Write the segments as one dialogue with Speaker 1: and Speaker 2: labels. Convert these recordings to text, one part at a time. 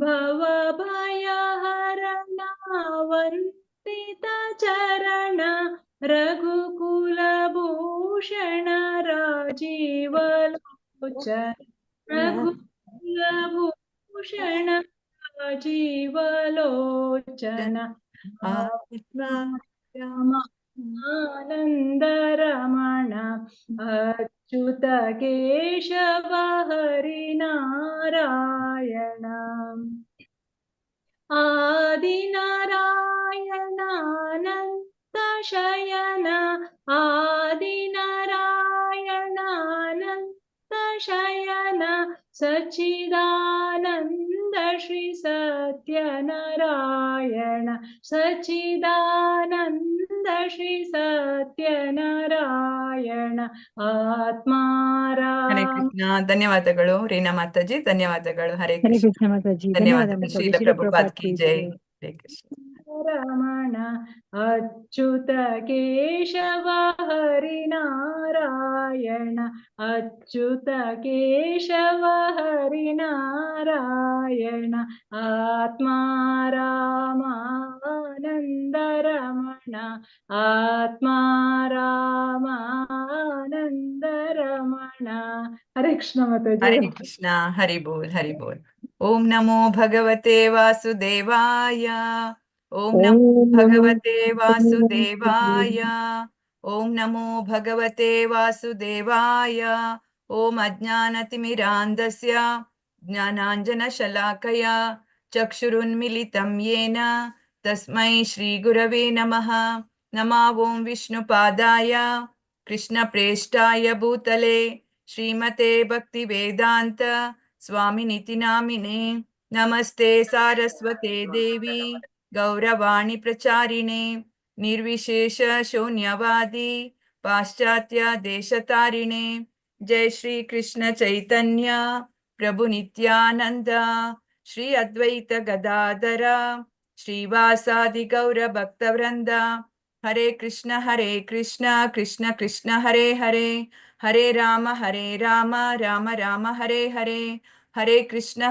Speaker 1: भवभयहरण वन्दितचरण रघुकुलभूषण राजीवलोचन रघुकुलभूषण राजीवलोचन आनन्दरमण अच्युत केशव हरिनारायण आदिनारायणानन्त शयन आदिनारायणानन्त शयन सच्चिदानन्द श्री सत्यनारायण सच्चिदानन्द श्री सत्यनारायण
Speaker 2: ಹರೇ
Speaker 1: आत्माराम
Speaker 2: ಕೃಷ್ಣ. ಧನ್ಯವಾದಗಳು ರೀನಾ ಮಾತಾಜಿ, ಧನ್ಯವಾದಗಳು. ಹರೇ
Speaker 3: ಹರೇ
Speaker 2: ಕೃಷ್ಣ.
Speaker 3: ಕೃಷ್ಣ ಮಾತಾಜಿ. ಧನ್ಯವಾದ
Speaker 2: ಧನ್ಯವಾದಗಳು.
Speaker 3: ಮಾತಾಜಿ.
Speaker 2: ಶ್ರೀಲ
Speaker 3: ಶ್ರೀಲ
Speaker 2: ಪ್ರಭುಪಾದ್
Speaker 3: ಪ್ರಭುಪಾದ್
Speaker 2: ಕಿ
Speaker 3: ಕಿ
Speaker 2: ಜೈ.
Speaker 3: ಜೈ.
Speaker 2: ಹರೇ ಕೃಷ್ಣ.
Speaker 1: रमण अच्युत केशव हरिनारायण अच्युत केशव हरिनारायण आत्मा रामानन्द रमण आत्मा रामानन्द रमण. हरे कृष्ण माताजी.
Speaker 2: ಹರೇ ಕೃಷ್ಣ. ಹರಿ ಬೋಲ್, ಹರಿ ಬೋಲ್. ಓಂ ನಮೋ ಭಗವತೆ ವಾಸುದೇವಾಯ. ಓಂ ನಮೋ ಭಗವತೆ ವಾಸುದೇವಾಯ. ಓಂ ನಮೋ ಭಗವತೆ ವಾಸುದೇವಾಯ. ಓಂ ಅಜ್ಞಾನತಿಮಿರಾಂಧಸ್ಯ ಜ್ಞಾನಾಂಜನಶಲಾಕಯ ಚಕ್ಷುರುನ್ಮಿಲಿತಂ ಯೇನ ತಸ್ಮೈ ಶ್ರೀಗುರವೇ ನಮಃ. ನಮಃ ಓಂ ವಿಷ್ಣುಪಾದಾಯ ಕೃಷ್ಣಪ್ರೇಷ್ಠಾಯ ಭೂತಲೆ ಶ್ರೀಮತೆ ಭಕ್ತಿ ವೇದಾಂತ ಸ್ವಾಮಿನಿತಿ ನಾಮಿನೇ. ನಮಸ್ತೆ ಸಾರಸ್ವತೆ ದೇವಿ ಗೌರವಾಣಿ ಪ್ರಚಾರಿಣೆ ನಿರ್ವಿಶೇಷ ಶೂನ್ಯವಾದಿ ಪಾಶ್ಚಾತ್ಯ ದೇಶತಾರಿಣೆ. ಜೈ ಶ್ರೀ ಕೃಷ್ಣ ಚೈತನ್ಯ ಪ್ರಭು ನಿತ್ಯಾನಂದ ಶ್ರೀ ಅದ್ವೈತ ಗದಾಧರ ಶ್ರೀವಾಸಾದಿ ಗೌರ ಭಕ್ತವೃಂದ. ಹರೇ ಕೃಷ್ಣ ಕೃಷ್ಣ ಕೃಷ್ಣ ಹರೇ ಹರೇ ಹರೇ ರಾಮ ರಾಮ ರಾಮ ಹರೇ ಹರೇ. ಹರೇ ಕೃಷ್ಣ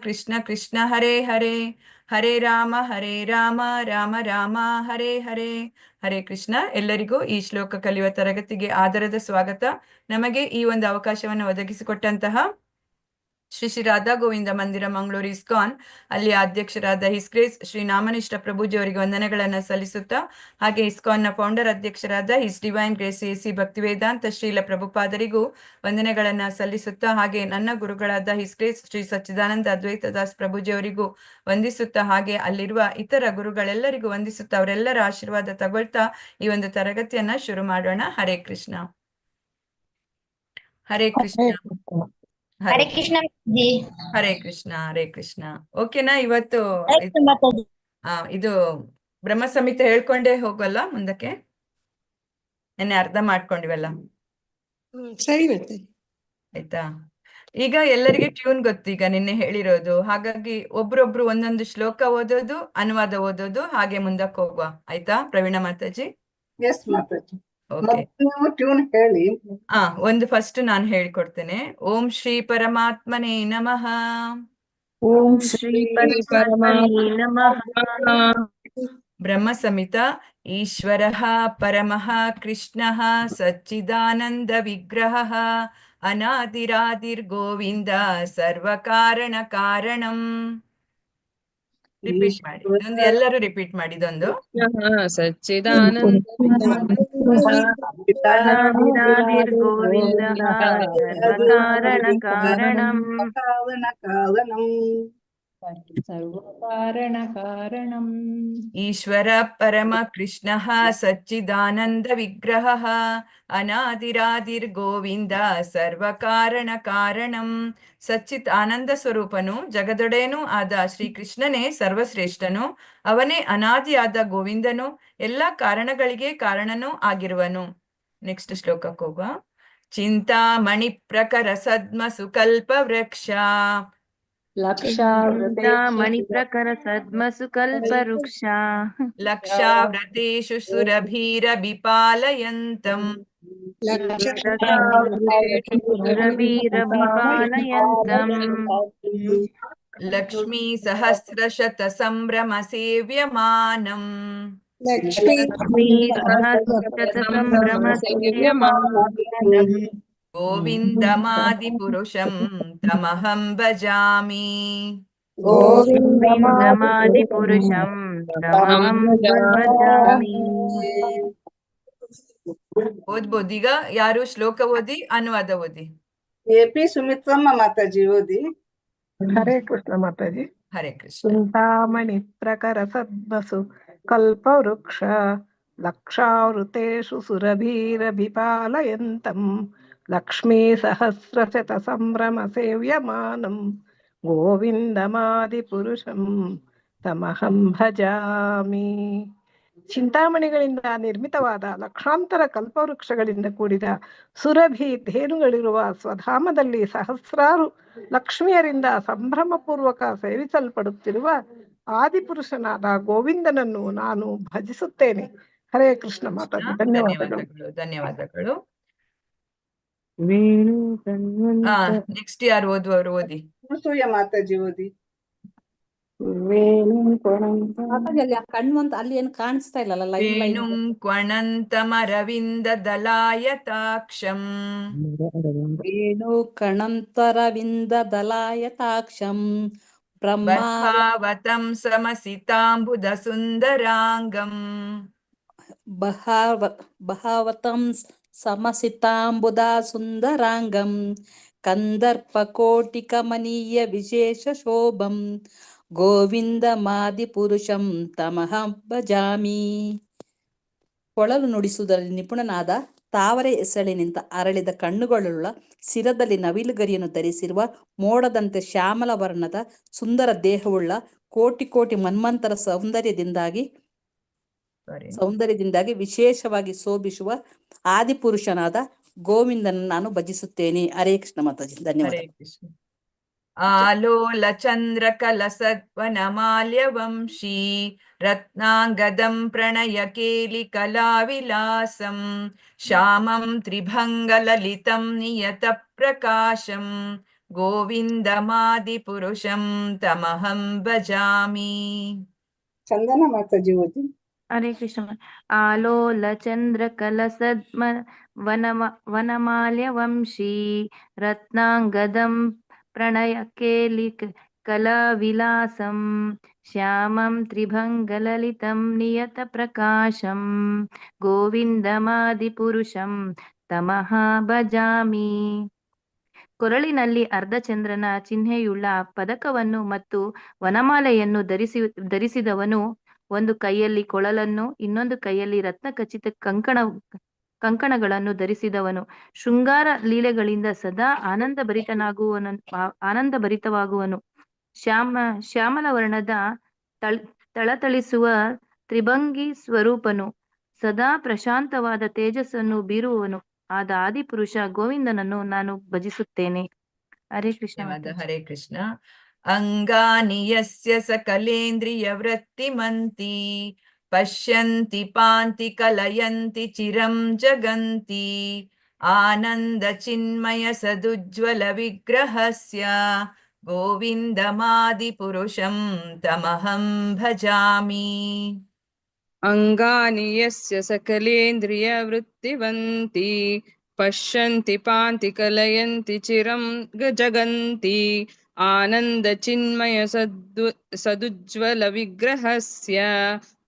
Speaker 2: ಕೃಷ್ಣ ಕೃಷ್ಣ ಹರೇ ಹರೇ ಹರೇ ರಾಮ ರಾಮ ರಾಮ ಹರೇ ಹರೇ. ಹರೇ ಕೃಷ್ಣ. ಎಲ್ಲರಿಗೂ ಈ ಶ್ಲೋಕ ಕಲಿಯುವ ತರಗತಿಗೆ ಆದರದ ಸ್ವಾಗತ. ನಮಗೆ ಈ ಒಂದು ಅವಕಾಶವನ್ನು ಒದಗಿಸಿಕೊಟ್ಟಂತಹ ಶ್ರೀ ಶ್ರೀ ರಾಧಾ ಗೋವಿಂದ ಮಂದಿರ ಮಂಗಳೂರು ಇಸ್ಕಾನ್ ಅಲ್ಲಿ ಅಧ್ಯಕ್ಷರಾದ ಹಿಸ್ ಗ್ರೇಸ್ ಶ್ರೀ ನಾಮನಿಷ್ಠ ಪ್ರಭುಜಿ ಅವರಿಗೆ ವಂದನೆಗಳನ್ನು ಸಲ್ಲಿಸುತ್ತಾ, ಹಾಗೆ ಇಸ್ಕಾನ್ನ ಫೌಂಡರ್ ಅಧ್ಯಕ್ಷರಾದ his divine grace AC Bhaktivedanta Srila ಪ್ರಭುಪಾದರಿಗೂ ವಂದನೆಗಳನ್ನು ಸಲ್ಲಿಸುತ್ತಾ, ಹಾಗೆ ನನ್ನ ಗುರುಗಳಾದ ಹಿಸ್ ಗ್ರೇಸ್ ಶ್ರೀ ಸಚ್ಚಿದಾನಂದ ಅದ್ವೈತ ದಾಸ್ ಪ್ರಭುಜಿ ಅವರಿಗೂ ವಂದಿಸುತ್ತಾ, ಹಾಗೆ ಅಲ್ಲಿರುವ ಇತರ ಗುರುಗಳೆಲ್ಲರಿಗೂ ವಂದಿಸುತ್ತಾ, ಅವರೆಲ್ಲರ ಆಶೀರ್ವಾದ ತಗೊಳ್ತಾ ಈ ಒಂದು ತರಗತಿಯನ್ನ ಶುರು ಮಾಡೋಣ. ಹರೇ ಕೃಷ್ಣ. ಹರೇ ಕೃಷ್ಣ.
Speaker 4: ಹರೇ ಕೃಷ್ಣ ಜಿ.
Speaker 2: ಹರೇ ಕೃಷ್ಣ. ಹರೇ ಕೃಷ್ಣ. ಓಕೆನಾ? ಇವತ್ತು ಇದು ಬ್ರಹ್ಮ ಸಂಹಿತೆ ಹೇಳ್ಕೊಂಡೇ ಹೋಗಲ್ಲ ಮುಂದಕ್ಕೆ. ನೆನ್ನೆ ಅರ್ಧ ಮಾಡ್ಕೊಂಡಿವಲ್ಲ,
Speaker 5: ಸರಿ ಮತ್ತೆ
Speaker 2: ಆಯ್ತಾ? ಈಗ ಎಲ್ಲರಿಗೆ ಟ್ಯೂನ್ ಗೊತ್ತು, ಈಗ ನಿನ್ನೆ ಹೇಳಿರೋದು. ಹಾಗಾಗಿ ಒಬ್ರೊಬ್ರು ಒಂದೊಂದು ಶ್ಲೋಕ ಓದೋದು, ಅನುವಾದ ಓದೋದು, ಹಾಗೆ ಮುಂದಕ್ಕೆ ಹೋಗುವ. ಆಯ್ತಾ Praveena Mataji?
Speaker 5: Yes Mataji.
Speaker 2: Okay.
Speaker 5: Tune ಹೇಳಿ.
Speaker 2: ಒಂದು ಫಸ್ಟ್ ನಾನು ಹೇಳ್ಕೊಡ್ತೇನೆ. ಓಂ ಶ್ರೀ ಪರಮಾತ್ಮನೇ ನಮಃ.
Speaker 3: ಓಂ ಶ್ರೀ ಪರಮಾತ್ಮನೇ ನಮಃ.
Speaker 2: ಬ್ರಹ್ಮ ಸಂಹಿತ. ಈಶ್ವರಃ ಪರಮಃ ಕೃಷ್ಣಃ ಸಚ್ಚಿದಾನಂದ ವಿಗ್ರಹಃ ಅನಾದಿರಾದಿರ್ಗೋವಿಂದ ಸರ್ವಕಾರಣ ಕಾರಣಂ. ರಿಪೀಟ್ ಮಾಡಿ, ಇದೊಂದು ಎಲ್ಲರೂ ರಿಪೀಟ್ ಮಾಡಿ. ಇದೊಂದು
Speaker 6: ಸಚ್ಚಿದಾನಂದ
Speaker 1: ಸರ್ವಕಾರಣ ಕಾರಣಂ.
Speaker 2: ಈಶ್ವರ ಪರಮ ಕೃಷ್ಣಃ ಸಚ್ಚಿದಾನಂದ ವಿಗ್ರಹಃ ಅನಾದಿರಾದಿರ್ಗೋವಿಂದ ಸರ್ವಕಾರಣ ಕಾರಣಂ. ಸಚ್ಚಿತ್ ಆನಂದ ಸ್ವರೂಪನು ಜಗದೊಡೆಯನೂ ಆದ ಶ್ರೀಕೃಷ್ಣನೇ ಸರ್ವಶ್ರೇಷ್ಠನು. ಅವನೇ ಅನಾದಿಯಾದ ಗೋವಿಂದನು, ಎಲ್ಲ ಕಾರಣಗಳಿಗೆ ಕಾರಣನೂ ಆಗಿರುವನು. ನೆಕ್ಸ್ಟ್ ಶ್ಲೋಕಕ್ಕೆ ಹೋಗುವ. ಚಿಂತಾಮಣಿ ಪ್ರಕರ ಸದ್ಮ ಸುಕಲ್ಪ ವೃಕ್ಷ
Speaker 3: ಮಣಿಪ್ರಕರ ಸದ್ಮಸು ಕಲ್ಪ ವೃಕ್ಷ
Speaker 2: ಲಕ್ಷಾವ್ರತೇಷು ಸುರಭೀರ ಬಿಪಾಲಯಂತಂ. ಲಕ್ಷ್ಮೀ ಸಹಸ್ರಶತ ಸಂಭ್ರಮ ಸೇವ್ಯಮಾನಂ
Speaker 5: ಲಕ್ಷ್ಮೀ
Speaker 3: ಲಕ್ಷ್ಮೀ ಸಹಸ್ರಶತ ಸಂಭ್ರಮ ಸೇವ್ಯಮಾನಂ
Speaker 2: ಗೋವಿಂದಮಾದಿಪುರುಷಂ ತಮಹಂ ಭಜಾಮಿ.
Speaker 3: ಗೋವಿಂದಮಾದಿಪುರುಷಂ ತಮಹಂ ಭಜಾಮಿ.
Speaker 2: ಓದ್ಬೋದು ಈಗ ಯಾರು ಶ್ಲೋಕ ಓದಿ ಅನುವಾದ ಓದಿ.
Speaker 5: ಎಪಿ ಸುಮಿತ್ರಮ್ಮ ಮಾತಾಜಿ ಓದಿ.
Speaker 7: ಹರೇ ಕೃಷ್ಣ ಮಾತಾಜಿ.
Speaker 2: ಹರೇ ಕೃಷ್ಣ.
Speaker 7: ಚಿಂತಾಮಣಿ ಪ್ರಕರ ಸದ್ಮಸು ಕಲ್ಪವೃಕ್ಷ ಲಕ್ಷಾವೃತೇಷು ಸುರಭೀರಭಿಪಾಲಯಂತಂ ಲಕ್ಷ್ಮೀ ಸಹಸ್ರಶತ ಸಂಭ್ರಮ ಸೇವ್ಯಮಾನಂ ಗೋವಿಂದಮಾದಿಪುರುಷಂ ತಮಹಂ ಭಜಾಮಿ. ಚಿಂತಾಮಣಿಗಳಿಂದ ನಿರ್ಮಿತವಾದ ಲಕ್ಷಾಂತರ ಕಲ್ಪವೃಕ್ಷಗಳಿಂದ ಕೂಡಿದ ಸುರಭಿ ಧೇನುಗಳಿರುವ ಸ್ವಧಾಮದಲ್ಲಿ ಸಹಸ್ರಾರು ಲಕ್ಷ್ಮಿಯರಿಂದ ಸಂಭ್ರಮಪೂರ್ವಕ ಸೇವಿಸಲ್ಪಡುತ್ತಿರುವ ಆದಿಪುರುಷನಾದ ಗೋವಿಂದನನ್ನು ನಾನು ಭಜಿಸುತ್ತೇನೆ. ಹರೇ ಕೃಷ್ಣ ಮಾತಾಜಿ. ಧನ್ಯವಾದಗಳು.
Speaker 2: ಧನ್ಯವಾದಗಳು.
Speaker 3: ವೇಣು ಕಣ್ವಂತ
Speaker 2: ನೆಕ್ಸ್ಟ್ ಯಾರು ಓದುವವರು ಓದಿ.
Speaker 5: ಅನಸೂಯ ಮಾತಾಜಿ ಓದಿ.
Speaker 8: ಮಾತಾಜಿ ಕಣ್ವಂತ ಅಲ್ಲಿ ಏನು ಕಾಣಿಸ್ತಾ ಇಲ್ಲಲ್ಲ ಲೈನ್ ಲೈನ್.
Speaker 2: ವೇಣುಂ ಕ್ವಣಂತಮರವಿಂದ ದಲಾಯತಾಕ್ಷಂ
Speaker 8: ವೇಣು ಕಣಂತರವಿಂದ ದಲಾಯತಾಕ್ಷಂ
Speaker 2: ಬರ್ಹಾವತಂ ಸಮಸಿತಾಂಬುಧ ಸುಂದರಾಂಗಂ
Speaker 8: ಬಹಾವತಂ ಸಮಸಿತಾಂಬುಧ ಸುಂದರಾಂಗಂ ಕಂದರ್ಪಕೋಟಿಕಮನೀಯ ವಿಶೇಷ ಶೋಭಂ ಗೋವಿಂದಮಾದಿಪುರುಷಂ ತಮಹಂ ಭಜಾಮಿ. ಕೊಳಲು ನುಡಿಸುವುದರಲ್ಲಿ ನಿಪುಣನಾದ, ತಾವರೆ ಎಸಳಿನಿಂದ ಅರಳಿದ ಕಣ್ಣುಗಳುಳ್ಳ, ಶಿರದಲ್ಲಿ ನವಿಲುಗರಿಯನ್ನು ಧರಿಸಿರುವ, ಮೋಡದಂತೆ ಶ್ಯಾಮಲ ವರ್ಣದ ಸುಂದರ ದೇಹವುಳ್ಳ, ಕೋಟಿ ಕೋಟಿ ಮನ್ವಂತರ ಸೌಂದರ್ಯದಿಂದಾಗಿ ವಿಶೇಷವಾಗಿ ಶೋಭಿಸುವ ಆದಿಪುರುಷನಾದ ಗೋವಿಂದನ ನಾನು ಭಜಿಸುತ್ತೇನೆ. ಹರೇ ಕೃಷ್ಣ ಮಾತಾಜಿ. ಧನ್ಯವಾದ.
Speaker 2: ಹರೇ ಕೃಷ್ಣ. ಆಲೋಲ ಚಂದ್ರ ಕಲಸತ್ವನಮಾಲ್ಯ ವಂಶೀ ರತ್ನಾಂಗದಂ ಪ್ರಣಯ ಕೇಲಿ ಕಲಾವಿಲಾಸಂ ಶ್ಯಾಮಂ ತ್ರಿಭಂಗಲಲಿತಂ ನಿಯತ ಪ್ರಕಾಶಂ ಗೋವಿಂದಮಾದಿಪುರುಷಂ ತಮಹಂ ಭಜಾಮಿ.
Speaker 5: ಚಂದನ ಮಾತಾಜಿ ಓದಿ.
Speaker 3: ಹರೇ ಕೃಷ್ಣ. ಆಲೋಲ ಚಂದ್ರ ಕಲಸದ್ಮ ವನಮಾಲ್ಯ ವಂಶೀ ರತ್ನಾಂಗದಂ ಪ್ರಣಯ ಕೇಲಿ ಕಲಾವಿಲಾಸಂ ಶ್ಯಾಮಂ ತ್ರಿಭಂಗಲಲಿತಂ ನಿಯತ ಪ್ರಕಾಶಂ ಗೋವಿಂದಮಾದಿಪುರುಷಂ ತಮಃ ಭಜಾಮಿ. ಕೊರಳಿನಲ್ಲಿ ಅರ್ಧಚಂದ್ರನ ಚಿಹ್ನೆಯುಳ್ಳ ಪದಕವನ್ನು ಮತ್ತು ವನಮಾಲೆಯನ್ನು ಧರಿಸಿದವನು, ಒಂದು ಕೈಯಲ್ಲಿ ಕೊಳಲನ್ನು ಇನ್ನೊಂದು ಕೈಯಲ್ಲಿ ರತ್ನಖಚಿತ ಕಂಕಣಗಳನ್ನು ಧರಿಸಿದವನು, ಶೃಂಗಾರ ಲೀಲೆಗಳಿಂದ ಸದಾ ಆನಂದಭರಿತವಾಗುವನು. ಶ್ಯಾಮಲ ವರ್ಣದ ತಳತಳಿಸುವ ತ್ರಿಭಂಗಿ ಸ್ವರೂಪನು, ಸದಾ ಪ್ರಶಾಂತವಾದ ತೇಜಸ್ಸನ್ನು ಬೀರುವವನು ಆದ ಆದಿಪುರುಷ ಗೋವಿಂದನನ್ನು ನಾನು ಭಜಿಸುತ್ತೇನೆ. ಹರೇ ಕೃಷ್ಣ.
Speaker 2: ಹರೇ ಕೃಷ್ಣ. ಅಂಗಾನಿ ಯಸ್ಯ ಸಕಲೇಂದ್ರಿಯ ವೃತ್ತಿಮಂತಿ ಪಶ್ಯಂತಿ ಪಾಂತಿ ಕಲಯಂತಿ ಚಿರಂ ಜಗಂತಿ ಆನಂದ ಚಿನ್ಮಯ ಸದುಜ್ವಲ ವಿಗ್ರಹಸ್ಯ ಗೋವಿಂದಮಾದಿಪುರುಷಂ ತಮಹಂ ಭಜಾಮಿ.
Speaker 6: ಅಂಗಾನಿ ಯಸ್ಯ ಸಕಲೇಂದ್ರಿಯ ವೃತ್ತಿವಂತಿ ಪಶ್ಯಂತಿ ಪಾಂತಿ ಕಲಯಂತಿ ಚಿರಂ ಜಗಂತಿ ಆನಂದ ಚಿನ್ಮಯ ಸದುಜ್ವಲ ವಿಗ್ರಹಸ್ಯ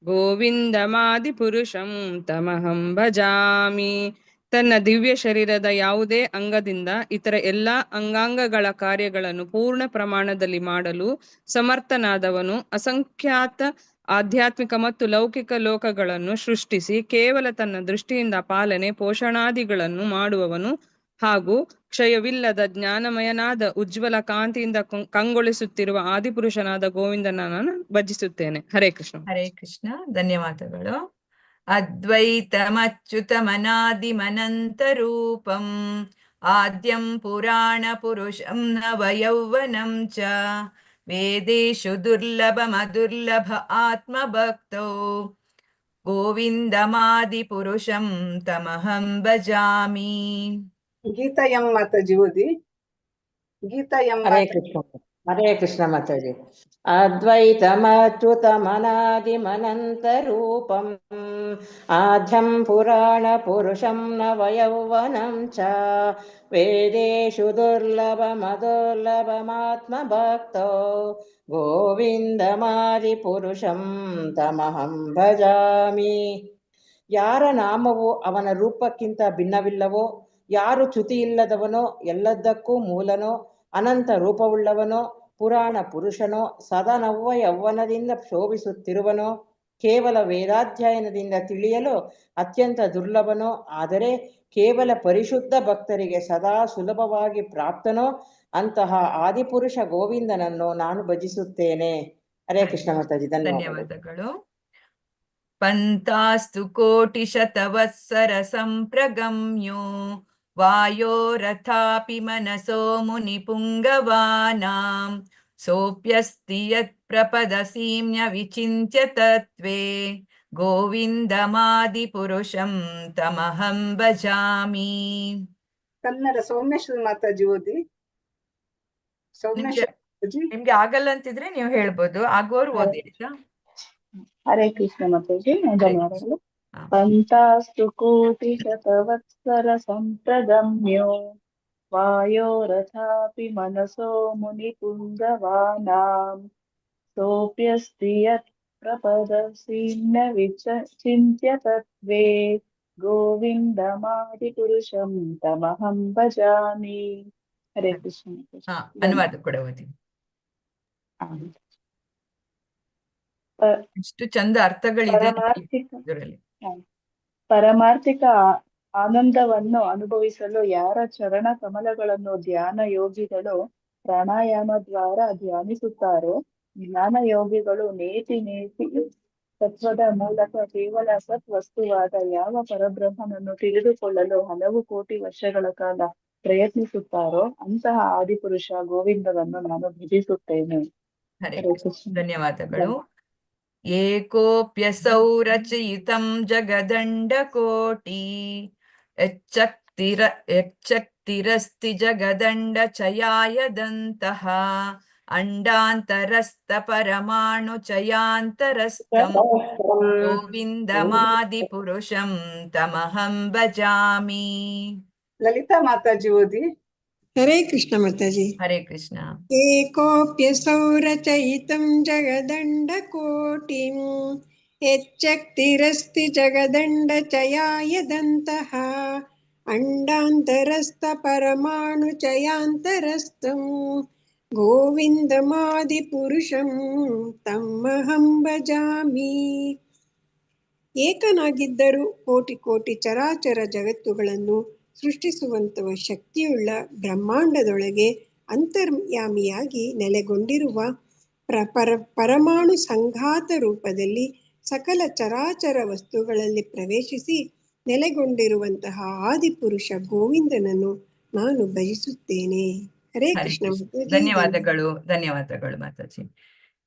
Speaker 6: ಗೋವಿಂದಮಾದಿಪುರುಷಂ ತಮಹಂ ಭಜಾಮಿ. ತನ್ನ ದಿವ್ಯ ಶರೀರದ ಯಾವುದೇ ಅಂಗದಿಂದ ಇತರ ಎಲ್ಲಾ ಅಂಗಾಂಗಗಳ ಕಾರ್ಯಗಳನ್ನು ಪೂರ್ಣ ಪ್ರಮಾಣದಲ್ಲಿ ಮಾಡಲು ಸಮರ್ಥನಾದವನು, ಅಸಂಖ್ಯಾತ ಆಧ್ಯಾತ್ಮಿಕ ಮತ್ತು ಲೌಕಿಕ ಲೋಕಗಳನ್ನು ಸೃಷ್ಟಿಸಿ ಕೇವಲ ತನ್ನ ದೃಷ್ಟಿಯಿಂದ ಪಾಲನೆ ಪೋಷಣಾದಿಗಳನ್ನು ಮಾಡುವವನು ಹಾಗೂ ಕ್ಷಯವಿಲ್ಲದ ಜ್ಞಾನಮಯನಾದ ಉಜ್ವಲ ಕಾಂತಿಯಿಂದ ಕಂಗೊಳಿಸುತ್ತಿರುವ ಆದಿಪುರುಷನಾದ ಗೋವಿಂದನ ನಾನು ಭಜಿಸುತ್ತೇನೆ. ಹರೇ ಕೃಷ್ಣ.
Speaker 2: ಹರೇ ಕೃಷ್ಣ. ಧನ್ಯವಾದಗಳು. ಅದ್ವೈತಮಚ್ಯುತಮನಾದಿಮನಂತ ರೂಪಂ ಆದ್ಯಂ ಪುರಾಣ ಪುರುಷಂ ನವಯೌವನಂ ಚ ವೇದೇಶು ದುರ್ಲಭಮದುರ್ಲಭ ಆತ್ಮಭಕ್ತೋ ಗೋವಿಂದಮಾದಿಪುರುಷಂ ತಮಹಂ ಭಜಾಮಿ.
Speaker 5: ಗೀತಾ ಎಂ ಮಾತಾಜಿ ಓದಿ. ಗೀತಾ ಎಂ
Speaker 8: ಹರೇ ಕೃಷ್ಣ.
Speaker 9: ಹರೇ ಕೃಷ್ಣ ಮಾತಾಜಿ. ಅದ್ವೈತಮಚ್ಯುತಮನಾದಿಮನಂತರೂಪಂ ಆದ್ಯಂ ಪುರಾಣ ಪುರುಷಂ ನವಯೌವನಂ ಚ ವೇದೇಶು ದುರ್ಲಭಮದುರ್ಲಭಮಾತ್ಮ ಭಕ್ತೋ ಗೋವಿಂದಮಾದಿ ಪುರುಷಂ ತಮಹಂ ಭಜಾಮಿ. ಯಾರ ನಾಮವು ಅವನ ರೂಪಕ್ಕಿಂತ ಭಿನ್ನವಿಲ್ಲವೋ, ಯಾರು ಚ್ಯುತಿ ಇಲ್ಲದವನೋ, ಎಲ್ಲದಕ್ಕೂ ಮೂಲನೋ, ಅನಂತ ರೂಪವುಳ್ಳವನೋ, ಪುರಾಣ ಪುರುಷನೋ, ಸದಾ ನವ್ಯ ಯೌವನದಿಂದ ಶೋಭಿಸುತ್ತಿರುವನೋ, ಕೇವಲ ವೇದಾಧ್ಯಯನದಿಂದ ತಿಳಿಯಲು ಅತ್ಯಂತ ದುರ್ಲಭನೋ, ಆದರೆ ಕೇವಲ ಪರಿಶುದ್ಧ ಭಕ್ತರಿಗೆ ಸದಾ ಸುಲಭವಾಗಿ ಪ್ರಾಪ್ತನೋ ಅಂತಹ ಆದಿಪುರುಷ ಗೋವಿಂದನನ್ನು ನಾನು ಭಜಿಸುತ್ತೇನೆ. ಹರೇ ಕೃಷ್ಣ ಮಾತಾಜಿ.
Speaker 2: ಧನ್ಯವಾದಗಳು. ಪಂತಾಸ್ತು ಕೋಟಿಶತವತ್ಸರ ಸಂಪ್ರಗಮ್ಯೋ ವಾಯೋರಥಾಪಿ ಮನಸೋ ಮುನಿಪುಂಗವಾನಾಂ ಸೋಪ್ಯಸ್ತಿ ಯತ್ ಪ್ರಪದಸೀಮ್ಯ ವಿಚಿಂತ್ಯ ತತ್ವೇ ಗೋವಿಂದಮಾದಿಪುರುಷಂ ತಮಹಂ ಭಜಾಮಿ.
Speaker 5: ಕನ್ನಡ ಸೌಮ್ಯಶ್ರೀ ಮಾತಾಜಿ ಓದಿ. ಸೌಮ್ಯಶ್ರೀ ಮಾತಾಜಿ.
Speaker 2: ನಿಮ್ಗೆ ಆಗಲ್ಲ ಅಂತಿದ್ರೆ ನೀವು ಹೇಳ್ಬೋದು, ಆಗೋರು ಓದಿ ಆಯ್ತಾ?
Speaker 10: ಹರೇ ಕೃಷ್ಣ ಮಾತಾಜಿ. ಧನ್ಯವಾದಗಳು. ಪಂತಾಸ್ತು ಕೋಟಿ ಶತವತ್ಸರ ಸಂಪ್ರಗಮ್ಯೋ ವಾಯೋರಥಾಪಿ ಮನಸೋ ಮುನಿಪುಂಗವಾನಾಂ ಸೋಪ್ಯಸ್ತಿ ಯತ್ ಪ್ರಪದಸೀಮ್ನ ವಿಚಿಂತ್ಯ ತತ್ವೇ ಗೋವಿಂದಮಾದಿಪುರುಷಂ ತಮಹಂ ಭಜಾಮಿ. ಹರೇ ಕೃಷ್ಣ ಮಾತಾಜಿ.
Speaker 2: ಅನುವಾದ ಕೂಡ ಓದಿ. ಎಷ್ಟು ಚಂದ ಅರ್ಥಗಳಿದೆ ಇದರಲ್ಲಿ.
Speaker 10: ಪರಮಾರ್ಥಿಕ ಆನಂದವನ್ನು ಅನುಭವಿಸಲು ಯಾರ ಚರಣ ಕಮಲಗಳನ್ನು ಧ್ಯಾನ ಯೋಗಿಗಳು ಪ್ರಾಣಾಯಾಮ ದ್ವಾರ ಧ್ಯಾನಿಸುತ್ತಾರೋ, ಜ್ಞಾನ ಯೋಗಿಗಳು ನೇತಿ ತತ್ವದ ಮೂಲಕ ಕೇವಲ ಸತ್ ವಸ್ತುವಾದ ಯಾವ ಪರಬ್ರಹ್ಮನನ್ನು ತಿಳಿದುಕೊಳ್ಳಲು ಹಲವು ಕೋಟಿ ವರ್ಷಗಳ ಕಾಲ ಪ್ರಯತ್ನಿಸುತ್ತಾರೋ ಅಂತಹ ಆದಿಪುರುಷ ಗೋವಿಂದವನ್ನು ನಾನು ಭಜಿಸುತ್ತೇನೆ.
Speaker 2: ಹರೇ ಕೃಷ್ಣ. ಧನ್ಯವಾದಗಳು. ಏಕೋಪ್ಯಸೌ ರಚಯಿತಂ ಜಗದಂಡಕೋಟಿ ಯಚ್ಚಕ್ತಿರಸ್ತಿ ಜಗದಂಡಚಯಾಯದಂತಹ ಅಂಡಾಂತರಸ್ಥ ಪರಮಾಣು ಚಯಾಂತರಸ್ಥಂ ಗೋವಿಂದಮಾದಿಪುರುಷಂ ತಮಹಂ ಭಜಾಮಿ.
Speaker 5: ಲಲಿತಾ ಮಾತಾಜಿ ಓದಿ.
Speaker 11: ಹರೇ ಕೃಷ್ಣ ಮಾತಾಜಿ.
Speaker 2: ಹರೇ ಕೃಷ್ಣ.
Speaker 11: ಏಕೋಪ್ಯಸೌ ರಚಯಿತಂ ಜಗದಂಡಕೋಟಿಂ ಯಚ್ಚಕ್ತಿರಸ್ತಿ ಜಗದಂಡಚಯಾಯದಂತಹ ಅಂಡಾಂತರಸ್ಥ ಪರಮಾಣು ಚಯಾಂತರಸ್ಥಂ ಗೋವಿಂದಮಾದಿಪುರುಷಂ ತಮ್ಮಹಂ ಭಜಾಮಿ. ಏಕನಾಗಿದ್ದರೂ ಕೋಟಿ ಕೋಟಿ ಚರಾಚರ ಜಗತ್ತುಗಳನ್ನು ಸೃಷ್ಟಿಸುವಂತಹ ಶಕ್ತಿಯುಳ್ಳ ಬ್ರಹ್ಮಾಂಡದೊಳಗೆ ಅಂತರ್ಯಾಮಿಯಾಗಿ ನೆಲೆಗೊಂಡಿರುವ ಪರಮಾಣು ಸಂಘಾತ ರೂಪದಲ್ಲಿ ಸಕಲ ಚರಾಚರ ವಸ್ತುಗಳಲ್ಲಿ ಪ್ರವೇಶಿಸಿ ನೆಲೆಗೊಂಡಿರುವಂತಹ ಆದಿಪುರುಷ ಗೋವಿಂದನನ್ನು ನಾನು ಭಜಿಸುತ್ತೇನೆ. ಹರೇ ಕೃಷ್ಣ.
Speaker 2: ಧನ್ಯವಾದಗಳು. ಧನ್ಯವಾದಗಳು ಮಾತಾಜಿ.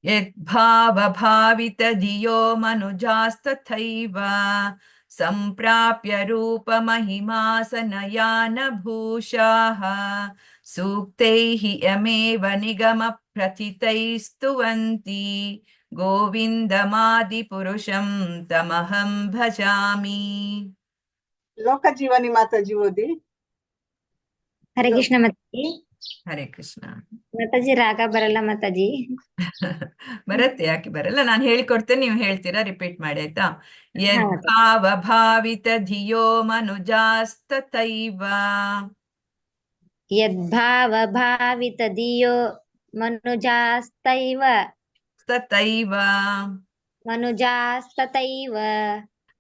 Speaker 2: ಯದ್ಭಾವ ಭಾವಿತ ಧಿಯೋ ಮನುಜಾಸ್ತಥೈವ ಸಂಪ್ರಾಪ್ಯ ರೂಪ ಮಹಿಮಾಸನಯಾನ ಭೂಷಾಃ ಸೂಕ್ತೈಃ ಯಮೇವ ನಿಗಮ ಪ್ರಥಿತೈಸ್ತುವಂತಿ ಗೋವಿಂದಮಾದಿಪುರುಷಂ ತಮಹಂ ಭಜಾಮಿ.
Speaker 5: ಲೋಕಜೀವನಿ ಮಾತಾಜಿ ಓದಿ.
Speaker 4: ಹರೇ ಕೃಷ್ಣ ಮಾತಾಜಿ.
Speaker 2: ಹರೇ ಕೃಷ್ಣ.
Speaker 4: ಮಾತಾಜಿ ರಾಗ ಬರಲ್ಲ ಮಾತಾಜಿ.
Speaker 2: ಬರತ್ತೆ, ಯಾಕೆ ಬರಲ್ಲ? ನಾನು ಹೇಳ್ಕೊಡ್ತೇನೆ, ನೀವು ಹೇಳ್ತೀರಾ, ರಿಪೀಟ್ ಮಾಡಿ ಆಯ್ತಾ? ಯದ್ಭಾವ ಭಾವಿತ ಧಿಯೋ ಮನುಜಾಸ್ತಥೈವ.
Speaker 4: ಯದ್ಭಾವ ಭಾವಿತ ಧಿಯೋ ಮನುಜಾಸ್ತೈವ.
Speaker 2: ತಥೈವ
Speaker 4: ಮನುಜಾಸ್ತೈವ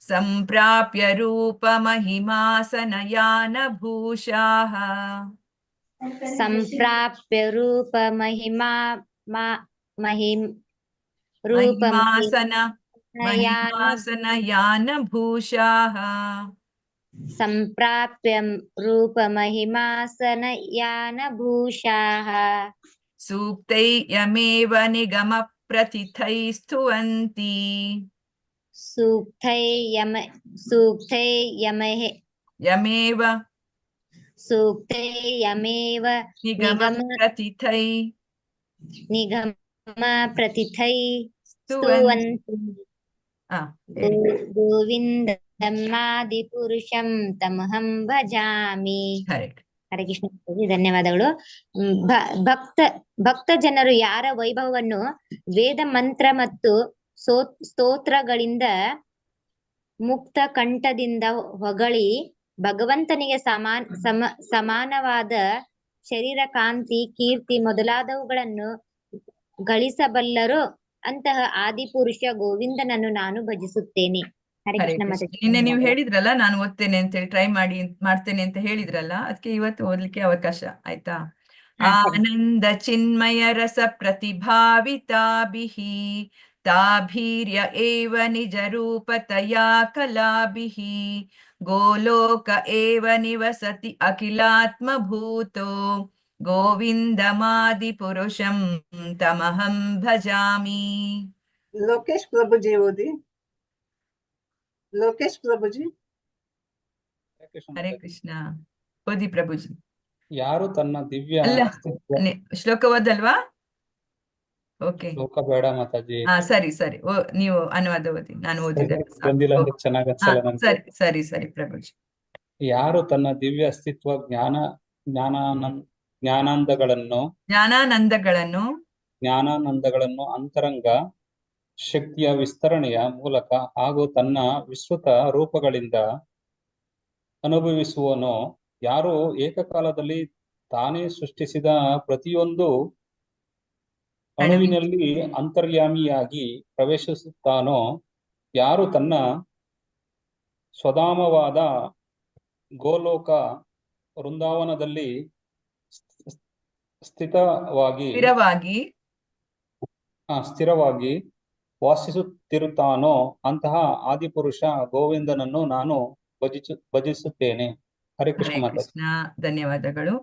Speaker 2: ಸಂಪ್ರಾಪ್ಯ ರೂಪ ಮಹಿಮಾಸನಯಾನ ಭೂಷಾಃ.
Speaker 4: ಸಂಪ್ರಾಪ್ಯ ರೂಪ
Speaker 2: ಮಹಿಮಾಸನಯಾನ ಭೂಷಾಃ.
Speaker 4: ಸಂಪ್ರಾಪ್ಯ ರೂಪ ಮಹಿಮಾಸನಯಾನ ಭೂಷಾಃ
Speaker 2: ಸೂಕ್ತೈ ಯಮೇವ ನಿಗಮ ಪ್ರಥಿತೈಸ್ತುವಂತಿ.
Speaker 4: ಸೂಕ್ತೈ
Speaker 2: ಯಮೇವ
Speaker 4: ಸೂಕ್ತೈ ಯಮೇವ
Speaker 2: ನಿಗಮ ಪ್ರಥಿತೈ
Speaker 4: ನಿಗಮ ಪ್ರತಿಥೈ
Speaker 2: ಸ್ತುವನ್
Speaker 4: ಸ್ತುವಂತಿ
Speaker 2: ಹಾ ಹೇಳಿ.
Speaker 4: ಗೋವಿಂದಮಾದಿ ಪುರುಷಂ ತಮಹಂ ಭಜಾಮಿ.
Speaker 2: ಕರೆಕ್ಟ್.
Speaker 4: ಹರೇ ಕೃಷ್ಣ ಮಾತಾಜಿ, ಧನ್ಯವಾದಗಳು. ಭಕ್ತ ಜನರು ಯಾರ ವೈಭವವನ್ನು ವೇದ ಮಂತ್ರ ಮತ್ತು ಸ್ತೋತ್ರಗಳಿಂದ ಮುಕ್ತ ಕಂಠದಿಂದ ಹೊಗಳಿ ಭಗವಂತನಿಗೆ ಸಮಾನವಾದ ಶರೀರ, ಕಾಂತಿ, ಕೀರ್ತಿ ಮೊದಲಾದವುಗಳನ್ನು ಗಳಿಸಬಲ್ಲರೋ ಅಂತಹ ಆದಿಪುರುಷ ಗೋವಿಂದನನ್ನು ನಾನು ಭಜಿಸುತ್ತೇನೆ. ಹರೇ
Speaker 2: ಹರೇ
Speaker 4: ಕೃಷ್ಣ
Speaker 2: ಕೃಷ್ಣ.
Speaker 4: ಮಾತಾಜಿ,
Speaker 2: ನಿನ್ನೆ ನೀವು
Speaker 4: ಧನ್ಯವಾದಗಳು.
Speaker 2: ಹೇಳಿದ್ರಲ್ಲ ನಾನು ಓದ್ತೇನೆ ಅಂತ ಹೇಳಿ, ಮಾಡ್ತೇನೆ ಅಂತ ಹೇಳಿದ್ರಲ್ಲ, ಅದಕ್ಕೆ ಇವತ್ತು ಓದ್ಲಿಕ್ಕೆ ಅವಕಾಶ ಆಯ್ತಾ.
Speaker 4: ಹಾ, ಸರಿ.
Speaker 2: ಆನಂದ ಚಿನ್ಮಯ ರಸ ಪ್ರತಿಭಾವಿತಾಭಿಃ ತಾಭೀರ್ಯ ಏವ ನಿಜ ರೂಪತಯಾ ಕಲಾಭಿಃ ಗೋಲೋಕ ಏವ ನಿವಸತಿ ಅಖಿಲಾತ್ಮಭೂತೋ ಗೋವಿಂದಮಾದಿ ಪುರುಷಂ ತಮಹಂ ಭಜಾಮಿ.
Speaker 5: ಲೋಕೇಶ್ ಪ್ರಭುಜಿ ಓದಿ. ಲೋಕೇಶ್ ಪ್ರಭುಜಿ.
Speaker 2: ಹರೇ ಕೃಷ್ಣ. ಓದಿ ಪ್ರಭುಜಿ.
Speaker 12: ಯಾರು ತನ್ನ ದಿವ್ಯ
Speaker 2: ಅಲ್ಲ,
Speaker 12: ಅಸ್ತಿತ್ವ
Speaker 2: ಶ್ಲೋಕ ಓದಲ್ವಾ? ಓಕೆ,
Speaker 12: ಶ್ಲೋಕ ಬೇಡ ಮಾತಾಜಿ.
Speaker 2: ಹಾ ಸರಿ ಸರಿ. ನೀವು ಅನುವಾದ ಓದಿ, ನಾನು ಓದಿದ್ದೇನೆ.
Speaker 12: ಬಂದಿಲ್ಲ ಅಂದ್ರೆ ಚೆನ್ನಾಗ್ ಅನ್ಸಲ್ಲ ನನ್ಗೆ.
Speaker 2: ಸರಿ ಸರಿ ಸರಿ ಪ್ರಭುಜಿ.
Speaker 12: ಯಾರು ತನ್ನ ದಿವ್ಯ ಅಸ್ತಿತ್ವ ಜ್ಞಾನಾನಂದಗಳನ್ನು ಅಂತರಂಗ ಶಕ್ತಿಯ ವಿಸ್ತರಣೆಯ ಮೂಲಕ ಹಾಗೂ ತನ್ನ ವಿಸ್ತೃತ ರೂಪಗಳಿಂದ ಅನುಭವಿಸುವನೋ, ಯಾರು ಏಕಕಾಲದಲ್ಲಿ ತಾನೇ ಸೃಷ್ಟಿಸಿದ ಪ್ರತಿಯೊಂದು ಅಣುವಿನಲ್ಲಿ ಅಂತರ್ಯಾಮಿಯಾಗಿ ಪ್ರವೇಶಿಸುತ್ತಾನೋ, ಯಾರು ತನ್ನ ಸ್ವಧಾಮವಾದ ಗೋಲೋಕ ವೃಂದಾವನದಲ್ಲಿ ಸ್ಥಿರವಾಗಿ ವಾಸಿಸುತ್ತಿರುತ್ತಾನೋ ಅಂತಹ ಆದಿಪುರುಷ ಗೋವಿಂದನನ್ನು ನಾನು ಭಜಿಸುತ್ತೇನೆ. ಹರೇ ಕೃಷ್ಣ
Speaker 2: ಹರೇ
Speaker 12: ಮಾತಾಜಿ.
Speaker 2: ಕೃಷ್ಣ. ಧನ್ಯವಾದಗಳು.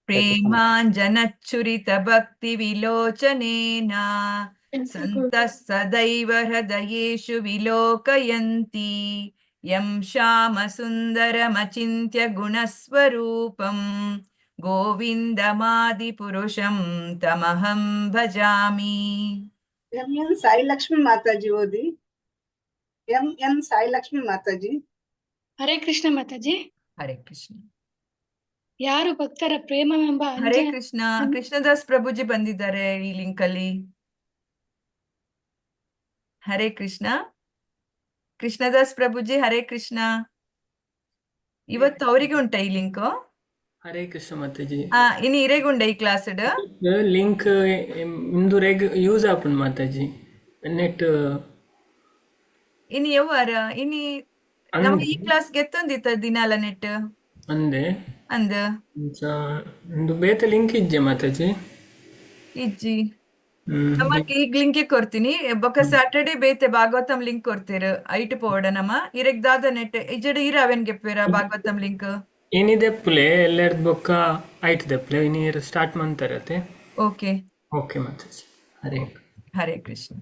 Speaker 2: ಪ್ರೇಮಾಂಜನಚ್ಛುರಿತ ಭಕ್ತಿ ವಿಲೋಚನೇನ ಸಂತಃ ಸದೈವ ಹೃದಯೇಷು ವಿಲೋಕಯಂತಿ ಯಂ ಶ್ಯಾಮ ಸುಂದರಮಚಿಂತ್ಯ ಗುಣಸ್ವರೂಪಂ ಗೋವಿಂದಮಾದಿ ಪುರುಷಂ ತಮಹಂ ಭಜಾಮಿ.
Speaker 5: ಎನ್ ಸಾಯಿಲಕ್ಷ್ಮಿ ಮಾತಾಜಿ ಓದಿ. ಎನ್ ಸಾಯಿಲಕ್ಷ್ಮಿ ಮಾತಾಜಿ.
Speaker 13: ಹರೇ ಕೃಷ್ಣ ಮಾತಾಜಿ.
Speaker 2: ಹರೇ ಕೃಷ್ಣ.
Speaker 13: ಯಾರು ಭಕ್ತರ ಪ್ರೇಮವೆಂಬ
Speaker 2: ಹರೇ ಕೃಷ್ಣ. ಕೃಷ್ಣದಾಸ್ ಪ್ರಭುಜಿ ಬಂದಿದ್ದಾರೆ ಈ ಲಿಂಕ್ ಅಲ್ಲಿ. ಹರೇ ಕೃಷ್ಣ. ಕೃಷ್ಣದಾಸ್ ಪ್ರಭುಜಿ ಹರೇ ಕೃಷ್ಣ. ಇವತ್ತು ಅವರಿಗೆ ಉಂಟಾ ಈ ಲಿಂಕ್?
Speaker 14: ಹರೇ ಕೃಷ್ಣ ಮಾತಾಜಿ.
Speaker 2: ಇನ್ನು ಇರೇಗುಂಡ ಈ ಕ್ಲಾಸ್
Speaker 14: ಲಿಂಕ್ ಇಂದು ಯೂಸ್ ಆಪನ್ ಮಾತಾಜಿ ನೆಟ್
Speaker 2: ಇನ್ನು ಯಾವಾರ ಇನ್ನು ನಮ್ಗೆ ಈ ಕ್ಲಾಸ್ ಗೆತ್ತೊಂದಿತ್ತ ದಿನಾಲ ನೆಟ್
Speaker 14: ಅಂದೆ ಒಂದು ಬೇತ ಲಿಂಕ್ ಇಜ್ಜೆ ಮಾತಾಜಿ
Speaker 2: ಇಜ್ಜಿ ನಮ್ಮಕ್ಕೆ ಈಗ ಲಿಂಕ್ ಕೊಡ್ತೀನಿ. ಬೊಕ್ಕ ಸ್ಯಾಟರ್ಡೆ ಬೇತೆ ಭಾಗವತಂ ಲಿಂಕ್ ಕೊಡ್ತೀರ ಐಟ್ ಪೋಡ ನಮ್ಮ ಇರೆಗ್ ದಾದ ನೆಟ್ ಇಜಡ ಇರಾವೆನ್ ಗೆಪ್ಪೇರ ಭಾಗವತಂ ಲಿಂಕ್
Speaker 14: ಏನಿದೆ ಪುಲೆ ಎಲ್ಲರದ್ ಬೊಕ್ಕ ಐಟ್ ದೆಪ್ಲೆ ಇನ್ನೀರ್ ಸ್ಟಾರ್ಟ್ ಮಂತರತೆ.
Speaker 2: Okay
Speaker 14: okay Mataji. ಹರೇ
Speaker 2: ಹರೇ ಕೃಷ್ಣ.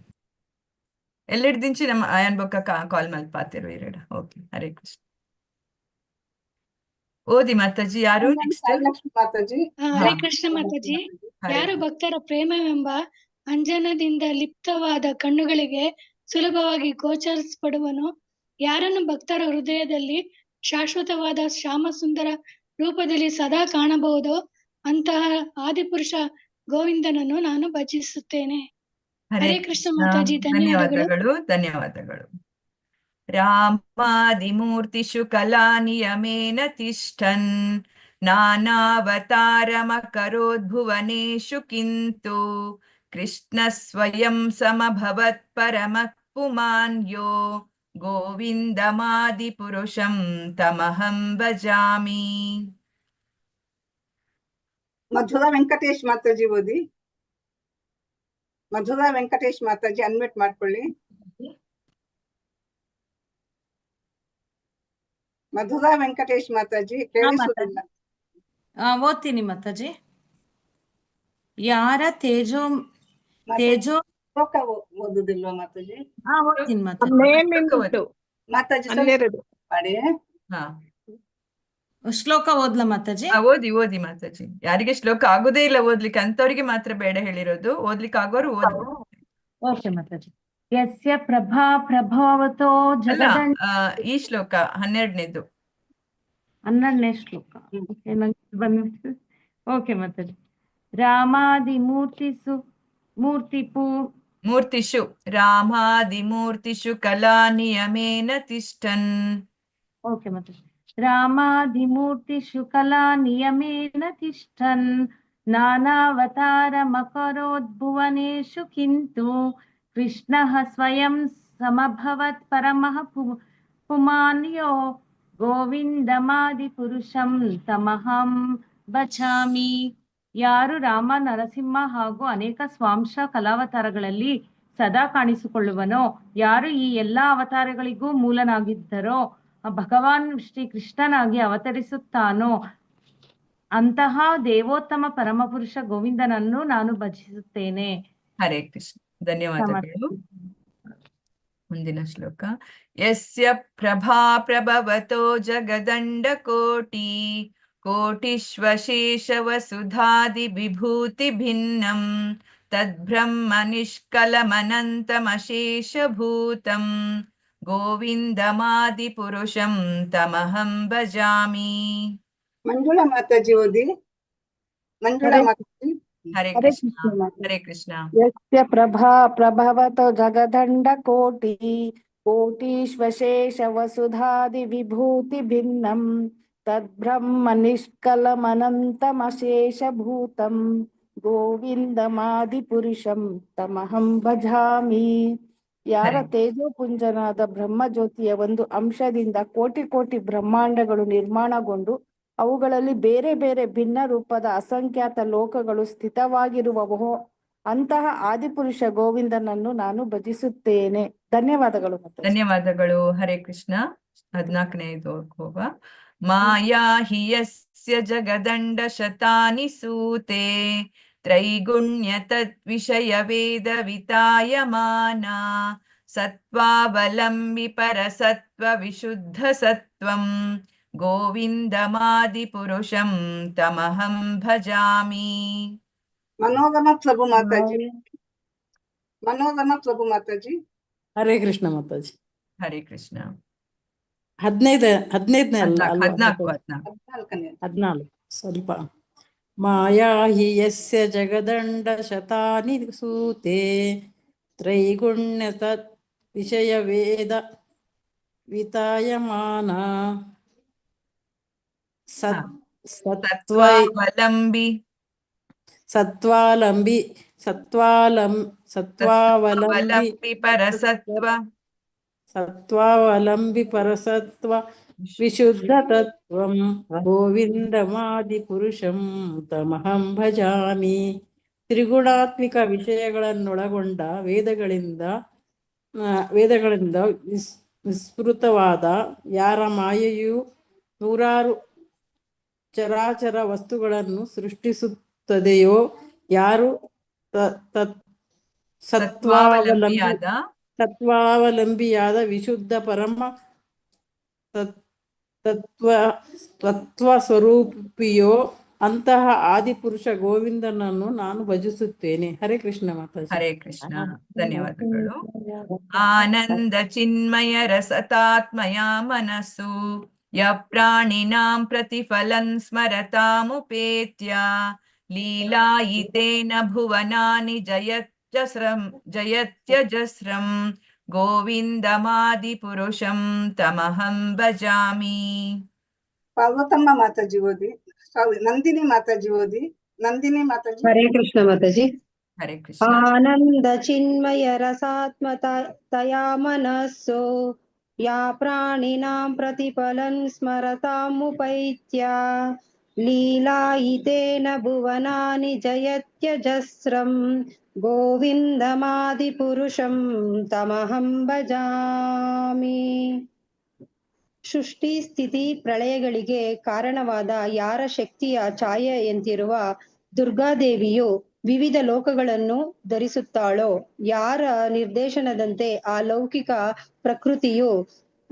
Speaker 2: ಎಲ್ಲೆಡ್ ದಿಂಚಿ ನಮ್ಮ ಆಯನ್ ಬೊಕ್ಕ ಕಾಲ್ ಮಲ್ಪಾತಿರು ಇರಡ. ಓಕೆ ಹರೇ ಕೃಷ್ಣ. ಓದಿ ಮಾತಾಜಿ. ಯಾರು ನೆಕ್ಸ್ಟ್?
Speaker 13: ಹರೇ ಕೃಷ್ಣ ಮಾತಾಜಿ. ಯಾರು ಭಕ್ತರ ಪ್ರೇಮವೆಂಬ ಅಂಜನದಿಂದ ಲಿಪ್ತವಾದ ಕಣ್ಣುಗಳಿಗೆ ಸುಲಭವಾಗಿ ಗೋಚರಿಸಲ್ಪಡುವನೋ, ಯಾರನ್ನು ಭಕ್ತರ ಹೃದಯದಲ್ಲಿ ಶಾಶ್ವತವಾದ ಶ್ಯಾಮ ಸುಂದರ ರೂಪದಲ್ಲಿ ಸದಾ ಕಾಣಬಹುದೋ ಅಂತಹ ಆದಿಪುರುಷ ಗೋವಿಂದನನ್ನು ನಾನು ಭಜಿಸುತ್ತೇನೆ. ಹರೇ ಕೃಷ್ಣ ಮಾತಾಜಿ. ಧನ್ಯವಾದಗಳು.
Speaker 2: ಧನ್ಯವಾದಗಳು. ರಾಮಾದಿಮೂರ್ತಿಷು ಕಲಾನಿಯಮೇನ ತಿಷ್ಠನ್ ನಾನಾವತಾರಮಕರೋದ್ಭುವನೇಷು ಕಿಂತು ಕೃಷ್ಣ ಸ್ವಯಂ ಸಮಭವತ್ ಪರಮಃ ಪುಮಾನ್ಯೋ ಗೋವಿಂದಮಾದಿ ಪುರುಷಂ ತಮಹಂ ಭಜಾಮಿ.
Speaker 5: ಮಧುರಾ ವೆಂಕಟೇಶ್ ಮಾತಾಜಿ ಓದಿ. ಮಧುರಾ ವೆಂಕಟೇಶ್ ಮಾತಾಜಿ ಅನ್ಮ್ಯೂಟ್ ಮಾಡ್ಕೊಳ್ಳಿ. ಮಧುರಾ ವೆಂಕಟೇಶ್ ಮಾತಾಜಿ ಕೇಳಿಸುವುದಿಲ್ಲ.
Speaker 15: ಓದ್ತೀನಿ ಮಾತಾಜಿ. ಯಾರ ತೇಜೋ
Speaker 5: ಓದುದಿಲ್ವಾ ಮಾತಾಜಿ?
Speaker 15: ಓದ್ತೀನಿ ಮಾತಾಜಿ.
Speaker 5: ಮಾತಾಜಿ ಮಾಡಿ.
Speaker 15: ಶ್ಲೋಕ ಓದ್ಲಾ ಮಾತಾಜಿ?
Speaker 2: ಓದಿ ಓದಿ ಮಾತಾಜಿ. ಯಾರಿಗೆ ಶ್ಲೋಕ ಆಗುದೇ ಇಲ್ಲ ಓದ್ಲಿಕ್ಕೆ ಅಂತವ್ರಿಗೆ ಮಾತ್ರ ಬೇಡ ಹೇಳಿರೋದು. ಓದ್ಲಿಕ್ಕೆ ಆಗೋರು ಓದ್ಬೋದು.
Speaker 15: ಓಕೆ ಮಾತಾಜಿ. ಯಸ್ಯ ಪ್ರಭಾ ಪ್ರಭಾವತೋ
Speaker 2: ಅಲ್ಲ,
Speaker 15: ಜಗದಂಡ.
Speaker 2: ಈ ಶ್ಲೋಕ 12ನೇದು.
Speaker 15: 12ನೇ ಶ್ಲೋಕ. ಓಕೆ ಮಾತಾಜಿ. ರಾಮಾದಿ
Speaker 2: ಮೂರ್ತಿಷು ರಾಮಾದಿಮೂರ್ತಿಷು ಕಲಾ ನಿಯಮೇನ ತಿಷ್ಠನ್.
Speaker 15: ಓಕೆ ಮಾತಾಜಿ. ರಾಮಾದಿಮೂರ್ತಿಷು ಕಲಾ ನಿಯಮೇನ ತಿಷ್ಠನ್ ನಾನಾವತಾರಮಕರೋದ್ಭುವನೇಷು ಕಿಂತು ಕೃಷ್ಣಃ ಸ್ವಯಂ ಸಮಭವತ್ ಪರಮಃ ಪುಮಾನ್ಯೋ ಗೋವಿಂದಮಾದಿಪುರುಷಂ ತಮಹಂ ಭಜಾಮಿ. ಯಾರು ರಾಮ, ನರಸಿಂಹ ಹಾಗೂ ಅನೇಕ ಸ್ವಾಂಶ ಕಲಾವತಾರಗಳಲ್ಲಿ ಸದಾ ಕಾಣಿಸಿಕೊಳ್ಳುವನೋ, ಯಾರು ಈ ಎಲ್ಲಾ ಅವತಾರಗಳಿಗೂ ಮೂಲನಾಗಿದ್ದರೋ, ಭಗವಾನ್ ಶ್ರೀ ಕೃಷ್ಣನಾಗಿ ಅವತರಿಸುತ್ತಾನೋ ಅಂತಹ ದೇವೋತ್ತಮ ಪರಮಪುರುಷ ಗೋವಿಂದನನ್ನು ನಾನು ಭಜಿಸುತ್ತೇನೆ.
Speaker 2: ಹರೇ ಕೃಷ್ಣ. ಧನ್ಯವಾದಗಳು. ಮುಂದಿನ ಶ್ಲೋಕ. ಯಸ್ಯ ಪ್ರಭಾ ಪ್ರಭವತೋ ಜಗದಂಡ ಕೋಟಿಶ್ವಶೇಷ ವಸುಧಾದಿ ವಿಭೂತಿ ಭಿನ್ನಂ ತದ್ಬ್ರಹ್ಮ ನಿಷ್ಕಲಮನಂತಮಶೇಷ ಭೂತಂ ಗೋವಿಂದಮಾದಿ ಪುರುಷಂ ತಮಹಂ ಭಜಾಮಿ.
Speaker 5: ಮಂಜುಳಾ ಮಾತಾಜಿ ಓದಿ. ಮಂಜುಳಾ ಮಾತಾಜಿ.
Speaker 2: ಹರೇ ಕೃಷ್ಣ. ಹರೇ ಕೃಷ್ಣ.
Speaker 7: ಯಸ್ಯ ಪ್ರಭಾ ಪ್ರಭವತೋ ಜಗದಂಡ ಕೋಟಿಶ್ವಶೇಷ ವಸುಧಾದಿ ವಿಭೂತಿ ಭಿನ್ನಂ ತದ್ಬ್ರಹ್ಮ ನಿಷ್ಕಲಮನಂತಮಶೇಷ ಭೂತಂ ಗೋವಿಂದಮಾದಿ ಪುರುಷಂ ತಮಹಂ ಭಜಾಮಿ. ಯಾರ ತೇಜೋಪುಂಜನಾದ ಬ್ರಹ್ಮಜ್ಯೋತಿಯ ಒಂದು ಅಂಶದಿಂದ ಕೋಟಿ ಕೋಟಿ ಬ್ರಹ್ಮಾಂಡಗಳು ನಿರ್ಮಾಣಗೊಂಡು ಅವುಗಳಲ್ಲಿ ಬೇರೆ ಬೇರೆ ಭಿನ್ನ ರೂಪದ ಅಸಂಖ್ಯಾತ ಲೋಕಗಳು ಸ್ಥಿತವಾಗಿರುವವೋ ಅಂತಹ ಆದಿಪುರುಷ ಗೋವಿಂದನನ್ನು ನಾನು ಭಜಿಸುತ್ತೇನೆ. ಧನ್ಯವಾದಗಳು.
Speaker 2: ಧನ್ಯವಾದಗಳು. ಹರೇ ಕೃಷ್ಣ. 14ನೇದು ಹೋಗ. ಮಾಯಾ ಹಿ ಯಸ್ಯ ಜಗದಂಡ ಶತಾನಿ ಸೂತೆ ತ್ರೈಗುಣ್ಯ ತದ್ವಿಷಯ ವೇದ ವಿತಾಯಮಾನ ಸತ್ವಾವಲಂಬಿ ಪರಸತ್ವ ವಿಶುದ್ಧ ಸತ್ವಂ ಗೋವಿಂದಮಾದಿ ಪುರುಷಂ ತಮಹಂ ಭಜಾಮಿ.
Speaker 5: ಮನೋಗಮ ಪ್ರಭು ಮಾತಾಜಿ. ಮನೋಗಮ ಪ್ರಭು ಮಾತಾಜಿ.
Speaker 8: ಹರೇ ಕೃಷ್ಣ ಮಾತಾಜಿ.
Speaker 2: ಹರೇ ಕೃಷ್ಣ.
Speaker 8: 14 ಸ್ವಲ್ಪ. ಮಾಯಾ ಹಿ ಯಸ್ಯ ಜಗದಂಡ ಶತಾನಿ ಸೂತೆ ತ್ರೈಗುಣ್ಯ ತತ್ ವಿಷಯ ವೇದ ವಿತಾಯಮಾನ ಸತ್ವಾವಲಂಬಿ ಪರಸತ್ವ ವಿಶುದ್ಧ ತತ್ವಂ ಗೋವಿಂದಮಾದಿ ಪುರುಷಂ ತಮಹಂ ಭಜಾಮಿ. ತ್ರಿಗುಣಾತ್ಮಿಕ ವಿಷಯಗಳನ್ನೊಳಗೊಂಡ ವೇದಗಳಿಂದ ವಿಸ್ಮೃತವಾದ ಯಾರ ಮಾಯೆಯು ನೂರಾರು ಚರಾಚರ ವಸ್ತುಗಳನ್ನು ಸೃಷ್ಟಿಸುತ್ತದೆಯೋ, ಯಾರು ಸತ್ವಾವಲಂಬಿಯಾದ ವಿಶುದ್ಧ ಪರಮ ತತ್ವ ಸ್ವರೂಪಿಯೋ ಅಂತಹ ಆದಿಪುರುಷ ಗೋವಿಂದನನ್ನು ನಾನು ಭಜಿಸುತ್ತೇನೆ. ಹರೇ ಕೃಷ್ಣ ಮಾತಾಜಿ.
Speaker 2: ಹರೇ ಕೃಷ್ಣ. ಧನ್ಯವಾದಗಳು. ಆನಂದ ಚಿನ್ಮಯ ರಸತಾತ್ಮಯ ಮನಸ್ಸು ಯ ಪ್ರಾಣಿನಾಂ ಪ್ರತಿಫಲನ್ ಸ್ಮರತಾಮುಪೇತ್ಯ ಲೀಲಾಯಿತೇನ ಭುವನಾನಿ ಜಯತ್ಯಜಸ್ರಂ ಗೋವಿಂದಮಾದಿ ಪುರುಷಂ ತಮಹಂ ಭಜಾಮಿ.
Speaker 5: ಪಾರ್ವತಮ್ಮ ಮಾತಾಜಿ ಓದಿ. ನಂದಿನಿ ಮಾತಾಜಿ ಓದಿ. ನಂದಿನಿ ಮಾತಾಜಿ.
Speaker 16: ಹರೇ ಕೃಷ್ಣ ಮಾತಾಜಿ.
Speaker 2: ಹರೇ ಕೃಷ್ಣ.
Speaker 16: ಆನಂದ ಚಿನ್ಮಯ ರಸಾತ್ಮತಯಾ ಮನಸ್ಸೋ ಯಾ ಪ್ರಾಣಿನಾಂ ಪ್ರತಿಫಲನ್ ಸ್ಮರತಾಮುಪೈತ್ಯ ಲೀಲಾಯಿತೇನ ಭುವನಾನಿ ಜಯತ್ಯಜಸ್ರಂ ಗೋವಿಂದಮಾದಿ ಪುರುಷಂ ತಮಹಂ ಭಜಾಮಿ. ಸೃಷ್ಟಿ ಸ್ಥಿತಿ ಪ್ರಳಯಗಳಿಗೆ ಕಾರಣವಾದ ಯಾರ ಶಕ್ತಿಯ ಛಾಯೆಯಂತಿರುವ ದುರ್ಗಾದೇವಿಯು ವಿವಿಧ ಲೋಕಗಳನ್ನು ಧರಿಸುತ್ತಾಳೋ, ಯಾರ ನಿರ್ದೇಶನದಂತೆ ಆ ಲೌಕಿಕ ಪ್ರಕೃತಿಯು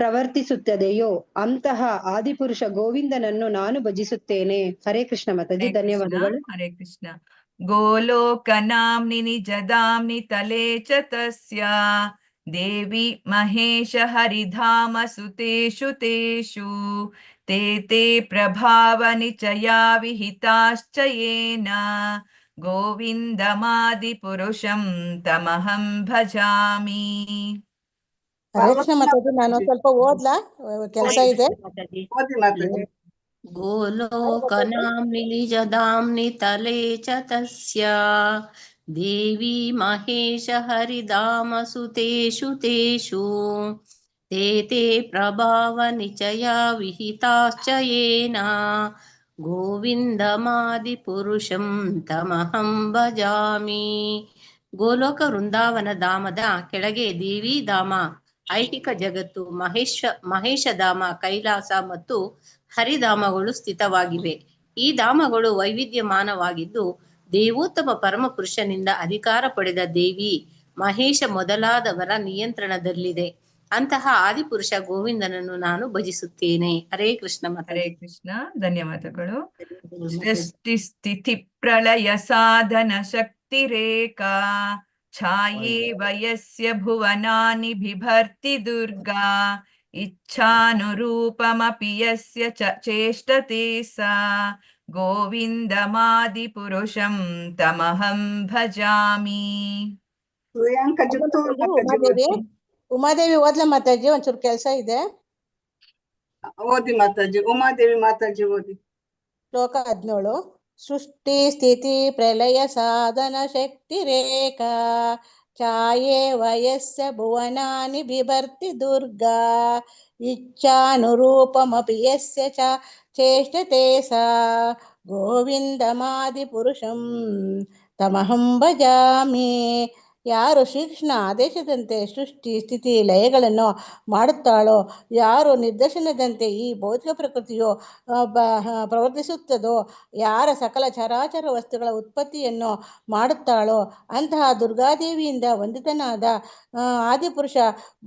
Speaker 16: ಪ್ರವರ್ತಿಸುತ್ತದೆಯೋ ಅಂತಹ ಆದಿಪುರುಷ ಗೋವಿಂದನನ್ನು ನಾನು ಭಜಿಸುತ್ತೇನೆ. ಹರೇ ಕೃಷ್ಣ ಮಾತಾಜಿ,
Speaker 2: ಹರೇ ಕೃಷ್ಣ
Speaker 16: ಧನ್ಯವಾದಗಳು.
Speaker 2: ಹರೇ ಕೃಷ್ಣ. ಗೋಲೋಕನಾಮ್ನಿ ನಿಜದಾಮ್ನಿ ತಲೆ ಚ ತಸ್ಯ ದೇವಿ ಮಹೇಶ ಹರಿಧಾಮ ಸುತೇಷು ತೇಷು ತೇ ತೇ ಪ್ರಭಾವ ನಿಚಯಾ ವಿಹಿತಾಶ್ಚ ಯೇನ ಗೋವಿಂದಮಾದಿ ಪುರುಷಂ ತಮಹಂ ಭಜಾಮಿ.
Speaker 17: ಹರೇ ಕೃಷ್ಣ ಮಾತಾಜಿ, ನಾನು ಸ್ವಲ್ಪ ಓದ್ಲಾ? ಕೆಲಸ ಇದೆ.
Speaker 5: ಓದಿ ಮಾತಾಜಿ.
Speaker 18: ಗೋಲೋಕನಾಮ್ನಿ ನಿಜದಾಮ್ನಿ ತಲೆ ಚ ತಸ್ಯ ದೇವಿ ಮಹೇಶ ಹರಿಧಾಮ ಸುತೇಷು ತೇಷು ತೇ ತೇ ಪ್ರಭಾವ ನಿಚಯ ವಿಹಿತಾಶ್ಚ ಯೇನ ಗೋವಿಂದಮಾದಿ ಪುರುಷಂ ತಮಹಂ ಭಜಾಮಿ. ಗೋಲೋಕ ವೃಂದಾವನ ಧಾಮದ ಕೆಳಗೆ ದೇವಿ ಧಾಮ, ಐಹಿಕ ಜಗತ್ತು, ಮಹೇಶಧಾಮ, ಕೈಲಾಸ ಮತ್ತು ಹರಿಧಾಮಗಳು ಸ್ಥಿತವಾಗಿವೆ. ಈ ಧಾಮಗಳು ವೈವಿಧ್ಯಮಾನವಾಗಿದ್ದು ದೇವೋತ್ತಮ ಪರಮಪುರುಷನಿಂದ ಅಧಿಕಾರ ಪಡೆದ ದೇವಿ ಮಹೇಶ ಮೊದಲಾದವರ ನಿಯಂತ್ರಣದಲ್ಲಿದೆ. ಅಂತಹ ಆದಿಪುರುಷ ಗೋವಿಂದನನ್ನು ನಾನು ಭಜಿಸುತ್ತೇನೆ. ಹರೇ ಕೃಷ್ಣ ಮಾತಾಜಿ.
Speaker 2: ಹರೇ ಕೃಷ್ಣ, ಧನ್ಯವಾದಗಳು. ಸೃಷ್ಟಿ ಸ್ಥಿತಿ ಪ್ರಳಯ ಸಾಧನ ಶಕ್ತಿ ರೇಖಾ ಛಾಯೇ ವಯಸ್ಯ ಭುವನಾನಿ ಬಿಭರ್ತಿ ದುರ್ಗಾ ಇಚ್ಛಾನುರೂಪಮಪಿ ಯಸ್ಯ ಚೇಷ್ಟತೆ ಸಾ ಗೋವಿಂದಮಾದಿ ಪುರುಷಂ ತಮಹಂ ಭಜಾಮಿ.
Speaker 5: ಪ್ರಿಯಾಂಕಾ ಜುತ್ತೂರು
Speaker 17: ಉಮಾದೇವಿ, ಉಮಾದೇವಿ ಓದ್ಲಾ ಮಾತಾಜಿ? ಒಂಚೂರು ಕೆಲಸ ಇದೆ.
Speaker 5: ಓದಿ ಮಾತಾಜಿ. ಉಮಾದೇವಿ ಮಾತಾಜಿ ಓದಿ.
Speaker 17: ಶ್ಲೋಕ 17. ಸೃಷ್ಟಿ ಸ್ಥಿತಿ ಪ್ರಲಯ ಸಾಧನ ಶಕ್ತಿ ರೇಖಾ ಛಾಯೇ ವಯಸ್ಯ ಭುವನಾನಿ ಬಿಭರ್ತಿ ದುರ್ಗಾ ಇಚ್ಛಾನುರೂಪಮಪಿ ಯಸ್ಯ ಚೇಷ್ಟತೆ ಸಾ ಗೋವಿಂದಮಾದಿ ಪುರುಷಂ ತಮಹಂ ಭಜಾಮಿ. ಯಾರು ಶ್ರೀಕೃಷ್ಣ ಆದೇಶದಂತೆ ಸೃಷ್ಟಿ ಸ್ಥಿತಿ ಲಯಗಳನ್ನು ಮಾಡುತ್ತಾಳೋ, ಯಾರು ನಿರ್ದೇಶನದಂತೆ ಈ ಭೌತಿಕ ಪ್ರಕೃತಿಯು ಪ್ರವರ್ತಿಸುತ್ತದೋ, ಯಾರ ಸಕಲ ಚರಾಚರ ವಸ್ತುಗಳ ಉತ್ಪತ್ತಿಯನ್ನು ಮಾಡುತ್ತಾಳೋ ಅಂತಹ ದುರ್ಗಾದೇವಿಯಿಂದ ವಂದಿತನಾದ ಆದಿಪುರುಷ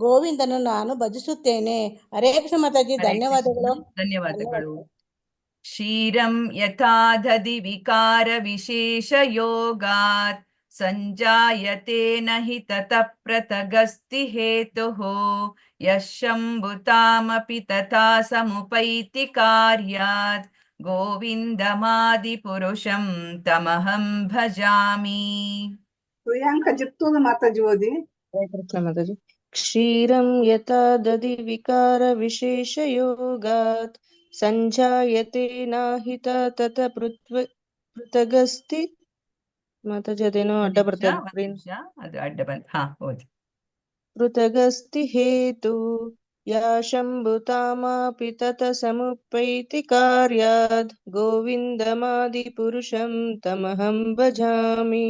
Speaker 17: ಗೋವಿಂದನು ನಾನು ಭಜಿಸುತ್ತೇನೆ. ಹರೇ ಕೃಷ್ಣ ಮಾತಾಜಿ, ಧನ್ಯವಾದಗಳು.
Speaker 2: ಧನ್ಯವಾದಗಳು. ಕ್ಷೀರಂ ಯಥಾ ದಧಿ ವಿಕಾರ ವಿಶೇಷ ಯೋಗಾತ್ ಸಂಜಾಯತೆ ನಹಿ ತತಃ ಪೃಥಗಸ್ತಿ ಹೇತುಃ ಯಶಂಭುತಾಮಪಿ ತಥಾ ಸಮುಪೈತಿ ಕಾರ್ಯಾತ್ ಗೋವಿಂದಮಾದಿ ಪುರುಷಂ ತಮಹಂ ಭಜಾಮಿ.
Speaker 5: ಪ್ರಿಯಾಂಕಾ ಜುತ್ತೂರು ಮಾತಾಜಿ ಓದಿ.
Speaker 19: ಹರೇ ಕೃಷ್ಣ ಮಾತಾಜಿ. ಕ್ಷೀರಂ ಯಥಾ ದಧಿ ವಿಕಾರ ವಿಶೇಷ ಯೋಗಾತ್ ಸಂಜಾಯತೆ ನಾಹಿ ತತಃ ಪೃಥಗಸ್ತಿ. ಮಾತಾಜಿ ಅದೇನೋ ಅಡ್ಡ ಬರ್ತದೆ.
Speaker 2: ಅದು ಅಡ್ಡ ಬಂತು. ಹಾ, ಓದಿ.
Speaker 19: ಪೃಥಗಸ್ತಿ ಹೇತು ಯಾ ಶಂಭುತಾಮಾಪಿ ತತಃ ಸಮುಪೈತಿ ಕಾರ್ಯಾದ್ ಗೋವಿಂದಮಾದಿ ಪುರುಷಂ ತಮಹಂ ಭಜಾಮಿ.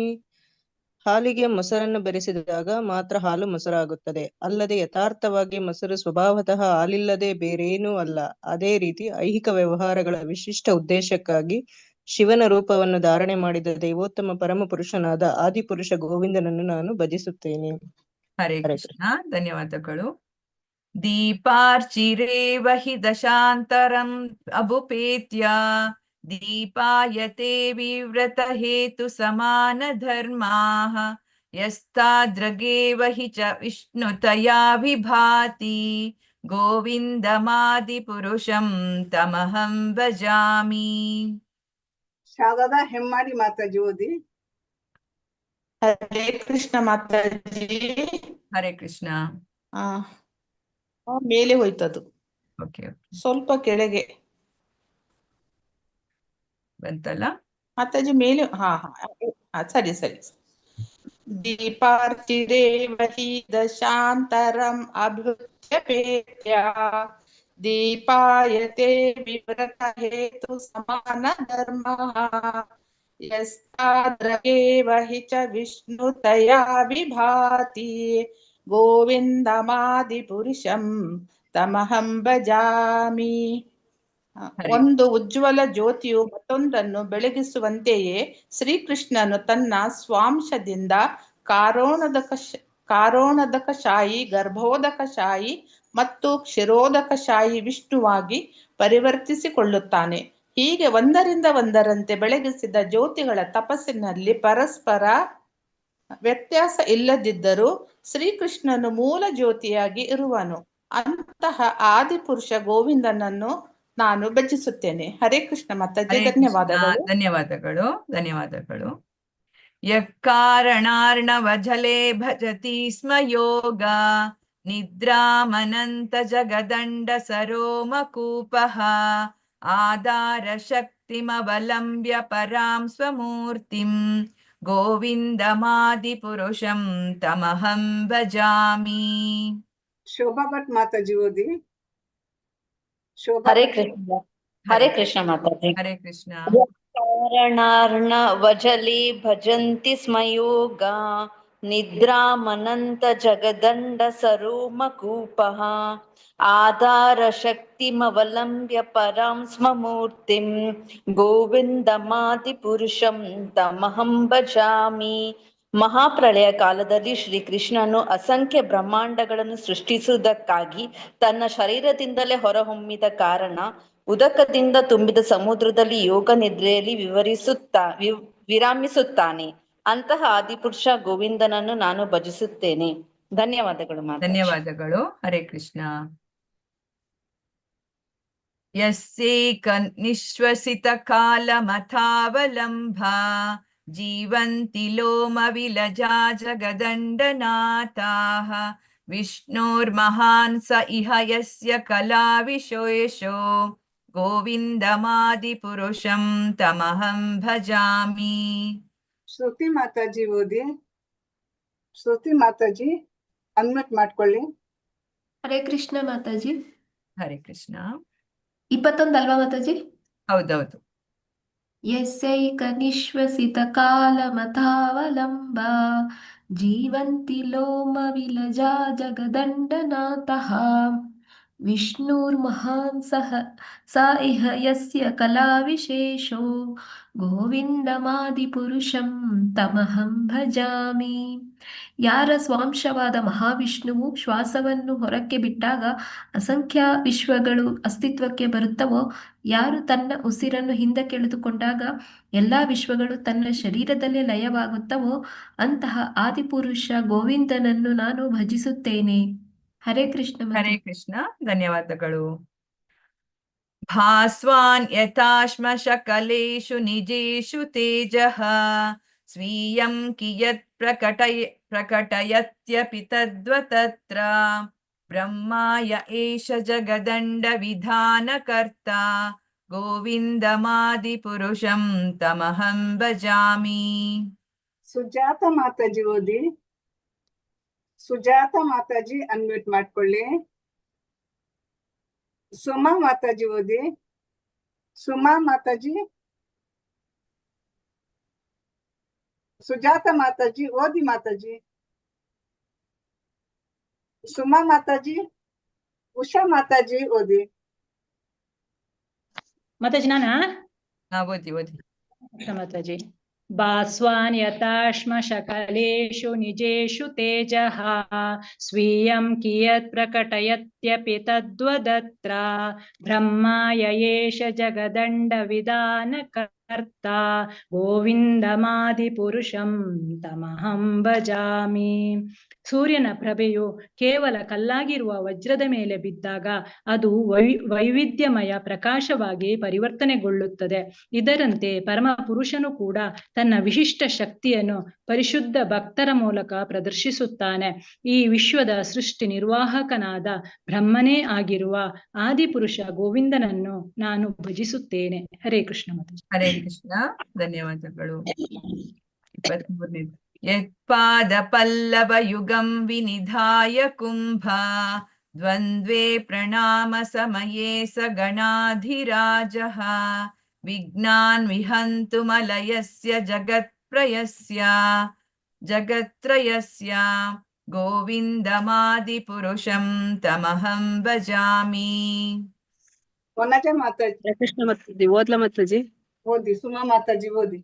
Speaker 19: ಹಾಲಿಗೆ ಮೊಸರನ್ನು ಬೆರೆಸಿದಾಗ ಮಾತ್ರ ಹಾಲು ಮೊಸರಾಗುತ್ತದೆ, ಅಲ್ಲದೆ ಯಥಾರ್ಥವಾಗಿ ಮೊಸರು ಸ್ವಭಾವತಃ ಹಾಲಿಲ್ಲದೆ ಬೇರೇನೂ ಅಲ್ಲ. ಅದೇ ರೀತಿ ಐಹಿಕ ವ್ಯವಹಾರಗಳ ವಿಶಿಷ್ಟ ಉದ್ದೇಶಕ್ಕಾಗಿ ಶಿವನ ರೂಪವನ್ನು ಧಾರಣೆ ಮಾಡಿದ ದೇವೋತ್ತಮ ಪರಮ ಪುರುಷನಾದ ಆದಿಪುರುಷ ಗೋವಿಂದನನ್ನು ನಾನು ಭಜಿಸುತ್ತೇನೆ.
Speaker 2: ಹರೇ ಕೃಷ್ಣ, ಧನ್ಯವಾದಗಳು. ದೀಪಾರ್ಚಿರೇವ ಹಿ ದಶಾಂತರಂ ಅಭುಪೇತ್ಯ ದೀಪಾಯತೆ ವಿವ್ರತ ಹೇತು ಸಮಾನ ಧರ್ಮಾಃ ಯಸ್ತಾದ್ರಗೇವ ಹಿ ಚ ವಿಷ್ಣುತಯಾ ವಿಭಾತಿ ಗೋವಿಂದಮಾದಿ ಪುರುಷಂ ತಮಹಂ ಭಜಾಮಿ.
Speaker 5: ಶಾರದಾ ಹೆಮ್ಮಾಡಿ ಮಾತಾಜಿ ಓದಿ.
Speaker 20: ಹರೇ ಕೃಷ್ಣ ಮಾತಾಜಿ.
Speaker 2: ಹರೇ ಕೃಷ್ಣ.
Speaker 20: ಮೇಲೆ ಹೋಯ್ತದು, ಸ್ವಲ್ಪ ಕೆಳಗೆ
Speaker 2: ಬಂತಲ್ಲ
Speaker 20: ಮಾತಾಜಿ ಮೇಲೆ. ಹಾ ಸರಿ ಸರಿ. ದೀಪಾರ್ಚಿರೇವ ಹಿ ದಶಾಂತರಂ ಅಭ್ಯುತ್ಯಪೇತ್ಯ ದೀಪಾಯತೆ ವಿವ್ರತ ಹೇತು ಸಮಾನ ಧರ್ಮಃ ಯಸ್ತಾದ್ರಗೇವ ಹಿ ಚ ವಿಷ್ಣುತಯಾ ವಿಭಾತಿ ಗೋವಿಂದಮಾದಿ ಪುರುಷಂ ತಮಹಂ ಭಜಾಮಿ. ಒಂದು ಉಜ್ವಲ ಜ್ಯೋತಿಯು ಮತ್ತೊಂದನ್ನು ಬೆಳಗಿಸುವಂತೆಯೇ ಶ್ರೀಕೃಷ್ಣನು ತನ್ನ ಸ್ವಾಂಶದಿಂದ ಕಾರೋಣದಕಶಾಯಿ, ಗರ್ಭೋದಕಶಾಯಿ ಮತ್ತು ಕ್ಷೀರೋದಕಶಾಹಿ ವಿಷ್ಣುವಾಗಿ ಪರಿವರ್ತಿಸಿಕೊಳ್ಳುತ್ತಾನೆ. ಹೀಗೆ ಒಂದರಿಂದ ಒಂದರಂತೆ ಬೆಳಗಿಸಿದ ಜ್ಯೋತಿಗಳ ತಪಸ್ಸಿನಲ್ಲಿ ಪರಸ್ಪರ ವ್ಯತ್ಯಾಸ ಇಲ್ಲದಿದ್ದರೂ ಶ್ರೀಕೃಷ್ಣನು ಮೂಲ ಜ್ಯೋತಿಯಾಗಿ ಇರುವನು. ಅಂತಹ ಆದಿಪುರುಷ ಗೋವಿಂದನನ್ನು ನಾನು ಭಜಿಸುತ್ತೇನೆ. ಹರೇ ಕೃಷ್ಣ ಮಾತಾಜಿ,
Speaker 2: ಹರೇ ಕೃಷ್ಣ.
Speaker 20: ಧನ್ಯವಾದಗಳು.
Speaker 2: ಧನ್ಯವಾದಗಳು. ಧನ್ಯವಾದಗಳು. ಯಕಾರಣಾರ್ಣವಜಲೆ ಭಜತಿ ಸ್ಮ ಯೋಗ ನಿದ್ರಾಮನಂತ ಜಗದಂಡ ಸರೋಮಕೂಪಃ ಆಧಾರ ಶಕ್ತಿಮವಲಂಬ್ಯ ಪರಾಂ ಸ್ವಮೂರ್ತಿಂ ಗೋವಿಂದಮಾದಿಪುರುಷಂ ತಮಹಂ ಭಜಾಮಿ.
Speaker 5: ಶೋಭಾ ಭಟ್ ಮಾತಾಜಿ ಓದಿ. ಶೋಭಾ
Speaker 21: ಹರೇ
Speaker 5: ಭಟ್.
Speaker 21: ಕೃಷ್ಣ. ಹರೇ ಕೃಷ್ಣ ಮಾತಾಜಿ.
Speaker 2: ಹರೇ ಕೃಷ್ಣ.
Speaker 21: ಕಾರಣಾರ್ಣವಜಲಿ ಭಜಂತಿ ಸ್ಮ ಯೋಗ ನಿದ್ರಾಮನಂತ ಜಗದಂಡ ಸರೋಮಕೂಪಃ ಆಧಾರ ಶಕ್ತಿಮವಲಂಬ್ಯ ಪರಾಂ ಸ್ಮ ಮೂರ್ತಿಂ ಗೋವಿಂದಮಾದಿಪುರುಷಂ ತಮಹಂ ಭಜಾಮಿ. ಮಹಾಪ್ರಳಯ ಕಾಲದಲ್ಲಿ ಶ್ರೀಕೃಷ್ಣನು ಅಸಂಖ್ಯ ಬ್ರಹ್ಮಾಂಡಗಳನ್ನು ಸೃಷ್ಟಿಸುವುದಕ್ಕಾಗಿ ತನ್ನ ಶರೀರದಿಂದಲೇ ಹೊರಹೊಮ್ಮಿದ ಕಾರಣ ಉದಕದಿಂದ ತುಂಬಿದ ಸಮುದ್ರದಲ್ಲಿ ಯೋಗ ನಿದ್ರೆಯಲ್ಲಿ ವಿರಾಮಿಸುತ್ತಾನೆ. ಅಂತಹ ಆದಿಪುರುಷ ಗೋವಿಂದನನ್ನು ನಾನು ಭಜಿಸುತ್ತೇನೆ. ಧನ್ಯವಾದಗಳು ಮಾತಾಜಿ.
Speaker 2: ಧನ್ಯವಾದಗಳು. ಹರೇ ಕೃಷ್ಣ. ಯಸ್ಯೈಕ ನಿಶ್ವಸಿತ ಕಾಲಮಥಾವಲಂಬ ಜೀವಂತಿ ಲೋಮ ವಿಲಜಾ ಜಗದಂಡನಾಥಾಃ ವಿಷ್ಣೋರ್ಮಹಾನ್ ಸ ಇಹ ಯಸ್ಯ ಕಲಾ ವಿಶೇಷೋ ಗೋವಿಂದಮಾದಿಪುರುಷಂ ತಮಹಂ ಭಜಾಮಿ.
Speaker 5: ಶ್ರುತಿ ಮಾತಾಜಿ ಓದಿ. ಶ್ರುತಿ ಮಾತಾಜಿ ಅನ್ಮ್ಯೂಟ್ ಮಾಡ್ಕೊಳ್ಳಿ.
Speaker 22: ಹರೇ ಕೃಷ್ಣ ಮಾತಾಜಿ.
Speaker 2: ಹರೇ ಕೃಷ್ಣ.
Speaker 22: 21 ಅಲ್ವಾ ಮಾತಾಜಿ?
Speaker 2: ಹೌದೌದು.
Speaker 22: ಯಸ್ಯೈಕ ನಿಶ್ವಸಿತ ಕಾಲಮಥಾವಲಂಬ ಜೀವಂತಿ ಲೋಮ ವಿಲಜಾ ಜಗದಂಡನಾಥಃ ವಿಷ್ಣುರ್ಮಹಾನ್ ಸ ಇಹ ಯಸ್ಯ ಕಲಾ ವಿಶೇಷೋ ಗೋವಿಂದಮಾದಿಪುರುಷಂ ತಮಹಂ ಭಜಾಮಿ. ಯಾರ ಸ್ವಾಂಶವಾದ ಮಹಾವಿಷ್ಣುವು ಶ್ವಾಸವನ್ನು ಹೊರಕ್ಕೆ ಬಿಟ್ಟಾಗ ಅಸಂಖ್ಯ ವಿಶ್ವಗಳು ಅಸ್ತಿತ್ವಕ್ಕೆ ಬರುತ್ತವೋ, ಯಾರು ತನ್ನ ಉಸಿರನ್ನು ಹಿಂದಕ್ಕೆ ಎಳೆದುಕೊಂಡಾಗ ಎಲ್ಲಾ ವಿಶ್ವಗಳು ತನ್ನ ಶರೀರದಲ್ಲೇ ಲಯವಾಗುತ್ತವೋ ಅಂತಹ ಆದಿಪುರುಷ ಗೋವಿಂದನನ್ನು ನಾನು ಭಜಿಸುತ್ತೇನೆ. ಹರೇ ಕೃಷ್ಣ.
Speaker 2: ಹರೇ ಕೃಷ್ಣ. ಧನ್ಯವಾದಗಳು. ಭಾಸ್ವಾನ್ ಯಥಾಶ್ಮ ಶಕಲೇಷು ನಿಜೇಷು ತೇಜಃ ಸ್ವೀಯಂ ಕಿಯತ್ ಪ್ರಕಟಯತ್ಯಪಿ ತದ್ವತತ್ರ ಬ್ರಹ್ಮಾಯ ಏಷ ಜಗದಂಡ ವಿಧಾನಕರ್ತ ಗೋವಿಂದಮಾದಿಪುರುಷಂ ತಮಹಂ ಭಜಾಮಿ.
Speaker 5: ಸುಜಾತ ಮಾತಾಜಿ ಓದಿ. ಸುಜಾತ ಮಾತಾಜಿ ಅನ್ಮ್ಯೂಟ್ ಮಾಡ್ಕೊಳ್ಳಿ. ಸುಮಾ ಮಾತಾಜಿ ಓದಿ. ಸುಮಾ ಮಾತಾಜಿ. ಸುಜಾತ ಮಾತಾಜಿ ಓದಿ ಮಾತಾಜಿ. ಸುಮಾ ಮಾತಾಜಿ. ಉಷಾ ಮಾತಾಜಿ ಓದಿ.
Speaker 8: ಮಾತಾಜಿ ನಾನಾ?
Speaker 2: ಓದಿ ಓದಿ.
Speaker 8: ಮಾತಾಜಿ. ಭಾಸ್ವಾನ್ ಯಥಾಶ್ಮ ಶಕಲೇಷು ನಿಜೇಷು ತೇಜಃ ಸ್ವೀಯಂ ಕಿಯತ್ ಪ್ರಕಟಯತ್ಯಪಿ ತದ್ವದತ್ರ ಬ್ರಹ್ಮಾಯ ಏಷ ಜಗದಂಡ ವಿಧಾನಕರ್ತ ಗೋವಿಂದಮಾದಿಪುರುಷಂ ತಮಹಂ ಭಜಾಮಿ. ಸೂರ್ಯನ ಪ್ರಭೆಯು ಕೇವಲ ಕಲ್ಲಾಗಿರುವ ವಜ್ರದ ಮೇಲೆ ಬಿದ್ದಾಗ ಅದು ವೈವಿಧ್ಯಮಯ ಪ್ರಕಾಶವಾಗಿ ಪರಿವರ್ತನೆಗೊಳ್ಳುತ್ತದೆ. ಇದರಂತೆ ಪರಮ ಪುರುಷನು ಕೂಡ ತನ್ನ ವಿಶಿಷ್ಟ ಶಕ್ತಿಯನ್ನು ಪರಿಶುದ್ಧ ಭಕ್ತರ ಮೂಲಕ ಪ್ರದರ್ಶಿಸುತ್ತಾನೆ. ಈ ವಿಶ್ವದ ಸೃಷ್ಟಿ ನಿರ್ವಾಹಕನಾದ ಬ್ರಹ್ಮನೇ ಆಗಿರುವ ಆದಿಪುರುಷ ಗೋವಿಂದನನ್ನು ನಾನು ಭಜಿಸುತ್ತೇನೆ. ಹರೇ ಕೃಷ್ಣ ಮಾತಾಜಿ.
Speaker 2: ಹರೇ ಕೃಷ್ಣ. ಧನ್ಯವಾದಗಳು. 23ನೇ. ಯತ್ಪಾದ ಪಲ್ಲವ ಯುಗಂ ವಿನಿಧಾಯ ಕುಂಭ ದ್ವಂದ್ವೇ ಪ್ರಣಾಮ ಸಮಯೇ ಸ ಗಣಾಧಿರಾಜಃ ವಿಘ್ನಾನ್ ವಿಹಂತು ಮಲಯಸ್ಯ ಜಗತ್ರಯಸ್ಯ ಗೋವಿಂದಮಾದಿಪುರುಷಂ ತಮಹಂ ಭಜಾಮಿ.
Speaker 5: ವನಜ ಮಾತಾಜಿ.
Speaker 23: ಕೃಷ್ಣ ಮಾತಾಜಿ ಓದ್ಲಾ ಮಾತಾಜಿ?
Speaker 5: ಓದಿ. ಸುಮಾ ಮಾತಾಜಿ ಓದಿ.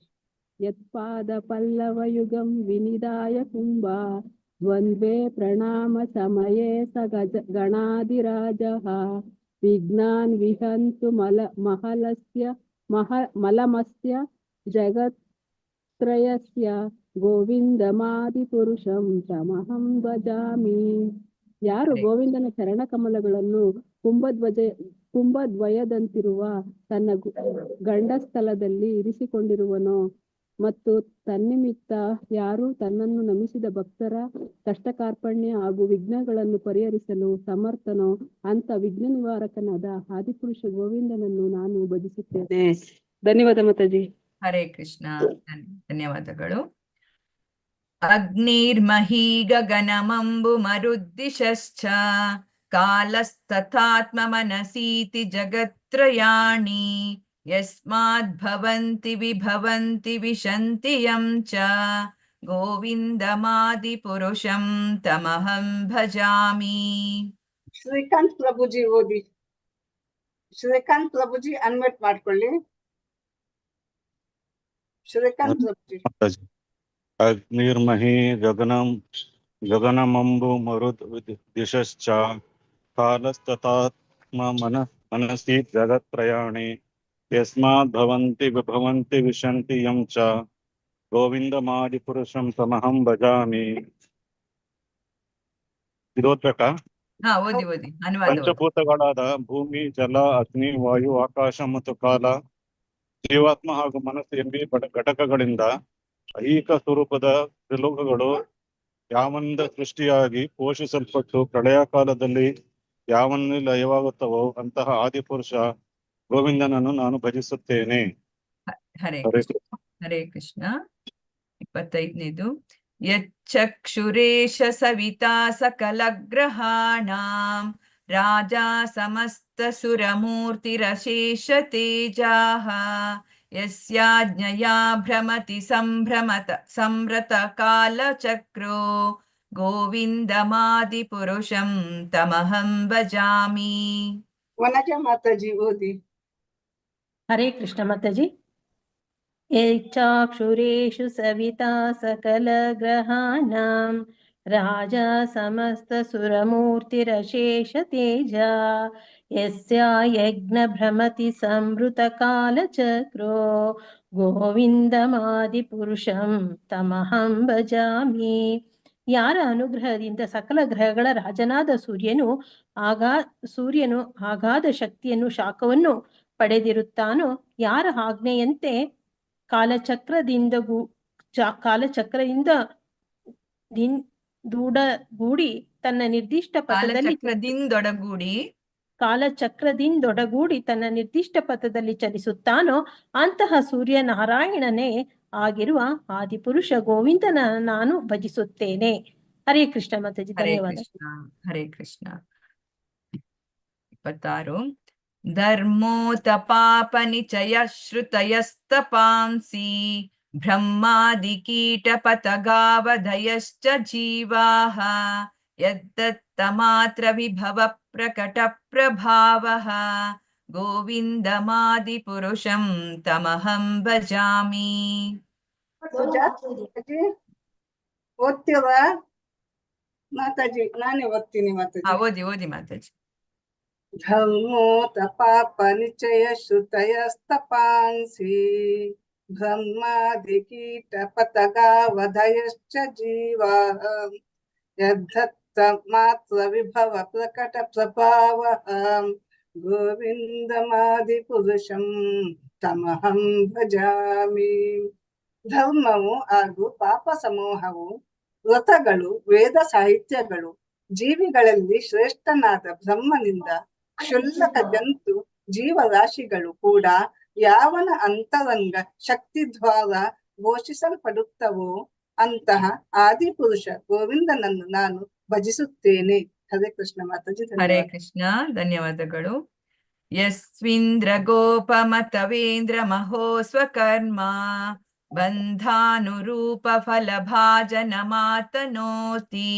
Speaker 7: ಯತ್ಪಾದ ಪಲ್ಲವ ಯುಗಂ ವಿನಿದಾಯ ಕುಂಭ
Speaker 23: द्वन्द्वे प्रणामसमये स गणाधिराजः विघ्नान् विहन्तु मलमस्य जगत्त्रयस्य ಗೋವಿಂದಮಾದಿಪುರುಷಂ ತಮಹಂ ಭಜಾಮಿ. ಯಾರು ಗೋವಿಂದನ ಚರಣ ಕಮಲಗಳನ್ನು ಕುಂಭದ್ವಯದಂತಿರುವ ತನ್ನ ಗಂಡಸ್ಥಲದಲ್ಲಿ ಇರಿಸಿಕೊಂಡಿರುವನೋ ಮತ್ತು ತನ್ನಿಮಿತ್ತ ಯಾರು ತನ್ನನ್ನು ನಮಿಸಿದ ಭಕ್ತರ ಕಷ್ಟ ಕಾರ್ಪಣ್ಯ ಹಾಗೂ ವಿಘ್ನಗಳನ್ನು ಪರಿಹರಿಸಲು ಸಮರ್ಥನೋ ಅಂತ ವಿಘ್ನ ನಿವಾರಕನಾದ ಆದಿಪುರುಷ ಗೋವಿಂದನನ್ನು ನಾನು ಭಜಿಸುತ್ತೇನೆ. ಧನ್ಯವಾದ ಮಾತಾಜಿ.
Speaker 2: ಹರೇ ಕೃಷ್ಣ. ಧನ್ಯವಾದಗಳು. ಅಗ್ನಿರ್ಮಹೀ ಗಗನಮಂಬು ಮರುದ್ದಿಶಶ್ಚ ಕಾಲಸ್ತಥಾತ್ಮ ಮನಸೀತಿ ಜಗತ್ರಯಾಣಿ ಯಸ್ಮಾದ್ ಭವಂತಿ ವಿಭವಂತಿ ವಿಶಂತಿ ಯಂ ಚ ಗೋವಿಂದಮಾದಿ ಪುರುಷಂ ತಮಹಂ ಭಜಾಮಿ.
Speaker 5: ಶ್ರೀಕಾಂತ್ ಪ್ರಭುಜಿ ಓದಿ. ಶ್ರೀಕಾಂತ್ ಪ್ರಭುಜಿ ಅನ್ಮ್ಯೂಟ್ ಮಾಡ್ಕೊಳ್ಳಿ. ಶ್ರೀಕಾಂತ್ ಪ್ರಭುಜಿ.
Speaker 1: ಅಗ್ನಿರ್ಮಹಿ ಗಗನಮಂಬು ಮರುದ್ ದಿಶಶ್ಚ ಕಾಲಸ್ತಥಾತ್ಮ ಮನಸಿ ಜಗತ್ತ್ರಯಾಣಿ ಯಸ್ಮಾದ್ ಭವಂತಿ ವಿಭವಂತಿ ವಿಶಂತಿ ಯಂ ಚ ಗೋವಿಂದಮಾದಿ ಪುರುಷಂ ತಮಹಂ ಭಜಾಮಿ. ಇದೋದ್ಬೇಕಾ?
Speaker 2: ಓದಿ ಓದಿ. ಅನುವಾದ.
Speaker 1: ಪಂಚಭೂತಗಳಾದ ಭೂಮಿ, ಜಲ, ಅಗ್ನಿ, ವಾಯು, ಆಕಾಶ ಮತ್ತು ಕಾಲ, ಜೀವಾತ್ಮ ಹಾಗೂ ಮನಸ್ಸು ಎಂಬಿ ಘಟಕಗಳಿಂದ ಐಹಿಕ ಸ್ವರೂಪದ ತ್ರಿಲೋಕಗಳು ಯಾವನಿಂದ ಸೃಷ್ಟಿಯಾಗಿ ಪೋಷಿಸಲ್ಪಟ್ಟು ಪ್ರಳಯ ಕಾಲದಲ್ಲಿ ಯಾವನಲ್ಲಿ ಲಯವಾಗುತ್ತವೋ ಅಂತಹ ಆದಿಪುರುಷ ಗೋವಿಂದನನ್ನು ನಾನು ಭಜಿಸುತ್ತೇನೆ.
Speaker 2: ಹರೇ ಕೃಷ್ಣ. ಹರೇ ಕೃಷ್ಣ. 25ನೇದು. ಯಚ್ಚಕ್ಷುರೇಶ ಸವಿತಾ ಸಕಲ ಗ್ರಹಾಣಾಂ ರಾಜಾ ಸಮಸ್ತ ಸುರಮೂರ್ತಿರಶೇಷ ತೇಜಾಃ ಯಸ್ಯಾಜ್ಞಯಾ ಭ್ರಮತಿ ಸಂಭ್ರತ ಕಾಲಚಕ್ರೋ ಗೋವಿಂದಮಾದಿ ಪುರುಷಂ ತಮಹಂ ಭಜಾಮಿ.
Speaker 5: ವನಜ ಮಾತಾಜಿ ಓದಿ.
Speaker 3: ಹರೇ ಕೃಷ್ಣ ಮಾತಾಜಿ. ಯಚ್ಚಾಕ್ಷುರೇಷು ಸವಿತಾ ಸಕಲ ಗ್ರಹಾಣಾಂ ರಾಜಾ ಸಮಸ್ತ ಸುರಮೂರ್ತಿರಶೇಷ ತೇಜ ಯಸ್ಯ ಯಜ್ಞ ಭ್ರಮತಿ ಸಂವೃತ ಕಾಲಚಕ್ರೋ ಗೋವಿಂದಮಾದಿ ಪುರುಷಂ ತಮಹಂ ಭಜಾಮಿ. ಯಾರ ಅನುಗ್ರಹದಿಂದ ಸಕಲ ಗ್ರಹಗಳ ರಾಜನಾದ ಸೂರ್ಯನು ಅಗಾಧ ಶಕ್ತಿಯನ್ನು ಶಾಖವನ್ನು ಪಡೆದಿರುತ್ತಾನೋ, ಯಾರ ಆಜ್ಞೆಯಂತೆ ಕಾಲಚಕ್ರದಿಂದ ದೂಡಗೂಡಿ ತನ್ನ ನಿರ್ದಿಷ್ಟ ಪಥದಲ್ಲಿ ಚಲಿಸುತ್ತಾನೋ ಅಂತಹ ಸೂರ್ಯನಾರಾಯಣನೇ ಆಗಿರುವ ಆದಿಪುರುಷ ಗೋವಿಂದನ ನಾನು ಭಜಿಸುತ್ತೇನೆ. ಹರೇ ಕೃಷ್ಣ ಮಾತಾಜಿ. ಧನ್ಯವಾದ.
Speaker 2: ಹರೇ ಕೃಷ್ಣ. 26. ಧರ್ಮೋತಪಾಪನಿಚಯ ಶ್ರುತಯಸ್ತಪಾಂಸಿ ಬ್ರಹ್ಮಾದಿ ಕೀಟಪತಗಾವಧಯಶ್ಚ ಜೀವಾಃ ಯದ್ದತ್ತಮಾತ್ರ ವಿಭವ ಪ್ರಕಟ ಪ್ರಭಾವಃ ಗೋವಿಂದಮಾದಿ ಪುರುಷಂ ತಮಹಂ ಭಜಾಮಿ.
Speaker 5: ಓದ್ತೀರಾ ಮಾತಾಜಿ? ನಾನೇ ಓದ್ತೀನಿ ಮಾತಾಜಿ.
Speaker 2: ಓದಿ ಓದಿ ಮಾತಾಜಿ.
Speaker 5: ಧರ್ಮೋತಪಾಪ ನಿಚಯ ಶ್ರುತಯಸ್ತಪಾಂಸಿ ಬ್ರಹ್ಮಾದಿ ಕೀಟ ಪತಗಾವಧಯಶ್ಚ ಜೀವಾಃ ಯದ್ಧತ್ತ ಮಾತ್ರ ವಿಭವ ಪ್ರಕಟ ಪ್ರಭಾವಃ ಗೋವಿಂದಮಾದಿ ಪುರುಷಂ ತಮಹಂ ಭಜಾಮಿ. ಧರ್ಮವು ಹಾಗೂ ಪಾಪ ಸಮೂಹವು, ವ್ರತಗಳು, ವೇದ ಸಾಹಿತ್ಯಗಳು, ಜೀವಿಗಳಲ್ಲಿ ಶ್ರೇಷ್ಠನಾದ ಬ್ರಹ್ಮನಿಂದ ಕ್ಷುಲ್ಲಕ ಜಂತು ಜೀವರಾಶಿಗಳು ಕೂಡ ಯಾವನ ಅಂತರಂಗ ಶಕ್ತಿ ದ್ವಾರ ಘೋಷಿಸಲ್ಪಡುತ್ತವೋ ಅಂತಹ ಆದಿಪುರುಷ ಗೋವಿಂದನನ್ನು ನಾನು ಭಜಿಸುತ್ತೇನೆ. ಹರೇ ಕೃಷ್ಣ ಮಾತಾಜಿ.
Speaker 2: ಹರೇ ಕೃಷ್ಣ. ಧನ್ಯವಾದಗಳು. ಯಸ್ವಿಂದ್ರ ಗೋಪಮತವೇಂದ್ರ ಮಹೋ ಸ್ವಕರ್ಮ ಬಂಧಾನುರೂಪ ಫಲಭಾಜನ ಮಾತನೋತಿ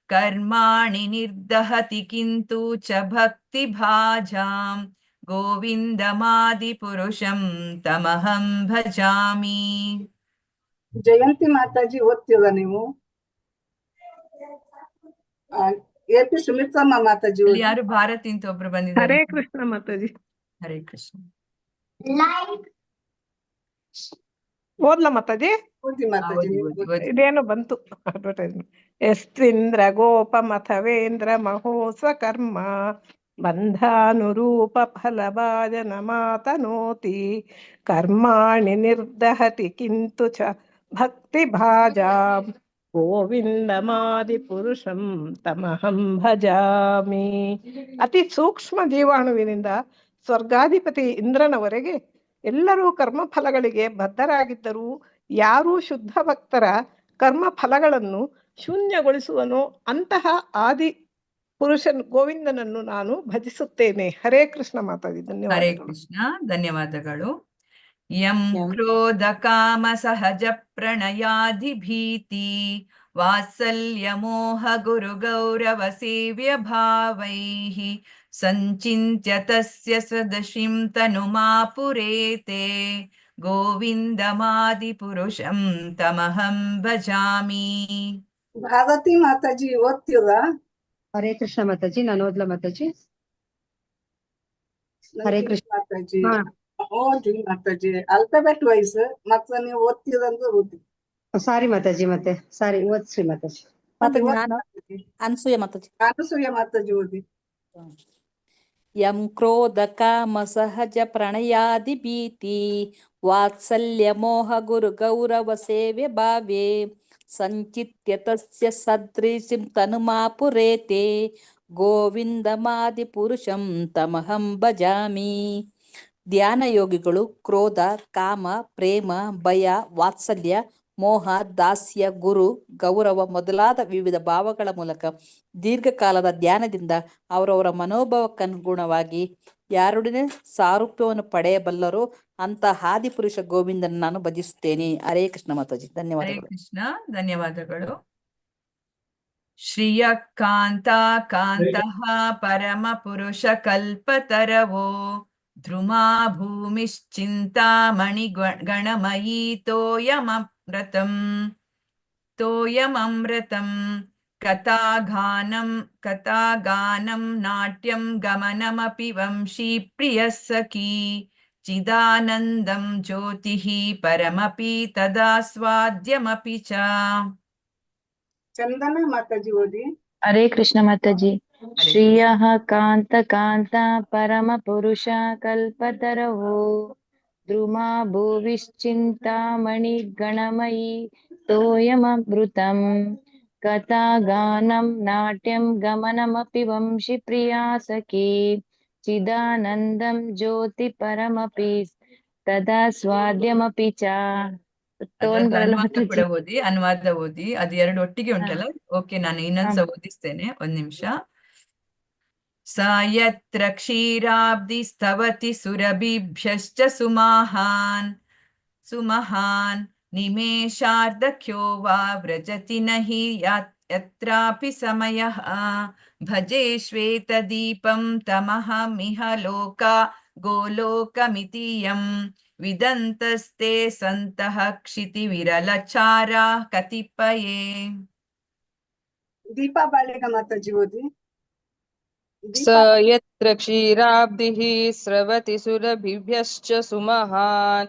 Speaker 2: ಕರ್ಮಾಣಿ ನಿರ್ದಹತಿ ಕಿಂತು ಚ ಭಕ್ತಿ ಭಾಜಾಂ ಗೋವಿಂದಮಾದಿ ಪುರುಷಂ ತಮಹಂ ಭಜಾಮಿ.
Speaker 5: ಜಯಂತಿ ಮಾತಾಜಿ ಓದ್ತೀರ ನೀವು? ಎ.ಪಿ. ಸುಮಿತ್ರಮ್ಮ ಮಾತಾಜಿ
Speaker 2: ಅಲ್ಲಿ
Speaker 5: ಓದಿ.
Speaker 2: ಯಾರು ಭಾರತಿ ಅಂತ ಒಬ್ರು ಬಂದಿದ್ದಾರೆ.
Speaker 7: ಹರೇ ಕೃಷ್ಣ ಮಾತಾಜಿ.
Speaker 2: ಹರೇ ಕೃಷ್ಣ.
Speaker 7: ಓದ್ಲಾ ಮಾತಾಜಿ?
Speaker 5: ಓದಿ ಮಾತಾಜಿ.
Speaker 2: ಓದಿ
Speaker 5: ನೀವು
Speaker 2: ಓದಿ
Speaker 5: ಓದಿ.
Speaker 2: ಓದಿ.
Speaker 7: ಇದೇನೋ ಬಂತು ಅಡ್ವರ್ಟೈಸ್ಮೆಂಟ್. ಎಸ್ತ್ರಿಂದ್ರ ಗೋಪ ಮಥವೇಂದ್ರ ಮಹೋಸ ಕರ್ಮ ಬಂಧಾನುರೂಪ ಫಲಭಾಜನ ಮಾತನೋತಿ ಕರ್ಮಾಣಿ ನಿರ್ದಹತಿ ಕಿಂತು ಚ ಭಕ್ತಿ ಭಾಜಾಂ ಗೋವಿಂದಮಾದಿ ಪುರುಷಂ ತಮಹಂ ಭಜಾಮಿ. ಅತಿ ಸೂಕ್ಷ್ಮ ಜೀವಾಣುವಿನಿಂದ ಸ್ವರ್ಗಾಧಿಪತಿ ಇಂದ್ರನವರೆಗೆ ಎಲ್ಲರೂ ಕರ್ಮಫಲಗಳಿಗೆ ಬದ್ಧರಾಗಿದ್ದರೂ ಯಾರೂ ಶುದ್ಧ ಭಕ್ತರ ಕರ್ಮ ಫಲಗಳನ್ನು ಶೂನ್ಯಗೊಳಿಸುವನೋ ಅಂತಹ ಆದಿ ಪುರುಷನ್ ಗೋವಿಂದನನ್ನು ನಾನು ಭಜಿಸುತ್ತೇನೆ. ಹರೇ ಕೃಷ್ಣ ಮಾತಾಜಿ.
Speaker 2: ಹರೇ
Speaker 7: ಧನ್ಯವಾದಗಳು.
Speaker 2: ಕೃಷ್ಣ. ಧನ್ಯವಾದಗಳು. ಯಂ ಕ್ರೋಧ ಕಾಮ ಸಹಜ ಪ್ರಣಯಾಧಿ ಭೀತಿ ವಾತ್ಸಲ್ಯ ಮೋಹ ಗುರು ಗೌರವ ಸೇವ್ಯ ಭಾವೈಃ ಸಂಚಿತ್ಯ ತಸ್ಯ ಸದಶಿಂ ತನುಮಾಪುರೇತೆ ಗೋವಿಂದಮಾದಿ ಪುರುಷಂ ತಮಹಂ ಭಜಾಮಿ.
Speaker 5: ಭಾರತಿ ಮಾತಾಜಿ ಓದ್ತೀರಾ?
Speaker 16: ಹರೇ ಕೃಷ್ಣ ಮಾತಾಜಿ. ನಾನು ಓದ್ಲಾ ಮಾತಾಜಿ? ಹರೇ ಕೃಷ್ಣ.
Speaker 5: ಮಾತಾಜಿ
Speaker 16: ಹಾ.
Speaker 5: ಓದಿ ಮಾತಾಜಿ. ಆಲ್ಫಾಬೆಟ್ ವೈಸ್ ಮತ್ತೆ ನೀವು ಓದ್ತೀರಂದ್ರೆ ಓದಿ.
Speaker 16: ಸಾರಿ ಮಾತಾಜಿ. ಮತ್ತೆ ಸಾರಿ ಓದ್ಸ್ರಿ ಮಾತಾಜಿ.
Speaker 8: ಮಾತಾಜಿ
Speaker 5: ಓದಿ
Speaker 8: ನಾನು
Speaker 5: ಮಾತಾಜಿ.
Speaker 8: ಅನ್ಸೂಯ ಮಾತಾಜಿ.
Speaker 5: ಅನಸೂಯ ಮಾತಾಜಿ ಓದಿ.
Speaker 8: ಯಂ ಕ್ರೋಧ ಕಾಮ ಸಹಜ ಪ್ರಣಯಾದಿ ಭೀತಿ ವಾತ್ಸಲ್ಯ ಮೋಹ ಗುರು ಗೌರವ ಸೇವೆ ಭಾವೇ ಸಂಚಿತ್ಯ ತಸ್ಯ ಸದೃಶಿಂ ತನುಮಾಪುರೇತೆ ಗೋವಿಂದಮಾದಿ ಪುರುಷಂ ತಮಹಂ ಭಜಾಮಿ. ಧ್ಯಾನ ಯೋಗಿಗಳು ಕ್ರೋಧ, ಕಾಮ, ಪ್ರೇಮ, ಭಯ, ವಾತ್ಸಲ್ಯ, ಮೋಹ, ದಾಸ್ಯ, ಗುರು, ಗೌರವ ಮೊದಲಾದ ವಿವಿಧ ಭಾವಗಳ ಮೂಲಕ ದೀರ್ಘಕಾಲದ ಧ್ಯಾನದಿಂದ ಅವರವರ ಮನೋಭಾವಕ್ಕನುಗುಣವಾಗಿ ಯಾರೊಡನೆ ಸಾರೂಪ್ಯವನ್ನು ಪಡೆಯಬಲ್ಲರೋ ಅಂತ ಆದಿಪುರುಷ ಗೋವಿಂದನ ನಾನು ಭಜಿಸುತ್ತೇನೆ. ಹರೇ ಕೃಷ್ಣ ಮಾತಾಜಿ.
Speaker 2: ಹರೇ
Speaker 8: ಧನ್ಯವಾದಗಳು.
Speaker 2: ಕೃಷ್ಣ. ಧನ್ಯವಾದಗಳು. ಶ್ರಿಯ ಕಾಂತ ಕಾಂತಃ ಪರಮ ಪುರುಷ ಕಲ್ಪತರವೋ ಧ್ರುಮಾ ಭೂಮಿಶ್ಚಿಂತಾಮಣಿ ಗಣಮಯೀ ತೋಯಮೃತಂ ಕಥಾಗಾನಂ ನಾಟ್ಯಂ ಗಮನಮಪಿ ವಂಶೀ ಪ್ರಿಯ ಸಖಿ ಚಿದಾನಂದಂ ಜ್ಯೋತಿಃ ಪರಮಪಿ ತದಾಸ್ವಾದ್ಯಮಪಿ ಚ.
Speaker 5: ಚಂದನ ಮಾತಾಜಿ ಓದಿ.
Speaker 6: ಹರೇ ಕೃಷ್ಣ ಮಾತಾಜಿ. ಶ್ರಿಯಃ ಕಾಂತ ಕಾಂತ ಪರಮ ಪುರುಷ ಕಲ್ಪತರವೋ ದ್ರುಮಾ ಭುವಿಶ್ಚಿಂತಾಮಣಿ ಗಣಮಯೀ ತೋಯಮೃತಂ ಕಥಾಗಾನಂ ನಾಟ್ಯಂ ಗಮನಮಪಿ ವಂಶಿ ಪ್ರಿಯಾ ಸಖಿ ಚಿದಾನಂದಂ ಜ್ಯೋತಿ ಪರಮಪಿ ತದಾ ಸ್ವಾದ್ಯಮಪಿ ಚ. ಟೋನ್ ಬರಲ್ಲ
Speaker 2: ಅನುವಾದ ಕೂಡ
Speaker 6: ಮಾತಾಜಿ.
Speaker 2: ಓದಿ. ಅನುವಾದ ಓದಿ. ಅದು ಎರಡು ಒಟ್ಟಿಗೆ ಉಂಟಲ್ಲ. ಓಕೆ, ನಾನು ಇನ್ನೊಂದ್ಸ ಓದಿಸ್ತೇನೆ. ಒಂದ್ ನಿಮಿಷ. ಸ ಯತ್ರ ಕ್ಷೀರಾಬ್ಧಿ ಸ್ತವತಿ ಸುರಭಿಭ್ಯಶ್ಚ ಸುಮಹಾನ್ ನಿಮೇಷಾರ್ಧಖ್ಯೋ ವಾ ವ್ರಜತಿ ನಹಿ ಯತ್ರಾಪಿ ಸಮಯಃ ಭಜೆ ಶ್ವೇತದೀಪಂ ತಮಹಮಿಹ ಗೋಲೋಕಮಿತಿಯಂ ವಿದಂತಸ್ತೆ ಸಂತಃ ಕ್ಷಿತಿ ವಿರಲಚಾರಾ ಕತಿಪಯೇ.
Speaker 5: ದೀಪಾ ಬಾಳೆಗ ಮಾತಾಜಿ ಓದಿ.
Speaker 19: ಸ ಯತ್ರ ಕ್ಷೀರಾಬ್ಧಿಃ ಸ್ರವತಿ ಸುರಭಿಭ್ಯಶ್ಚ ಸುಮಹಾನ್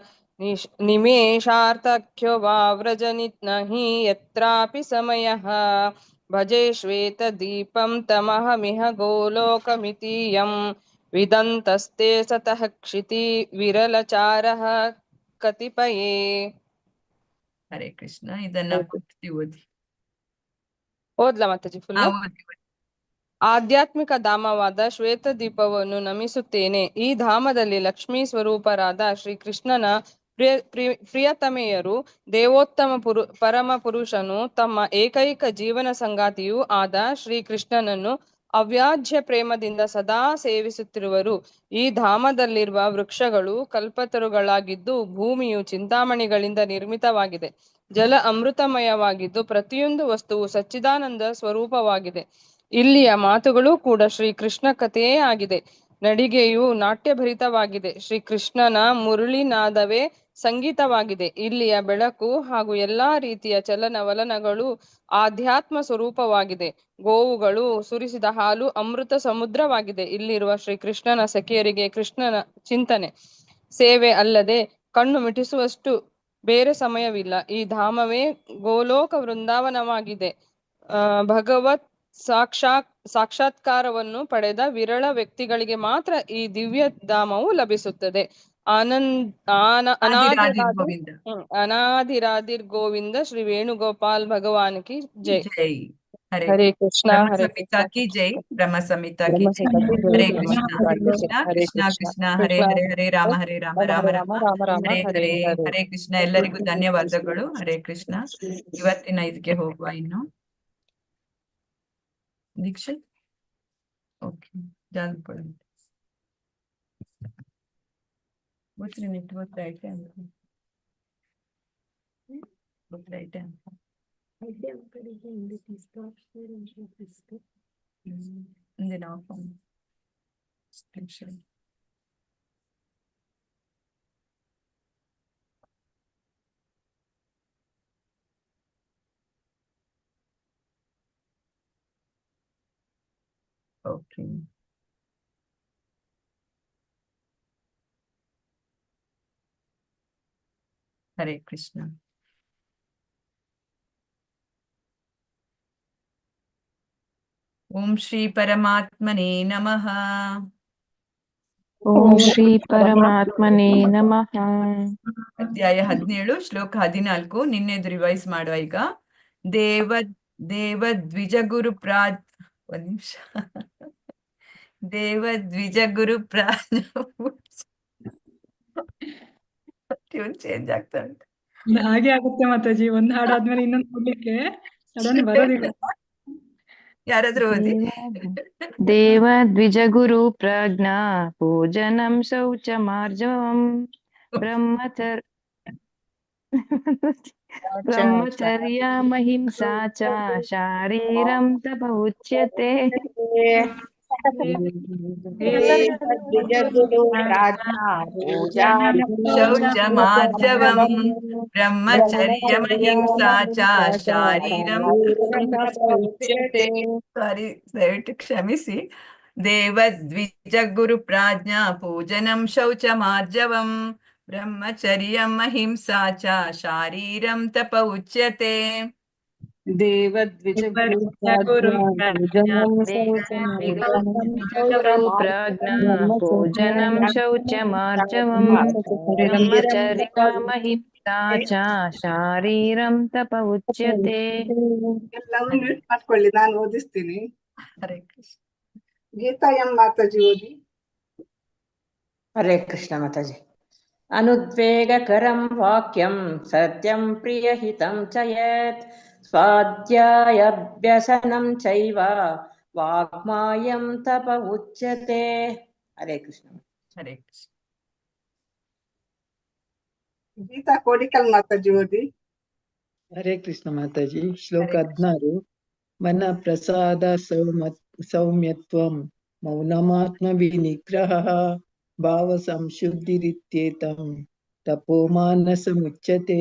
Speaker 19: ನಿಮೇಷಾರ್ಥಖ್ಯೋ ವಾ ವ್ರಜತಿ ನಹಿ ಯತ್ರಾಪಿ ಸಮಯಃ ಭಜೆ ಶ್ವೇತದೀಪಂ ತಮಹಮಿಹ ಗೋಲೋಕಮಿತಿಯಂ ವಿದಂತಸ್ತೆ ಸತಃ ಕ್ಷಿತಿ ವಿರಲಚಾರಃ ಕತಿಪಯೇ.
Speaker 2: ಹರೇ ಕೃಷ್ಣ. ಇದನ್ನ ಪೂರ್ತಿ ಓದಿ.
Speaker 19: ಓದ್ಲಾ ಮಾತಾಜಿ ಫುಲ್?
Speaker 2: ಓದಿ.
Speaker 19: ಆಧ್ಯಾತ್ಮಿಕ ಧಾಮವಾದ ಶ್ವೇತ ದೀಪವನ್ನು ನಮಿಸುತ್ತೇನೆ. ಈ ಧಾಮದಲ್ಲಿ ಲಕ್ಷ್ಮೀ ಸ್ವರೂಪರಾದ ಶ್ರೀಕೃಷ್ಣನ ಪ್ರಿಯತಮೆಯರು ದೇವೋತ್ತಮ ಪರಮ ಪುರುಷನು ತಮ್ಮ ಏಕೈಕ ಜೀವನ ಸಂಗಾತಿಯೂ ಆದ ಶ್ರೀಕೃಷ್ಣನನ್ನು ಅವ್ಯಾಜ್ಯ ಪ್ರೇಮದಿಂದ ಸದಾ ಸೇವಿಸುತ್ತಿರುವರು. ಈ ಧಾಮದಲ್ಲಿರುವ ವೃಕ್ಷಗಳು ಕಲ್ಪತರುಗಳಾಗಿದ್ದು ಭೂಮಿಯು ಚಿಂತಾಮಣಿಗಳಿಂದ ನಿರ್ಮಿತವಾಗಿದೆ. ಜಲ ಅಮೃತಮಯವಾಗಿದ್ದು ಪ್ರತಿಯೊಂದು ವಸ್ತುವು ಸಚ್ಚಿದಾನಂದ ಸ್ವರೂಪವಾಗಿದೆ. ಇಲ್ಲಿಯ ಮಾತುಗಳು ಕೂಡ ಶ್ರೀಕೃಷ್ಣ ಕಥೆಯೇ ಆಗಿದೆ. ನಡಿಗೆಯು ನಾಟ್ಯಭರಿತವಾಗಿದೆ. ಶ್ರೀಕೃಷ್ಣನ ಮುರುಳಿನಾದವೇ ಸಂಗೀತವಾಗಿದೆ. ಇಲ್ಲಿಯ ಬೆಳಕು ಹಾಗೂ ಎಲ್ಲಾ ರೀತಿಯ ಚಲನವಲನಗಳು ಆಧ್ಯಾತ್ಮ ಸ್ವರೂಪವಾಗಿದೆ. ಗೋವುಗಳು ಸುರಿಸಿದ ಹಾಲು ಅಮೃತ ಸಮುದ್ರವಾಗಿದೆ. ಇಲ್ಲಿರುವ ಶ್ರೀಕೃಷ್ಣನ ಸಖಿಯರಿಗೆ ಕೃಷ್ಣನ ಚಿಂತನೆ ಸೇವೆ ಅಲ್ಲದೆ ಕಣ್ಣು ಮಿಟಿಸುವಷ್ಟು ಬೇರೆ ಸಮಯವಿಲ್ಲ. ಈ ಧಾಮವೇ ಗೋಲೋಕ ವೃಂದಾವನವಾಗಿದೆ. ಭಗವತ್ ಸಾಕ್ಷಾತ್ಕಾರವನ್ನು ಪಡೆದ ವಿರಳ ವ್ಯಕ್ತಿಗಳಿಗೆ ಮಾತ್ರ ಈ ದಿವ್ಯ ಧಾಮವು ಲಭಿಸುತ್ತದೆ. ಅನಾದಿರಾದಿರ್ ಗೋವಿಂದ ಶ್ರೀ ವೇಣುಗೋಪಾಲ್ ಭಗವಾನ್ ಕಿ ಜೈ.
Speaker 2: ಜೈ.
Speaker 19: ಹರೇ ಕೃಷ್ಣ ಹರೇ
Speaker 2: ಸಂಹಿತಾ ಕಿ ಜೈ. ಬ್ರಹ್ಮ ಸಂಹಿತಾ ಕಿ ಜೈ. ಹರೇ ಕೃಷ್ಣ ಹರೇ ಕೃಷ್ಣ ಕೃಷ್ಣ ಕೃಷ್ಣ ಹರೇ ಹರೇ ಹರೇ ರಾಮ ರಾಮ ರಾಮ ಹರೇ ಹರೇ. ಹರೇ ಕೃಷ್ಣ. ಎಲ್ಲರಿಗೂ ಧನ್ಯವಾದಗಳು. ಹರೇ ಕೃಷ್ಣ. ಇವತ್ತಿನ ಇದಕ್ಕೆ ಹೋಗುವ ಇನ್ನು ದೀಕ್ಷಿತ್. ಓಕೆ ಜಾನ್ಪುರ ಗೊತ್ತಿನಿಟ್ಟು ಗೊತ್ತಾಯ್ತೆ ಅಂತ ಗೊತ್ತಾಯ್ತೆ ಅಂತ ಮುಂದೆ ನಾವು ಓಕೆ. ಹರೇ ಕೃಷ್ಣ. ಓಂ ಶ್ರೀ ಪರಮಾತ್ಮನೇ ನಮಃ.
Speaker 6: ಓಂ ಶ್ರೀ ಪರಮಾತ್ಮನೇ ನಮಃ.
Speaker 2: ಅಧ್ಯಾಯ 17 ಶ್ಲೋಕ 14. ನಿನ್ನೆದು ರಿವೈಸ್ ಮಾಡುವ ಈಗ. ದೇವದ್ವಿಜಗುರು ಒಂದ್ ನಿಮಿಷ. ದೇವದ್ವಿಜಗುರು ಟ್ಯೂನ್ ಚೇಂಜ್ ಆಗ್ತಾ ಉಂಟು.
Speaker 9: ಹಾಗೆ ಆಗುತ್ತೆ ಮಾತಾಜಿ. ಒಂದ್ ಹಾಡಾದ್ಮೇಲೆ ಇನ್ನೊಂದು ಕೊಡ್ಲಿಕ್ಕೆ ಸಡನ್ ಬರೋದಿಲ್ಲ.
Speaker 2: ಯಾರಾದ್ರೂ ಓದಿ.
Speaker 6: ದೇವದ್ವಿಜಗುರು ಪ್ರಜ್ಞಾ ಭೋಜನಂ ಶೌಚಮಾರ್ಜವಂ ಬ್ರಹ್ಮಚರ್ಯಮಹಿಂಸಾ ಚ ಶಾರೀರಂ ತಪ ಉಚ್ಯತೆ.
Speaker 2: ಶೌಚಮಾರ್ಜವಂ ಬ್ರಹ್ಮಚರ್ಯಮಹಿಂಸಾ ಚ ಶಾರೀರಂ ದಯವಿಟ್ಟು ಕ್ಷಮಿಸಿ. ದೇವದ್ವಿಜಗುರು ಪ್ರಾಜ್ಞಾ ಪೂಜನಂ ಶೌಚಮಾರ್ಜವಂ ಬ್ರಹ್ಮಚರ್ಯಂ ಅಹಿಂಸಾ ಚ ಶಾರೀರಂ ತಪ ಉಚ್ಯತೆ.
Speaker 9: ದೇವದ್ವಿಜಗುರು
Speaker 6: ಪ್ರಾಜ್ಞಾ ಭೋಜನಂ ಶೌಚಮಾರ್ಜವಂ ಬ್ರಹ್ಮಚರ್ಯಮಹಿಂಸಾ ಚ ಶಾರೀರಂ ತಪ ಉಚ್ಯತೆ.
Speaker 5: ಎಲ್ಲರೂ ಮ್ಯೂಟ್ ಮಾಡ್ಕೊಳ್ಳಿ, ನಾನು ಓದಿಸ್ತೀನಿ.
Speaker 2: ಹರೇ ಕೃಷ್ಣ.
Speaker 5: ಗೀತಾ ಎಂ ಮಾತಾಜಿ ಓದಿ.
Speaker 10: ಹರೇ ಕೃಷ್ಣ ಮಾತಾಜಿ. ಅನುದ್ವೇಗಕರಂ ವಾಕ್ಯಂ ಸತ್ಯಂ ಪ್ರಿಯಹಿತಂ ಚ ಯತ್ ಸ್ವಾಧ್ಯಾಯಾಭ್ಯಸನಂ ಚೈವ ವಾಗ್ಮಾಯಂ ತಪ ಉಚ್ಯತೆ. ಹರೇ ಕೃಷ್ಣ.
Speaker 2: ಹರೇ ಕೃಷ್ಣ.
Speaker 5: ಗೀತಾ ಕೋಡಿಕಲ್ ಮಾತಾಜಿ ಓದಿ.
Speaker 11: ಹರೇ ಕೃಷ್ಣ ಮಾತಾಜಿ. ಶ್ಲೋಕ 16. ಮನ ಪ್ರಸಾದ ಸೌಮ್ಯತ್ವಂ ಮೌನಮಾತ್ಮ ವಿನಿಗ್ರಹ ಭಾವ ಸಂಶುದ್ಧಿರಿತ್ಯೇತಂ ತಪೋಮಾನಸ ಮುಚ್ಯತೆ.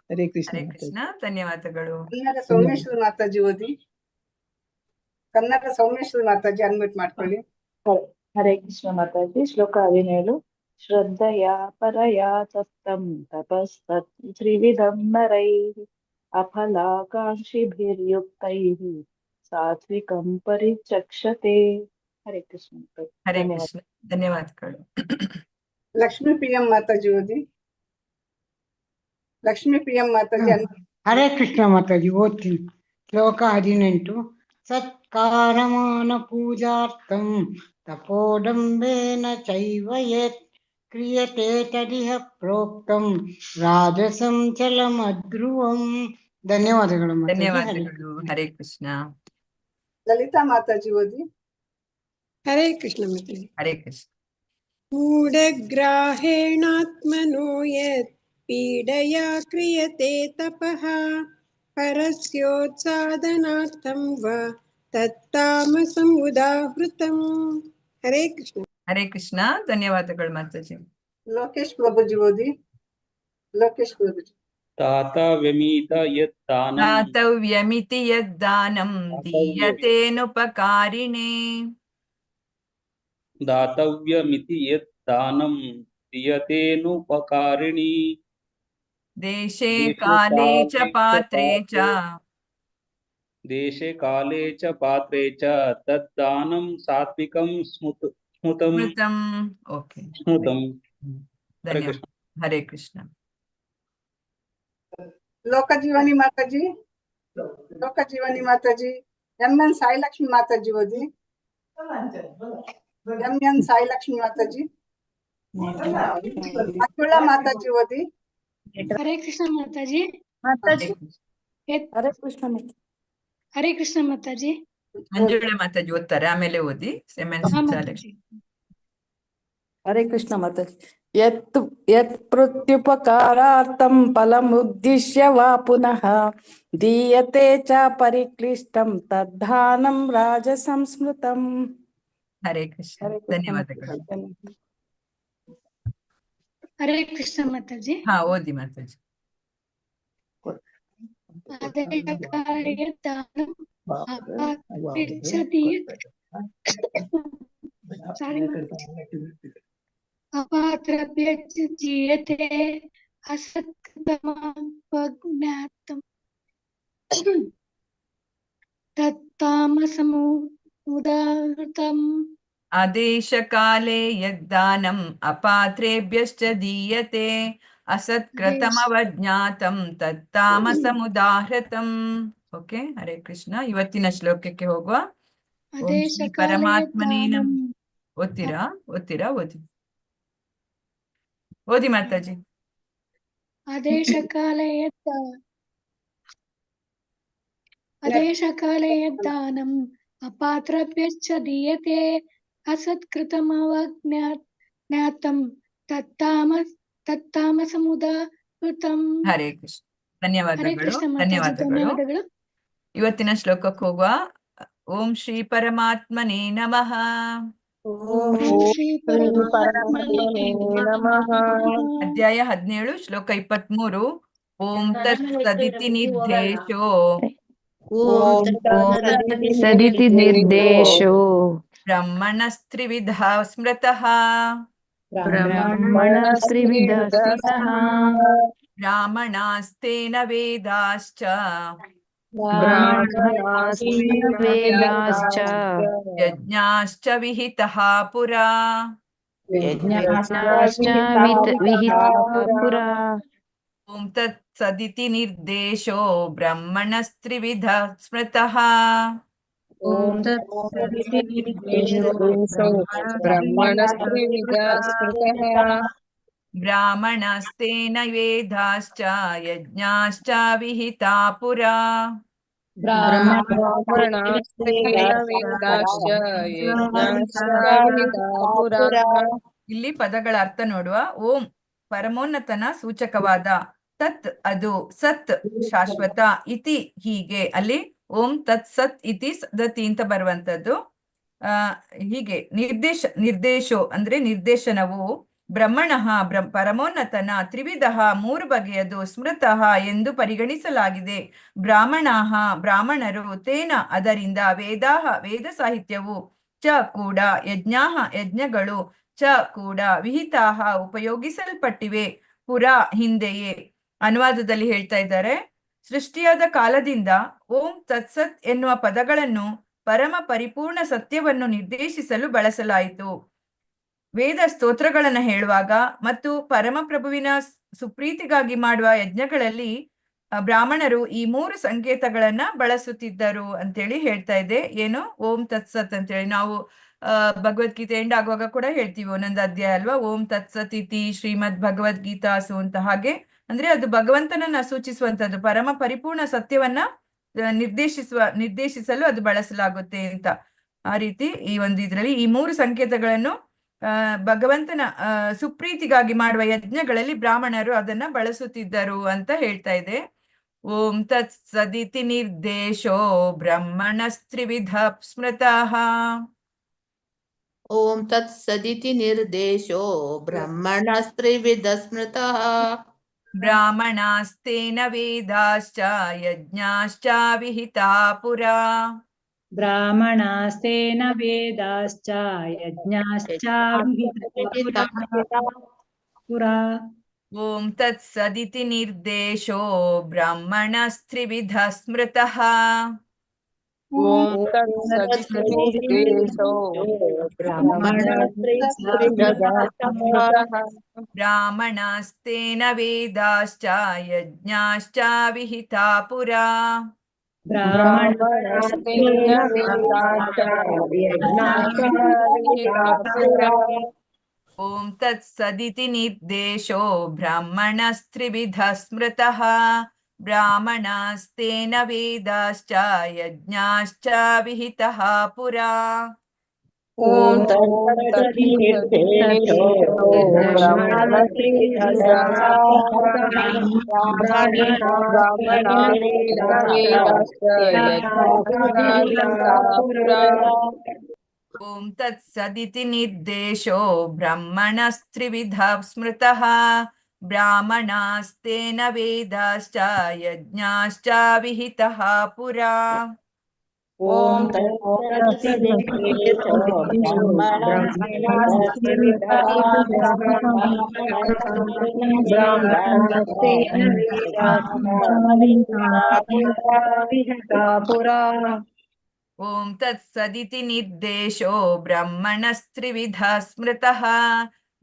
Speaker 11: ಹರೇ ಕೃಷ್ಣ.
Speaker 2: ಹರೇ ಕೃಷ್ಣ. ಧನ್ಯವಾದಗಳು.
Speaker 5: ಕನ್ನಡ ಸೌಮೇಶ್ವರಿ ಮಾತಾಜಿ ಓದಿ. ಕನ್ನಡ ಸೌಮೇಶ್ವರಿ ಮಾತಾಜಿ ಅನ್ಮ್ಯೂಟ್ ಮಾಡ್ಕೊಳ್ಳಿ.
Speaker 24: ಹರೇ ಕೃಷ್ಣ ಮಾತಾಜಿ. ಶ್ಲೋಕ 17. ಶ್ರದ್ಧಯಾ ಪರಯಾ ತಪ್ತಂ ತಪಸ್ತತ್ ತ್ರಿವಿಧಂ ನರೈಃ ಅಫಲಾಕಾಂಕ್ಷಿಭಿರ್ಯುಕ್ತೈಃ ಸಾತ್ವಿಕಂ ಪರಿಚಕ್ಷತೆ. ಹರೇ ಕೃಷ್ಣ.
Speaker 2: ಹರೇ ಕೃಷ್ಣ. ಧನ್ಯವಾದಗಳು.
Speaker 5: ಲಕ್ಷ್ಮೀ ಪ್ರಿಯಂ ಮಾತಾಜಿ ಓದಿ. ಲಕ್ಷ್ಮೀ ಪ್ರಿಯಂ ಮಾತಾಜಿ
Speaker 25: ಹರೇ ಕೃಷ್ಣ ಮಾತಾಜಿ ಓದ್ತೀನಿ. ಶ್ಲೋಕ 18. ಸತ್ಕಾರಮಾನ ಪೂಜಾರ್ಥಂ ತಪೋಡಂಬೇನ ಚೈವ ಯತ್ ಕ್ರಿಯತೆ ತದಿಹ ಪ್ರೋಕ್ತಂ ರಾಜಸಂ ಚಲಮಧ್ರುವಂ. ಧನ್ಯವಾದಗಳು ಮಾತಾಜಿ.
Speaker 2: ಧನ್ಯವಾದಗಳು. ಹರೇ ಕೃಷ್ಣ.
Speaker 5: ಲಲಿತಾ ಮಾತಾಜಿ ಓದಿ.
Speaker 26: ಹರೇ ಕೃಷ್ಣ ಮಾತಾಜಿ.
Speaker 2: ಹರೇ ಕೃಷ್ಣ.
Speaker 26: ಮೂಢಗ್ರಾಹೇಣಾತ್ಮನೋ ಯತ್ ಪೀಡಯಾ ಕ್ರಿಯತೆ ತಪಃ ಪರಸ್ಯೋತ್ಸಾದನಾರ್ಥಂ ವಾ ತತ್ತಾಮಸಂ ಉದಾಹೃತಂ. ಹರೇ ಕೃಷ್ಣ.
Speaker 2: ಹರೇ ಕೃಷ್ಣ. ಧನ್ಯವಾದಗಳು ಮಾತಾಜಿ.
Speaker 5: ಲೋಕೇಶ್ ಪ್ರಭುಜಿ ಓದಿ. ಲೋಕೇಶ್ ಗುರುಜಿ.
Speaker 4: दातव्यमित यद्दानं
Speaker 2: दातव्यमिति यद्दानं दीयतेनुपकारिणे
Speaker 4: दातव्यमिति यद्दानं दीयतेनुपकारिणी
Speaker 2: देशे काले च पात्रे च
Speaker 4: देशे काले च पात्रे च तद्दानं सात्विकं स्मृतं
Speaker 2: स्मृतम्. ओके,
Speaker 4: स्मृतं. हरे
Speaker 2: धन्यवाद.
Speaker 4: कृष्ण.
Speaker 2: हरे कृष्ण.
Speaker 5: ಲೋಕಜೀವನಿ ಮಾತಾಜಿ, ಲೋಕಜೀವನಿ ಮಾತಾಜಿ. MN ಸಾಯಿಲಕ್ಷ್ಮಿ ಮಾತಾಜಿ ಓದಿ. MN ಸಾಯಿಲಕ್ಷ್ಮಿ ಮಾತಾಜಿ. ಅಕುಳ ಮಾತಾಜಿ ಓದಿ.
Speaker 12: ಹರೇ ಕೃಷ್ಣ ಮಾತಾಜಿ.
Speaker 2: ಮಾತಾಜಿ.
Speaker 12: ಹರೇ ಕೃಷ್ಣ ಮಾತಾಜಿ. ಹರೇ ಕೃಷ್ಣ ಮಾತಾಜಿ.
Speaker 2: ಮಂಜುಳಾ ಮಾತಾಜಿ ಓದ್ತಾರೆ, ಆಮೇಲೆ ಓದಿ.
Speaker 13: ಹರೇ ಕೃಷ್ಣ ಮಾತಾಜಿ. ಯತ್ ಪ್ರತ್ಯುಪಕಾರಾರ್ಥಂ ಫಲಮುದ್ದಿಶ್ಯ ವಾ ಪುನಃ ದೀಯತೆ ಚ ಪರಿಕ್ಲಿಷ್ಟಂ ತದ್ಧಾನಂ ರಾಜಸಂಸ್ಮೃತಂ.
Speaker 2: ಹರೇ ಕೃಷ್ಣ. ಧನ್ಯವಾದಗಳು.
Speaker 12: ಹರೇ ಕೃಷ್ಣ ಮಾತಾಜಿ.
Speaker 2: ಹಾ, ಓದಿ ಮಾತಾಜಿ.
Speaker 12: ಅಪಾತ್ರಭ್ಯಜ್ಯತೆ ಅಸತ್ಕೃತಮಜ್ಞಾತಂ ತತ್ತಾಮಸಮುದಾಹೃತಂ.
Speaker 2: ಆದೇಶಕಾಲೇ ಯದ್ದಾನಂ ಅಪಾತ್ರೇಭ್ಯಶ್ಚ ದೀಯತೆ ಅಸತ್ಕೃತಮವಜ್ಞಾತಂ ತತ್ತಾಮಸಮುದಾಹೃತಂ. ಓಕೆ, ಹರೇ ಕೃಷ್ಣ. ಇವತ್ತಿನ ಶ್ಲೋಕಕ್ಕೆ ಹೋಗುವ. ಓಂ ಶ್ರೀ ಪರಮಾತ್ಮನೇ ನಮಃ. ಓದ್ತೀರಾ? ಓದಿ. ಓದಿ ಮಾತಾಜಿ.
Speaker 12: ಅದೇಶಕಾಲೇ ಯದ್ದಾನಂ ಅಪಾತ್ರಭ್ಯಶ್ಚ ದೀಯತೆ ಅಸತ್ಕೃತಮವಜ್ಞಾತಂ ತತ್ತಾಮಸಮುದಾಹೃತಂ.
Speaker 2: ಹರೇ ಕೃಷ್ಣ.
Speaker 12: ಹರೇ ಕೃಷ್ಣ ಮಾತಾಜಿ. ಧನ್ಯವಾದಗಳು.
Speaker 2: ಇವತ್ತಿನ ಶ್ಲೋಕಕ್ಕೆ ಹೋಗುವ. ಓಂ ಶ್ರೀ ಪರಮಾತ್ಮನೇ ನಮಃ. ಅಧ್ಯಾಯ 17 ಶ್ಲೋಕ 23. ಓಂ ತತ್ ಸದಿತಿ ನಿರ್ದೇಶೋ
Speaker 6: ಸದಿತಿ ನಿರ್ದೇಶೋ
Speaker 2: ಬ್ರಹ್ಮಣಸ್ತ್ರಿವಿಧ ಸ್ಮೃತಃ ಬ್ರಾಹ್ಮಣಾಸ್ತೇನ ವೇದಾಶ್ಚ ಯಜ್ಞಾಶ್ಚ ವಿಹಿತಃ ಪುರಾ. ಓಂ ತತ್ ಸದಿತಿ ನಿರ್ದೇಶೋ ಬ್ರಹ್ಮಣಸ್ತ್ರಿವಿಧ ಸ್ಮೃತಃ ಬ್ರಾಹ್ಮಣಸ್ತೇನ ವೇದಾಶ್ಚ ಯಜ್ಞಾಶ್ಚ ವಿಹಿತಾ ಪುರಾ. ಇಲ್ಲಿ ಪದಗಳ ಅರ್ಥ ನೋಡುವ. ಓಂ ಪರಮೋನ್ನತನ ಸೂಚಕವಾದ, ತತ್ ಅದು, ಸತ್ ಶಾಶ್ವತ, ಇತಿ ಹೀಗೆ. ಅಲ್ಲಿ ಓಂ ತತ್ ಸತ್ ಇತಿ ಸದತಿ ಅಂತ ಬರುವಂತದ್ದು. ಹೀಗೆ ನಿರ್ದೇಶೋ ಅಂದ್ರೆ ನಿರ್ದೇಶನವು, ಬ್ರಹ್ಮಣಃ ಪರಮೋನ್ನತನ, ತ್ರಿವಿಧ ಮೂರು ಬಗೆಯದು, ಸ್ಮೃತಃ ಎಂದು ಪರಿಗಣಿಸಲಾಗಿದೆ, ಬ್ರಾಹ್ಮಣರು, ತೇನ ಅದರಿಂದ, ವೇದ ಸಾಹಿತ್ಯವು, ಚ ಕೂಡ, ಯಜ್ಞಗಳು, ಚ ಕೂಡ, ವಿಹಿತಾಹ ಉಪಯೋಗಿಸಲ್ಪಟ್ಟಿವೆ, ಪುರಾ ಹಿಂದೆಯೇ. ಅನುವಾದದಲ್ಲಿ ಹೇಳ್ತಾ ಇದ್ದಾರೆ, ಸೃಷ್ಟಿಯಾದ ಕಾಲದಿಂದ ಓಂ ತತ್ಸತ್ ಎನ್ನುವ ಪದಗಳನ್ನು ಪರಮ ಪರಿಪೂರ್ಣ ಸತ್ಯವನ್ನು ನಿರ್ದೇಶಿಸಲು ಬಳಸಲಾಯಿತು. ವೇದ ಸ್ತೋತ್ರಗಳನ್ನು ಹೇಳುವಾಗ ಮತ್ತು ಪರಮಪ್ರಭುವಿನ ಸುಪ್ರೀತಿಗಾಗಿ ಮಾಡುವ ಯಜ್ಞಗಳಲ್ಲಿ ಬ್ರಾಹ್ಮಣರು ಈ 3 ಸಂಕೇತಗಳನ್ನ ಬಳಸುತ್ತಿದ್ದರು ಅಂತೇಳಿ ಹೇಳ್ತಾ ಇದೆ. ಏನು? ಓಂ ತತ್ಸತ್ ಅಂತೇಳಿ ನಾವು ಭಗವದ್ಗೀತೆ ಎಂಡ್ ಆಗುವಾಗ ಕೂಡ ಹೇಳ್ತೀವಿ, ಒಂದೊಂದು ಅಧ್ಯಾಯ ಅಲ್ವಾ, ಓಂ ತತ್ಸತ್ ಇತಿ ಶ್ರೀಮದ್ ಭಗವದ್ಗೀತಾಸು ಅಂತ. ಹಾಗೆ ಅಂದ್ರೆ ಅದು ಭಗವಂತನನ್ನ ಸೂಚಿಸುವಂತದ್ದು, ಪರಮ ಪರಿಪೂರ್ಣ ಸತ್ಯವನ್ನ ನಿರ್ದೇಶಿಸಲು ಅದು ಬಳಸಲಾಗುತ್ತೆ ಅಂತ. ಆ ರೀತಿ ಈ ಒಂದು ಇದರಲ್ಲಿ ಈ 3 ಸಂಕೇತಗಳನ್ನು ಭಗವಂತನ ಸುಪ್ರೀತಿಗಾಗಿ ಮಾಡುವ ಯಜ್ಞಗಳಲ್ಲಿ ಬ್ರಾಹ್ಮಣರು ಅದನ್ನ ಬಳಸುತ್ತಿದ್ದರು ಅಂತ ಹೇಳ್ತಾ ಇದೆ. ಓಂ ತತ್ ಸದಿತಿ ನಿರ್ದೇಶೋ ಬ್ರಹ್ಮಣಸ್ತ್ರಿವಿಧ ಸ್ಮೃತಃ.
Speaker 20: ಓಂ ತತ್ ಸದಿತಿ ನಿರ್ದೇಶೋ ಬ್ರಹ್ಮಣಸ್ತ್ರಿವಿಧ ಸ್ಮೃತಃ.
Speaker 2: ब्राह्मणास्तेन वेदाश्च यज्ञाश्च विहिता पुरा
Speaker 9: ब्राह्मणास्तेन वेदाश्च यज्ञाश्च विहिता पुरा
Speaker 2: ॐ तत्सदिति निर्देशो ब्राह्मणस्त्रिविधः स्मृतः
Speaker 19: ಓಂ ತತ್ಸದಿತಿ ನಿರ್ದೇಶೋ
Speaker 2: ब्राह्मणास्तेन वेदाश्च यज्ञाश्च विहिता पुरा
Speaker 19: ಬ್ರಾಹ್ಮಣಸ್तेನ ವೇದಾಶ್ಚ ಯಜ್ಞಾಶ್ಚ ವಿಹಿತಾ ಪುರಾ
Speaker 2: ॐ तत्सदिति निर्देशो ब्राह्मणस्त्रिविधः स्मृतः ब्राह्मणास्तेन वेदाश्च यज्ञाश्च विहितः पुरा
Speaker 19: ಓಂ ತತ್ಸದಿತಿ ನಿರ್ದೇಶೋ ಬ್ರಾಹ್ಮಣಾಸ್ತೆನ ವೇದಾಶ್ಚ ಯಜ್ಞಾಶ್ಚ ವಿಹಿತಾ ಪುರಾ
Speaker 2: ॐ तत्सदिति निर्देशो ब्राह्मणस्त्रिविधः स्मृतः ब्राह्मणास्तेन वेदाश्च यज्ञाश्च विहितः पुरा
Speaker 19: ಓಂ ತತ್ಸದಿತಿ ನಿರ್ದೇಶೋ
Speaker 2: ॐ तत्सदिति निर्देशो ब्राह्मणस्त्रिविधः स्मृतः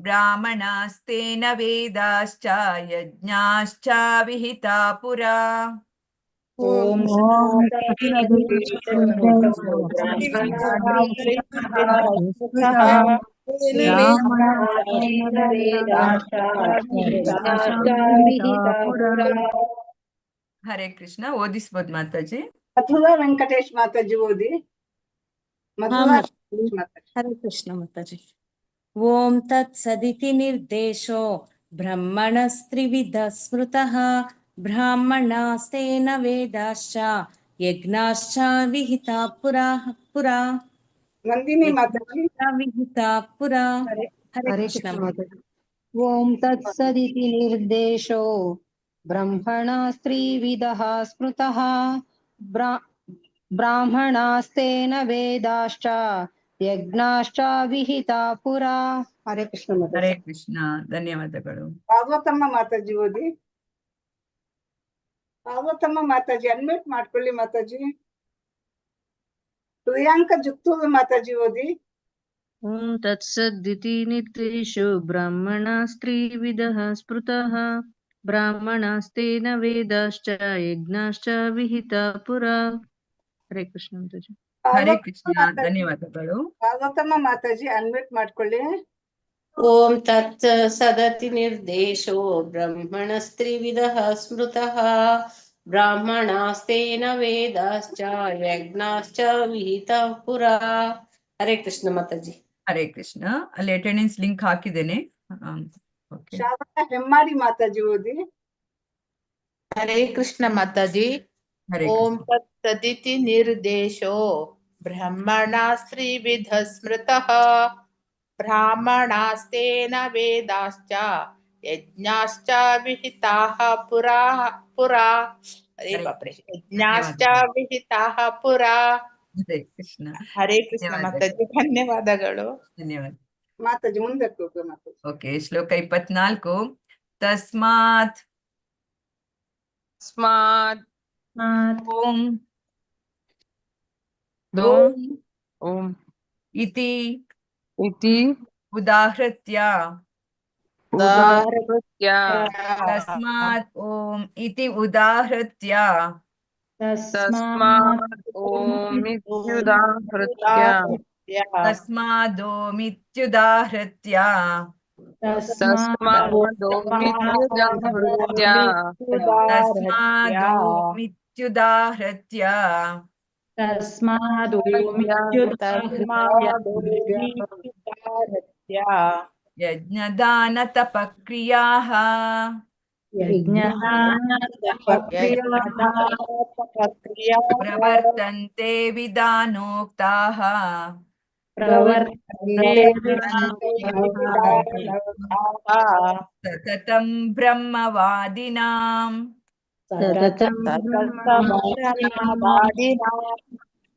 Speaker 2: ब्राह्मणास्तेन वेदाश्च यज्ञाश्च विहिता पुरा
Speaker 9: ಓಂ
Speaker 2: ಹರೇ ಕೃಷ್ಣ ಓದಿಸ್ಬೋದು ಮಾತಾಜಿ.
Speaker 5: ಮಧುರಾ ವೆಂಕಟೇಶ್ ಮಾತಾಜಿ ಓದಿ. ಮಧುರಾ ಮಾತಾಜಿ.
Speaker 13: ಹರೇ ಕೃಷ್ಣ ಮಾತಾಜಿ. ಓಂ ತತ್ಸದಿತಿ ನಿರ್ದೇಶೋ ಬ್ರಹ್ಮಣಸ್ತ್ರಿವಿಧ ಸ್ಮೃತಃ ಬ್ರಾಹ್ಮಣಾಸ್ತೇನ ವೇದಾಶ್ಚ ಯಜ್ಞಾಶ್ಚ ವಿಹಿತಾ ಪುರಾ
Speaker 5: ನಂದಿನಿ ಮಾತಾಜಿ.
Speaker 13: ವಿಹಿತಾ ಪುರಾ. ಹರೇ ಕೃಷ್ಣ ಮಾತಾಜಿ.
Speaker 16: ಓಂ ತತ್ಸದಿತಿ ನಿರ್ದೇಶೋ ಬ್ರಹ್ಮಣಸ್ತ್ರಿವಿಧಃ ಸ್ಮೃತಃ ಬ್ರಾಹ್ಮಣಾಸ್ತೇನ ವೇದಾಶ್ಚ ಯಜ್ಞಾಶ್ಚ ವಿಹಿತಾ ಪುರಾ. ಹರೇ ಕೃಷ್ಣ ಮಾತಾಜಿ.
Speaker 2: ಹರೇ ಕೃಷ್ಣ, ಧನ್ಯವಾದಗಳು.
Speaker 5: ಪಾರ್ವತಮ್ಮ ಮಾತಾಜಿ ಓದಿ. ಪಾರ್ವತಮ್ಮ ಮಾತಾಜಿ ಅನ್ಮ್ಯೂಟ್ ಮಾಡ್ಕೊಳ್ಳಿ ಮಾತಾಜಿ. ಪ್ರಿಯಾಂಕ ಜುತ್ತೂರು ಮಾತಾಜಿ ಓದಿ.
Speaker 6: ಓಂ ತತ್ಸದಿತಿ ನಿರ್ದೇಶೋ ಬ್ರಾಹ್ಮಣಾಸ್ತ್ರಿವಿಧಃ ಸ್ಮೃತಃ ಬ್ರಾಹ್ಮಣಾಸ್ತೇನ ವೇದಾಶ್ಚ ಯಜ್ಞಾಶ್ಚ ವಿಹಿತಾ ಪುರಾ. ಹರೇ ಕೃಷ್ಣ ಮಾತಾಜಿ.
Speaker 2: ಹರೇ ಕೃಷ್ಣ, ಧನ್ಯವಾದಗಳು.
Speaker 5: ಪಾರ್ವತಮ್ಮ ಮಾತಾಜಿ ಅನ್ಮ್ಯೂಟ್ ಮಾಡ್ಕೊಳ್ಳಿ.
Speaker 10: ಓಂ ತತ್ಸದಿತಿ ನಿರ್ದೇಶೋ ಬ್ರಹ್ಮಣಸ್ತ್ರಿವಿಧಃ ಸ್ಮೃತಃ ಬ್ರಾಹ್ಮಣಾಸ್ತೇನ ವೇದಾಶ್ಚ ಯಜ್ಞಾಶ್ಚ ವಿಹಿತಾ ಪುರಾ. ಹರೇ ಕೃಷ್ಣ ಮಾತಾಜಿ.
Speaker 2: ಹರೇ ಕೃಷ್ಣ. ಅಲ್ಲಿ ಅಟೆಂಡೆನ್ಸ್ ಲಿಂಕ್ ಹಾಕಿದ್ದೇನೆ.
Speaker 5: ಶಾರದಾ ಹೆಮ್ಮಾಡಿ ಮಾತಾಜಿ ಓದಿ.
Speaker 20: ಹರೇ ಕೃಷ್ಣ ಮಾತಾಜಿ.
Speaker 2: ಹರೇ
Speaker 20: ಓಂ ತತ್ಸದಿತಿ ನಿರ್ದೇಶೋ ಬ್ರಹ್ಮಣಾಸ್ತ್ರಿವಿಧ ಸ್ಮೃತಃ ಬ್ರಾಹ್ಮಣಾಸ್ತೇನ ವೇದಾಶ್ಚ ಯಜ್ಞಾಶ್ಚ ವಿಹಿತಾಃ ಪುರಾ. ಅರೇ ಬಾಪ್ರೆ, ಯಜ್ಞಾಶ್ಚ ವಿಹಿತಾಃ ಪುರಾ.
Speaker 2: ಹರೇ ಕೃಷ್ಣ.
Speaker 20: ಹರೇ ಕೃಷ್ಣ ಮಾತಾಜಿ, ಧನ್ಯವಾದಗಳು.
Speaker 2: ಧನ್ಯವಾದ
Speaker 5: ಮಾತಾಜಿ ಮುಂದೆ ಮಾತಾಜಿ.
Speaker 2: ಓಕೆ, ಶ್ಲೋಕ 24. ತಸ್ಮಾತ್ ಓಂ
Speaker 19: ಓಂ
Speaker 2: ಇತಿ
Speaker 19: ಇತಿ
Speaker 2: ಉದಾಹೃತ್ಯ
Speaker 19: ಉದಾಹೃತ್ಯ
Speaker 2: ತಸ್ಮಾತ್ ಓಂ ಇತಿ ಉದಾಹೃತ್ಯ
Speaker 19: ತಸ್ಮಾತ್ ಓಂ ಇತ್ಯುದಾಹೃತ್ಯ
Speaker 2: ತಸ್ಮಾದೋಮಿತ್ಯುದಾಹೃತ್ಯ
Speaker 19: ತಸ್ಮಾದೋಮಿತ್ಯುದಾಹೃತ್ಯ
Speaker 2: ತಸ್ಮಾದೋಮಿತ್ಯುದಾಹೃತ್ಯ ಯಜ್ಞದಾನ ತಪಕ್ರಿಯಾಃ ಪ್ರವರ್ತಂತೆ ವಿಧಾನೋಕ್ತಾಃ ಸತತಂ ಬ್ರಹ್ಮವಾದಿನಾಂ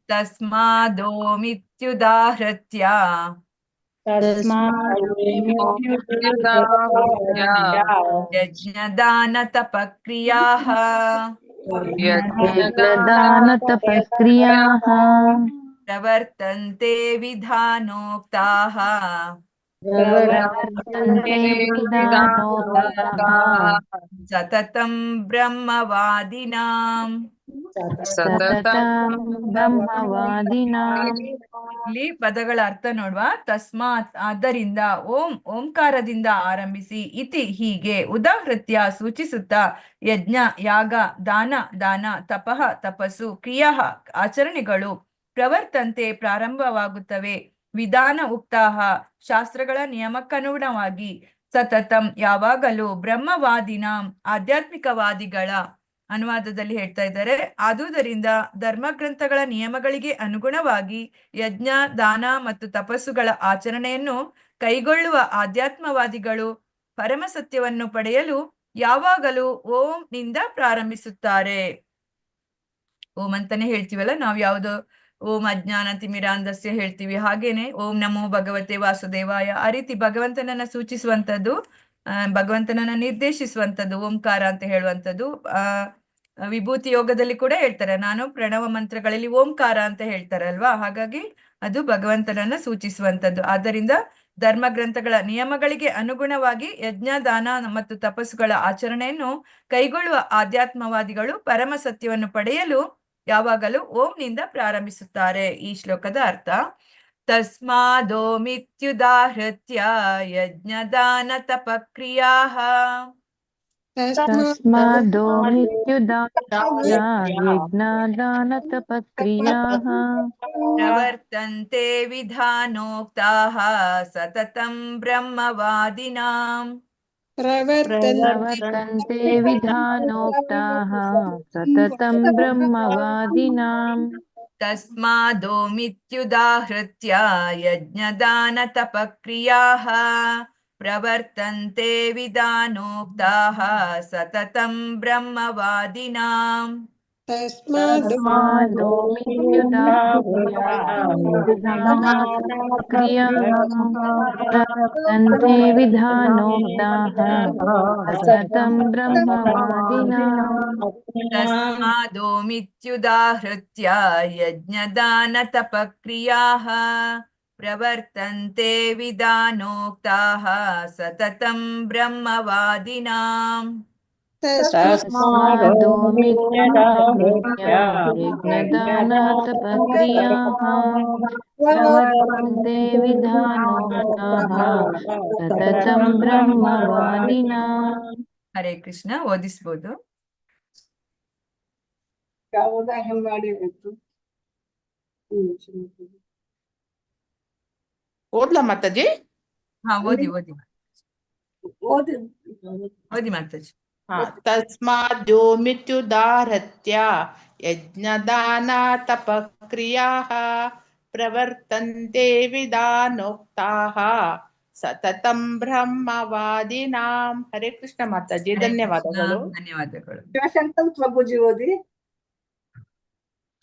Speaker 2: ತಸ್ಮಾದೋಮಿತ್ಯುದಾಹೃತ್ಯ ಯಜ್ಞದಾನ ತಪಕ್ರಿಯಾಃ ಪ್ರವರ್ತಂತೆ ವಿಧಾನೋಕ್ತಾಃ ಸತತಂ ಬ್ರಹ್ಮವಾದಿನಾಂ. ಇಲ್ಲಿ ಪದಗಳ ಅರ್ಥ ನೋಡುವ. ತಸ್ಮಾತ್ ಆದ್ದರಿಂದ, ಓಂ ಓಂಕಾರದಿಂದ ಆರಂಭಿಸಿ, ಇತಿ ಹೀಗೆ, ಉದಾಹೃತ್ಯ ಸೂಚಿಸುತ್ತಾ, ಯಜ್ಞ ಯಾಗ, ದಾನ ದಾನ, ತಪಃ ತಪಸ್ಸು, ಕ್ರಿಯಾ ಆಚರಣೆಗಳು, ಪ್ರವರ್ತಂತೆ ಪ್ರಾರಂಭವಾಗುತ್ತವೆ, ವಿಧಾನ ಉಕ್ತಾಹ ಶಾಸ್ತ್ರಗಳ ನಿಯಮಕ್ಕನುಗುಣವಾಗಿ, ಸತತಂ ಯಾವಾಗಲೂ, ಬ್ರಹ್ಮವಾದಿನಾಂ ಆಧ್ಯಾತ್ಮಿಕವಾದಿಗಳ ಅನುವಾದದಲ್ಲಿ ಹೇಳ್ತಾ ಇದ್ದಾರೆ. ಆದುದರಿಂದ ಧರ್ಮಗ್ರಂಥಗಳ ನಿಯಮಗಳಿಗೆ ಅನುಗುಣವಾಗಿ ಯಜ್ಞ ದಾನ ಮತ್ತು ತಪಸ್ಸುಗಳ ಆಚರಣೆಯನ್ನು ಕೈಗೊಳ್ಳುವ ಆಧ್ಯಾತ್ಮವಾದಿಗಳು ಪರಮ ಸತ್ಯವನ್ನು ಪಡೆಯಲು ಯಾವಾಗಲೂ ಓಂ ನಿಂದ ಪ್ರಾರಂಭಿಸುತ್ತಾರೆ. ಓಂ ಅಂತಾನೆ ಹೇಳ್ತೀವಲ್ಲ ನಾವು, ಯಾವುದು ಓಂ ಅಜ್ಞಾನ ತಿಮಿರಾಂಧಸ್ಯ ಹೇಳ್ತೀವಿ, ಹಾಗೇನೆ ಓಂ ನಮೋ ಭಗವತೆ ವಾಸುದೇವಾಯ, ಆ ರೀತಿ ಭಗವಂತನನ್ನ ಸೂಚಿಸುವಂಥದ್ದು, ಭಗವಂತನನ್ನ ನಿರ್ದೇಶಿಸುವಂಥದ್ದು ಓಂಕಾರ ಅಂತ ಹೇಳುವಂಥದ್ದು. ವಿಭೂತಿ ಯೋಗದಲ್ಲಿ ಕೂಡ ಹೇಳ್ತಾರೆ, ನಾನು ಪ್ರಣವ ಮಂತ್ರಗಳಲ್ಲಿ ಓಂಕಾರ ಅಂತ ಹೇಳ್ತಾರೆ ಅಲ್ವಾ. ಹಾಗಾಗಿ ಅದು ಭಗವಂತನನ್ನ ಸೂಚಿಸುವಂಥದ್ದು. ಆದ್ದರಿಂದ ಧರ್ಮಗ್ರಂಥಗಳ ನಿಯಮಗಳಿಗೆ ಅನುಗುಣವಾಗಿ ಯಜ್ಞ ದಾನ ಮತ್ತು ತಪಸ್ಸುಗಳ ಆಚರಣೆಯನ್ನು ಕೈಗೊಳ್ಳುವ ಆಧ್ಯಾತ್ಮವಾದಿಗಳು ಪರಮ ಸತ್ಯವನ್ನು ಪಡೆಯಲು ಯಾವಾಗಲೂ ಓಂ ನಿಂದ ಪ್ರಾರಂಭಿಸುತ್ತಾರೆ. ಈ ಶ್ಲೋಕದ ಅರ್ಥ: ತಸ್ಮಾದೋಮಿತ್ಯುದಾಹೃತ್ಯ ಯಜ್ಞದಾನ ತಪಕ್ರಿಯಾಃ ಪ್ರವರ್ತಂತೆ ವಿಧಾನೋಕ್ತಾಃ ಸತತಂ ಬ್ರಹ್ಮವಾದಿನಾಂ. ತಸ್ಮಾದೋಮಿತ್ಯುದಾಹೃತ್ಯ ಯಜ್ಞದಾನ ತಪಕ್ರಿಯಾಃ ಪ್ರವರ್ತಂತೆ ವಿಧಾನೋಕ್ತಾಃ ಸತತಂ ಬ್ರಹ್ಮವಾದಿನಾಂ. ತಸ್ಮಾದೋಮಿತ್ಯುದಾಹೃತ್ಯ ಯಜ್ಞದಾನ ತಪಕ್ರಿಯಾಃ ಪ್ರವರ್ತಂತೆ ವಿಧಾನೋಕ್ತಾಃ ಸತತಂ ಬ್ರಹ್ಮವಾದಿನಾಂ. ಹರೇ ಕೃಷ್ಣ. ಓದಿಸ್ಬೋದು.
Speaker 20: ಓದ್ಲಾ ಮಾತಾಜಿ?
Speaker 2: ಹಾ, ಓದಿ ಓದಿ ಓದಿ ಮಾತಾಜಿ.
Speaker 20: ತಸ್ಮಾದ್ಯೋಮಿತ್ಯುದಾಹೃತ್ಯ ಯಜ್ಞದಾನ ತಪಕ್ರಿಯಾಃ ಪ್ರವರ್ತಂತೆ ವಿಧಾನೋಕ್ತಾಃ ಸತತಂ ಬ್ರಹ್ಮವಾದಿನಾಂ. ಹರೇ ಕೃಷ್ಣ ಮಾತಾಜಿ, ಧನ್ಯವಾದಗಳು.
Speaker 2: ಧನ್ಯವಾದಗಳು.
Speaker 5: ಶಿವಶಂಕರ್ ಪ್ರಭುಜಿ ಓದಿ.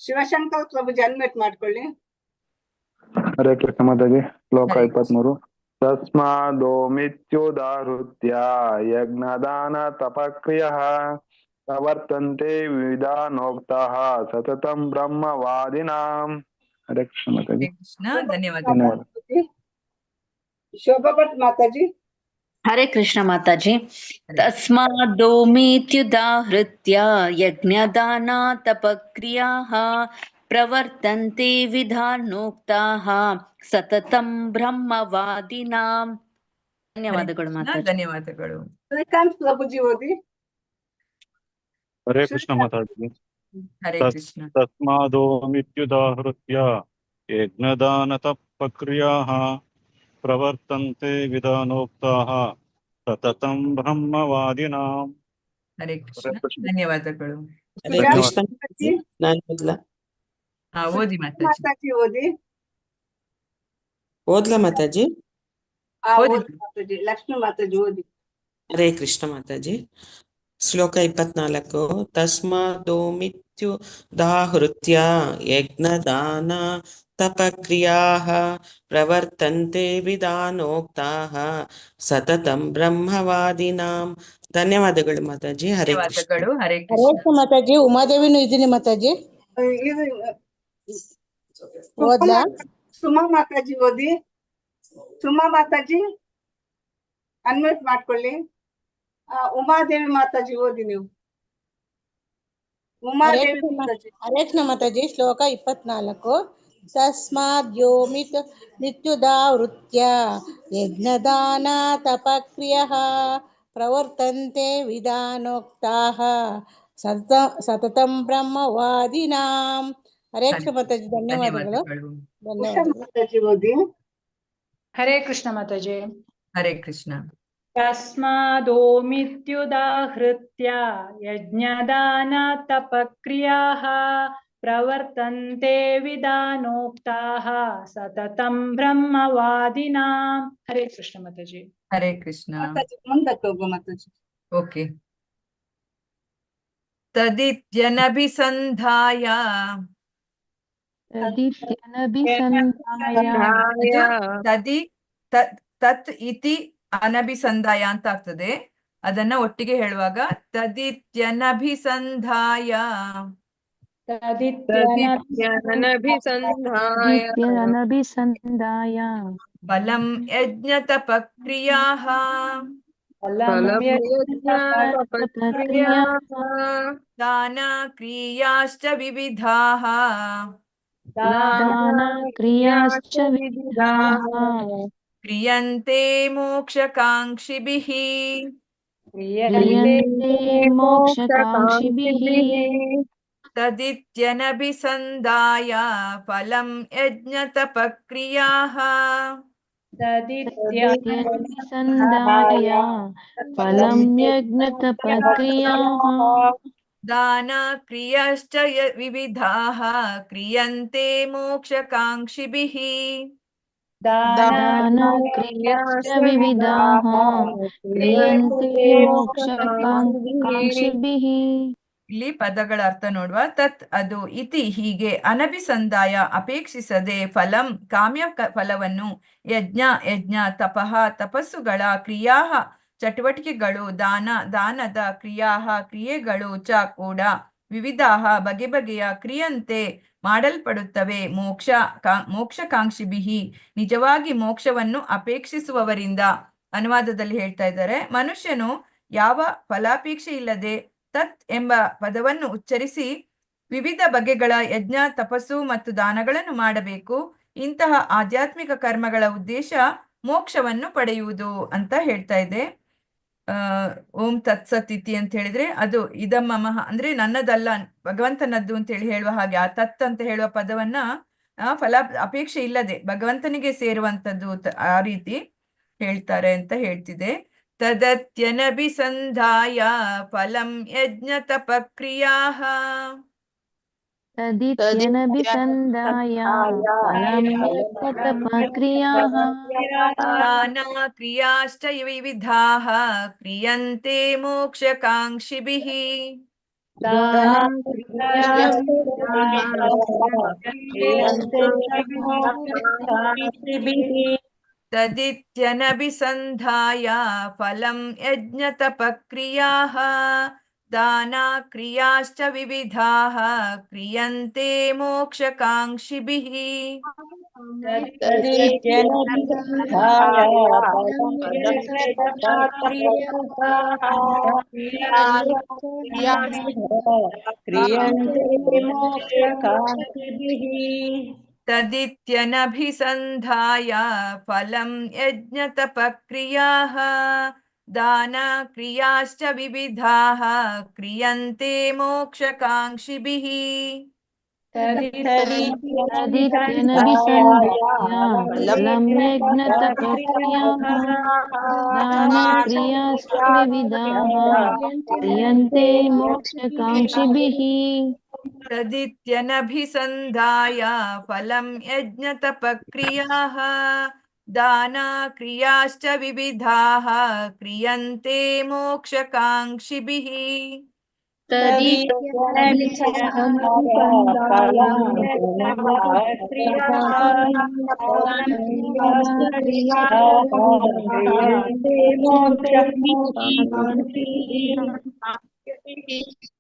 Speaker 5: ಶಿವಶಂಕರ್ ಪ್ರಭುಜಿ ಅನ್ಮ್ಯೂಟ್ ಮಾಡ್ಕೊಳ್ಳಿ.
Speaker 14: ಹರೇ ಕೃಷ್ಣ ಮಾತಾಜಿ. ಶ್ಲೋಕ 23. ತಸ್ಮಾದೋಮಿತ್ಯುದಾಹೃತ್ಯ ಯಜ್ಞದಾನ ತಪಕ್ರಿಯಃ ಪ್ರವರ್ತಂತೆ ವಿಧಾನೋಕ್ತಾಃ ಸತತಂ ಬ್ರಹ್ಮವಾದಿನಾಂ. ಹರೇ ಕೃಷ್ಣ ಮಾತಾಜಿ.
Speaker 2: ಕೃಷ್ಣ, ಧನ್ಯವಾದಗಳು.
Speaker 5: ಶೋಭಾ ಭಟ್ ಮಾತಾಜಿ.
Speaker 15: ಹರೇ ಕೃಷ್ಣ ಮಾತಾಜಿ. ತಸ್ಮಾದೋಮಿತ್ಯುದಾಹೃತ್ಯ ಯಜ್ಞದಾನ ತಪಕ್ರಿಯಾಃ ಪ್ರವರ್ತಂತೆ ವಿಧಾನೋಕ್ತಾಃ ಸತತಂ ಬ್ರಹ್ಮವಾದಿನಾಂ. ಧನ್ಯವಾದಗಳು ಮಾತಾಜಿ.
Speaker 2: ಧನ್ಯವಾದಗಳು.
Speaker 5: ಶ್ರೀಕಾಂತ್ ಪ್ರಭುಜಿ ಓದಿ.
Speaker 1: ಹರೇ ಕೃಷ್ಣ ಮಾತಾಡ್ತೀನಿ.
Speaker 2: ಹರೇ ಕೃಷ್ಣ.
Speaker 1: ತಸ್ಮಾದೋಮಿತ್ಯುದಾಹೃತ್ಯ ಯಜ್ಞದಾನ ತಪಕ್ರಿಯಾಃ ಪ್ರವರ್ತಂತೆ ವಿಧಾನೋಕ್ತಾಃ ಸತತಂ ಬ್ರಹ್ಮವಾದಿನಾಂ.
Speaker 2: ಹರೇ ಕೃಷ್ಣ. ಧನ್ಯವಾದಗಳು.
Speaker 5: ಮಾತಾಜಿ
Speaker 2: ಓದಿ ಮಾತಾಜಿ.
Speaker 5: ಓದಿ.
Speaker 3: ಓದ್ಲಾ ಮಾತಾಜಿ?
Speaker 5: ಓದಿ ಮಾತಾಜಿ. ಲಕ್ಷ್ಮಿ ಮಾತಾಜಿ ಓದಿ.
Speaker 3: ಹರೇ ಕೃಷ್ಣ ಮಾತಾಜಿ. ಶ್ಲೋಕ 24. ತಸ್ಮಾದೋಮಿತ್ಯುದಾಹೃತ್ಯ ಯಜ್ಞದಾನ ತಪಕ್ರಿಯಾಃ ಪ್ರವರ್ತಂತೆ ವಿಧಾನೋಕ್ತಾಃ ಸತತಂ ಬ್ರಹ್ಮವಾದಿನಾಂ. ಧನ್ಯವಾದಗಳು ಮಾತಾಜಿ. ಹರೇ ಕೃಷ್ಣ.
Speaker 2: ಧನ್ಯವಾದಗಳು. ಹರೇ
Speaker 12: ಹರೇ
Speaker 2: ಕೃಷ್ಣ.
Speaker 12: ಕೃಷ್ಣ ಮಾತಾಜಿ. ಉಮಾದೇವಿನೂ ಇದ್ದೀನಿ ಮಾತಾಜಿ. ಓದ್ಲಾ?
Speaker 5: ಸುಮಾ ಮಾತಾಜಿ ಓದಿ. ಸುಮಾ ಮಾತಾಜಿ ಅನ್ಮ್ಯೂಟ್ ಮಾಡ್ಕೊಳ್ಳಿ. ಉಮಾದೇವಿ ಮಾತಾಜಿ ಓದಿ ನೀವು. ಉಮಾದೇವಿ ಮಾತಾಜಿ.
Speaker 12: ಹರೇ ಕೃಷ್ಣ ಮಾತಾಜಿ. ಶ್ಲೋಕ 24. ತಸ್ಮಾದ್ಯೋಮಿತ್ ನಿತ್ಯುದಾವೃತ್ಯ ಯಜ್ಞದಾನ ತಪಕ್ರಿಯಃ ಪ್ರವರ್ತಂತೆ ವಿಧಾನೋಕ್ತಾಃ ಸತತಂ ಬ್ರಹ್ಮವಾದಿನಾಂ. ಹರೇ ಕೃಷ್ಣ ಮಾತಾಜಿ. ಧನ್ಯವಾದಗಳು.
Speaker 5: ಮಾತಾಜಿ ಓದಿ.
Speaker 24: ಹರೇ ಕೃಷ್ಣ ಮಾತಾಜಿ.
Speaker 2: ಹರೇ ಕೃಷ್ಣ.
Speaker 24: ತಸ್ಮಾದೋಮಿತ್ಯುದಾಹೃತ್ಯ ಯಜ್ಞದಾನ ತಪಕ್ರಿಯಾಃ ಪ್ರವರ್ತಂತೆ ವಿಧಾನೋಕ್ತಾಃ ಸತತಂ ಬ್ರಹ್ಮವಾದಿನಾಂ. ಹರೇ ಕೃಷ್ಣ ಮಾತಾಜಿ.
Speaker 2: ಹರೇ ಕೃಷ್ಣ.
Speaker 5: ಮುಂದಕ್ಕೆ ಹೋಗು ಮಾತಾಜಿ.
Speaker 2: ಓಕೆ. ತದಿತ್ಯನಭಿಸಂಧಾಯ ತತ್ ಇತಿ ಅನಭಿಸಂಧಾಯ ಅಂತ ಆಗ್ತದೆ. ಅದನ್ನ ಒಟ್ಟಿಗೆ ಹೇಳುವಾಗ ತದಿತ್ಯನಭಿಸಂಧಾಯ ಫಲಂ ಯಜ್ಞ ತಪಕ್ರಿಯಾಃ ದಾನ ಕ್ರಿಯಾಶ್ಚ ವಿವಿಧಾಃ ಕ್ರಿಯಂತೆ ಮೋಕ್ಷಕಾಂಕ್ಷಿಭಿಃ ತದಿತ್ಯನಭಿಸಂಧಾಯ ಫಲಂ ಯಜ್ಞ ತಪಕ್ರಿಯಾಃ ದಾನ ಕ್ರಿಯಾಶ್ಚ ವಿವಿಧಾಃ ಕ್ರಿಯಂತೆ ಮೋಕ್ಷಕಾಂಕ್ಷಿಭಿಃ ಇಲ್ಲಿ ಪದಗಳ ಅರ್ಥ ನೋಡುವ. ತತ್ ಅದು, ಇತಿ ಹೀಗೆ, ಅನಭಿಸಂಧಾಯ ಅಪೇಕ್ಷಿಸದೆ, ಫಲಂ ಕಾಮ್ಯ ಫಲವನ್ನು, ಯಜ್ಞ ತಪಃ ತಪಸ್ಸುಗಳ, ಕ್ರಿಯಾ ಚಟುವಟಿಕೆಗಳು, ದಾನದ ಕ್ರಿಯಾ ಕ್ರಿಯೆಗಳು, ಚ ಕೂಡ, ವಿವಿಧಾಃ ಬಗೆ ಬಗೆಯ, ಕ್ರಿಯಂತೆ ಮಾಡಲ್ಪಡುತ್ತವೆ, ಮೋಕ್ಷಕಾಂಕ್ಷಿಭಿಃ ನಿಜವಾಗಿ ಮೋಕ್ಷವನ್ನು ಅಪೇಕ್ಷಿಸುವವರಿಂದ. ಅನುವಾದದಲ್ಲಿ ಹೇಳ್ತಾ ಇದ್ದಾರೆ, ಮನುಷ್ಯನು ಯಾವ ಫಲಾಪೇಕ್ಷೆ ಇಲ್ಲದೆ ತತ್ ಎಂಬ ಪದವನ್ನು ಉಚ್ಚರಿಸಿ ವಿವಿಧ ಬಗೆಗಳ ಯಜ್ಞ ತಪಸ್ಸು ಮತ್ತು ದಾನಗಳನ್ನು ಮಾಡಬೇಕು. ಇಂತಹ ಆಧ್ಯಾತ್ಮಿಕ ಕರ್ಮಗಳ ಉದ್ದೇಶ ಮೋಕ್ಷವನ್ನು ಪಡೆಯುವುದು ಅಂತ ಹೇಳ್ತಾ ಇದೆ. ಓಂ ತತ್ಸತ್ ಇತಿ ಅಂತ ಹೇಳಿದ್ರೆ ಅದು ಇದಂ ಮಮಃ ಅಂದ್ರೆ ನನ್ನದಲ್ಲ ಭಗವಂತನದ್ದು ಅಂತ ಹೇಳಿ ಹೇಳುವ ಹಾಗೆ, ಆ ತತ್ ಅಂತ ಹೇಳುವ ಪದವನ್ನ ಫಲ ಅಪೇಕ್ಷೆ ಇಲ್ಲದೆ ಭಗವಂತನಿಗೆ ಸೇರುವಂತದ್ದು ಆ ರೀತಿ ಹೇಳ್ತಾರೆ ಅಂತ ಹೇಳ್ತಿದೆ. ತದತ್ಯನಭಿಸಂಧಾಯ ಫಲಂ ಯಜ್ಞ ತಪಕ್ರಿಯಾಃ ದಾನ ಕ್ರಿಯಾಶ್ಚ ವಿವಿಧಾಃ ಕ್ರಿಯಂತೆ ಮೋಕ್ಷಕಾಂಕ್ಷಿಭಿಃ ತದಿತ್ಯನಭಿಸಂಧಾಯ ಫಲಂ ಯಜ್ಞ ತಪಕ್ರಿಯಾಃ ದಾನ ಕ್ರಿಯಾಶ್ಚ ವಿವಿಧಾಃ ಕ್ರಿಯಂತೆ ಮೋಕ್ಷಕಾಂಕ್ಷಿಭಿಃ ತದಿತ್ಯನಭಿಸಂಧಾಯ ಫಲಂ ಯಜ್ಞ ತಪಕ್ರಿಯಾಃ ದಾನ ಕ್ರಿಯಾಶ್ಚ ವಿವಿಧಾಃ ಕ್ರಿಯಂತೆ ಮೋಕ್ಷಕಾಂಕ್ಷಿಭಿಃ तदित्यनभिसन्धाय फलं यज्ञतपक्रियाः दानक्रियाश्च विविधाः क्रियन्ते मोक्षकाङ्क्षिभिः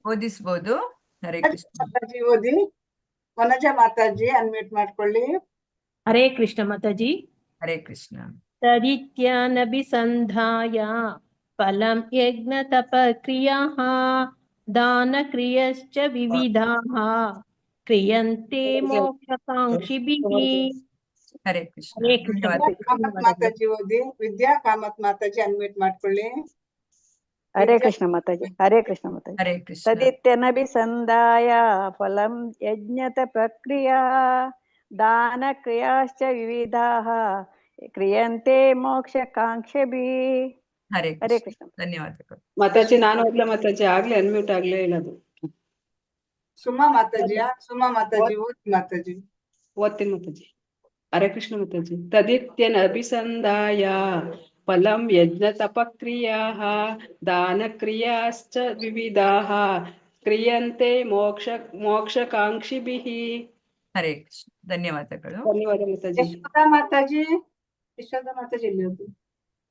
Speaker 2: ಓದಿಸ್ಬೋದು. ಹರೇ ಕೃಷ್ಣ
Speaker 5: ಮಾತಾಜಿ ಓದಿ. ವನಜಾ ಮಾತಾಜಿ ಅನ್ಮ್ಯೂಟ್ ಮಾಡ್ಕೊಳ್ಳಿ.
Speaker 7: ಹರೇ ಕೃಷ್ಣ ಮಾತಾಜಿ.
Speaker 2: ಹರೇ ಕೃಷ್ಣ.
Speaker 7: ತದಿತ್ಯನಭಿಸಂಧಾಯ ಫಲಂ ಯಜ್ಞ ತಪಕ್ರಿಯಾಃ ದಾನಕ್ರಿಯಶ್ಚ ವಿವಿಧಾಃ ಕ್ರಿಯಂತೆ ಮೋಕ್ಷಕಾಂಕ್ಷಿಭಿಃ.
Speaker 2: ಹರೇ ಕೃಷ್ಣ.
Speaker 7: ಹರೇ ಕೃಷ್ಣ
Speaker 5: ಮಾತಾಜಿ ಓದಿ. ವಿದ್ಯಾ ಕಾಮತ್ ಮಾತಾಜಿ ಅನ್ಮ್ಯೂಟ್ ಮಾಡ್ಕೊಳ್ಳಿ.
Speaker 17: ಹರೇ ಕೃಷ್ಣ ಮಾತಾಜಿ. ಹರೇ ಕೃಷ್ಣ ಮಾತಾಜಿ.
Speaker 2: ಹರೇ ಕೃಷ್ಣ.
Speaker 17: ತದಿತ್ಯನಭಿಸಂಧಾಯ ಫಲಂ ಯಜ್ಞತ ಪ್ರಕ್ರಿಯಾ ದಾನ ಕ್ರಿಯಾಶ್ಚ ವಿವಿಧಾಃ ಕ್ರಿಯಂತೆ ಮೋಕ್ಷಕಾಂಕ್ಷಿಭಿಃ.
Speaker 2: ಹರೇ
Speaker 17: ಹರೇ ಕೃಷ್ಣ.
Speaker 2: ಧನ್ಯವಾದಗಳು.
Speaker 18: ಮಾತಾಜಿ ನಾನು ಓದ್ಲಾ ಮಾತಾಜಿ? ಆಗ್ಲೇ ಅನ್ಮ್ಯೂಟ್ ಆಗ್ಲೇ ಇಲ್ಲದು.
Speaker 5: ಸುಮಾ ಮಾತಾಜಿಯಾ? ಸುಮಾ ಮಾತಾಜಿ ಓದಿ ಮಾತಾಜಿ.
Speaker 18: ಓದ್ತೀನಿ ಮಾತಾಜಿ. ಹರೇ ಕೃಷ್ಣ ಮಾತಾಜಿ. ತದಿತ್ಯನಭಿಸಂಧಾಯ ಫಲಂ ಯಜ್ಞ ತಪಕ್ರಿಯಾಃ ದಾನಕ್ರಿಯಾಶ್ಚ ವಿವಿಧಾಃ ಕ್ರಿಯಂತೆ ಮೋಕ್ಷಕಾಂಕ್ಷಿಭಿಃ.
Speaker 2: ಹರೇ ಕೃಷ್ಣ. ಧನ್ಯವಾದಗಳು.
Speaker 18: ಧನ್ಯವಾದ ಮಾತಾಜಿ.
Speaker 5: ಯಶೋದಾ ಮಾತಾಜಿ. ಯಶೋದಾ ಮಾತಾಜಿ ಎಲ್ಲಿ ಓದಿ?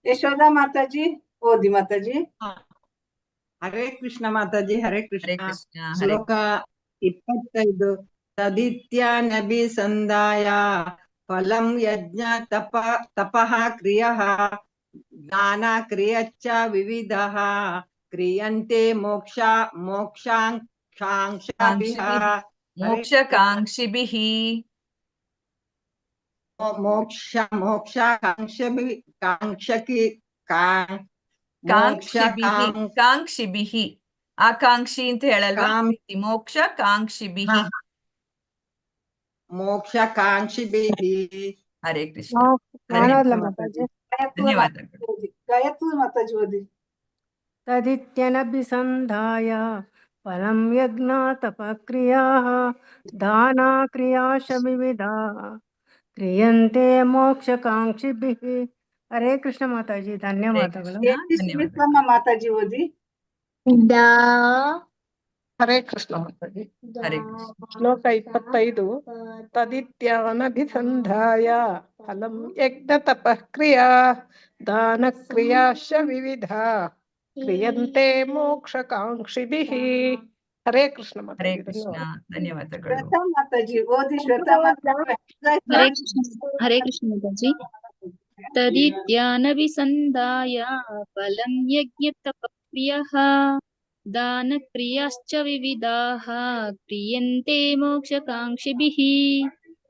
Speaker 5: ಯಶೋದಾ ಮಾತಾಜಿ ಓದಿ ಮಾತಾಜಿ.
Speaker 21: ಹರೇ ಕೃಷ್ಣ ಮಾತಾಜಿ. ಹರೇ ಕೃಷ್ಣ.
Speaker 2: ಕೃಷ್ಣ.
Speaker 21: ಶ್ಲೋಕ 25. ತದಿತ್ಯನಭಿಸಂಧಾಯ ಫಲಂ ಯಜ್ಞ ತಪಃ ಕ್ರಿಯಃ ದಾನ ಕ್ರಿಯಶ್ಚ ವಿವಿಧಃ ಕ್ರಿಯಂತೆ ಮೋಕ್ಷಕಾಂಕ್ಷಿಭಿಃ.
Speaker 2: ಮೋಕ್ಷಕಾಂಕ್ಷಿಭಿಃ. ಕಾಂಕ್ಷಿಭಿಃ. ಆಕಾಂಕ್ಷಿ ಅಂತ ಹೇಳಲ್ವಾ? ಮೋಕ್ಷಕಾಂಕ್ಷಿಭಿಃ.
Speaker 21: ಮೋಕ್ಷಕಾಂಕ್ಷಿಭಿಃ.
Speaker 2: ಹರೇ ಕೃಷ್ಣ.
Speaker 5: ಧನ್ಯವಾದಗಳು. ಗಾಯತ್ರಿ ಮಾತಾಜಿ ಓದಿ.
Speaker 22: ತದಿತ್ಯನಭಿಸಂಧಾಯ ಫಲಂ ಯಜ್ಞ ತಪಕ್ರಿಯಾಃ ದಾನ ಕ್ರಿಯಾಶ್ಚ ವಿವಿಧಾಃ ಕ್ರಿಯಂತೆ ಮೋಕ್ಷಕಾಂಕ್ಷಿಭಿಃ. ಹರೇ ಕೃಷ್ಣ ಮಾತಾಜಿ. ಧನ್ಯವಾದಗಳು.
Speaker 5: ಮಾತಾಜಿ ಓದಿ.
Speaker 11: ಹರೇ ಕೃಷ್ಣ ಮಾತಾಜಿ. ಶ್ಲೋಕ 25. ತದಿತ್ಯನಭಿಸಂಧಾಯ ಫಲಂ ಯಜ್ಞ ತಪಕ್ರಿಯಾ ದಾನ ಕ್ರಿಯಾಶ್ಚ ವಿವಿಧಾ ಕ್ರಿಯಂತೆ ಮೋಕ್ಷಕಾಂಕ್ಷಿಭಿಃ. ಹರೇ ಕೃಷ್ಣ ಮಾತಾಜಿ.
Speaker 2: ಹರೇ ಕೃಷ್ಣ. ಧನ್ಯವಾದಗಳು.
Speaker 5: ಶ್ವೇತಾ ಮಾತಾಜಿ ಓದಿ. ಶ್ವೇತಾ ಮಾತಾಜಿ.
Speaker 23: ಹರೇ ಕೃಷ್ಣ ಮಾತಾಜಿ. ತದಿತ್ಯನಭಿಸಂಧಾಯ ಫಲಂ ಯಜ್ಞ ತಪಕ್ರಿಯಃ ದಾನ ಕ್ರಿಯಾಶ್ಚ ವಿವಿಧಾಃ ಕ್ರಿಯಂತೆ ಮೋಕ್ಷಕಾಂಕ್ಷಿಭಿಃ.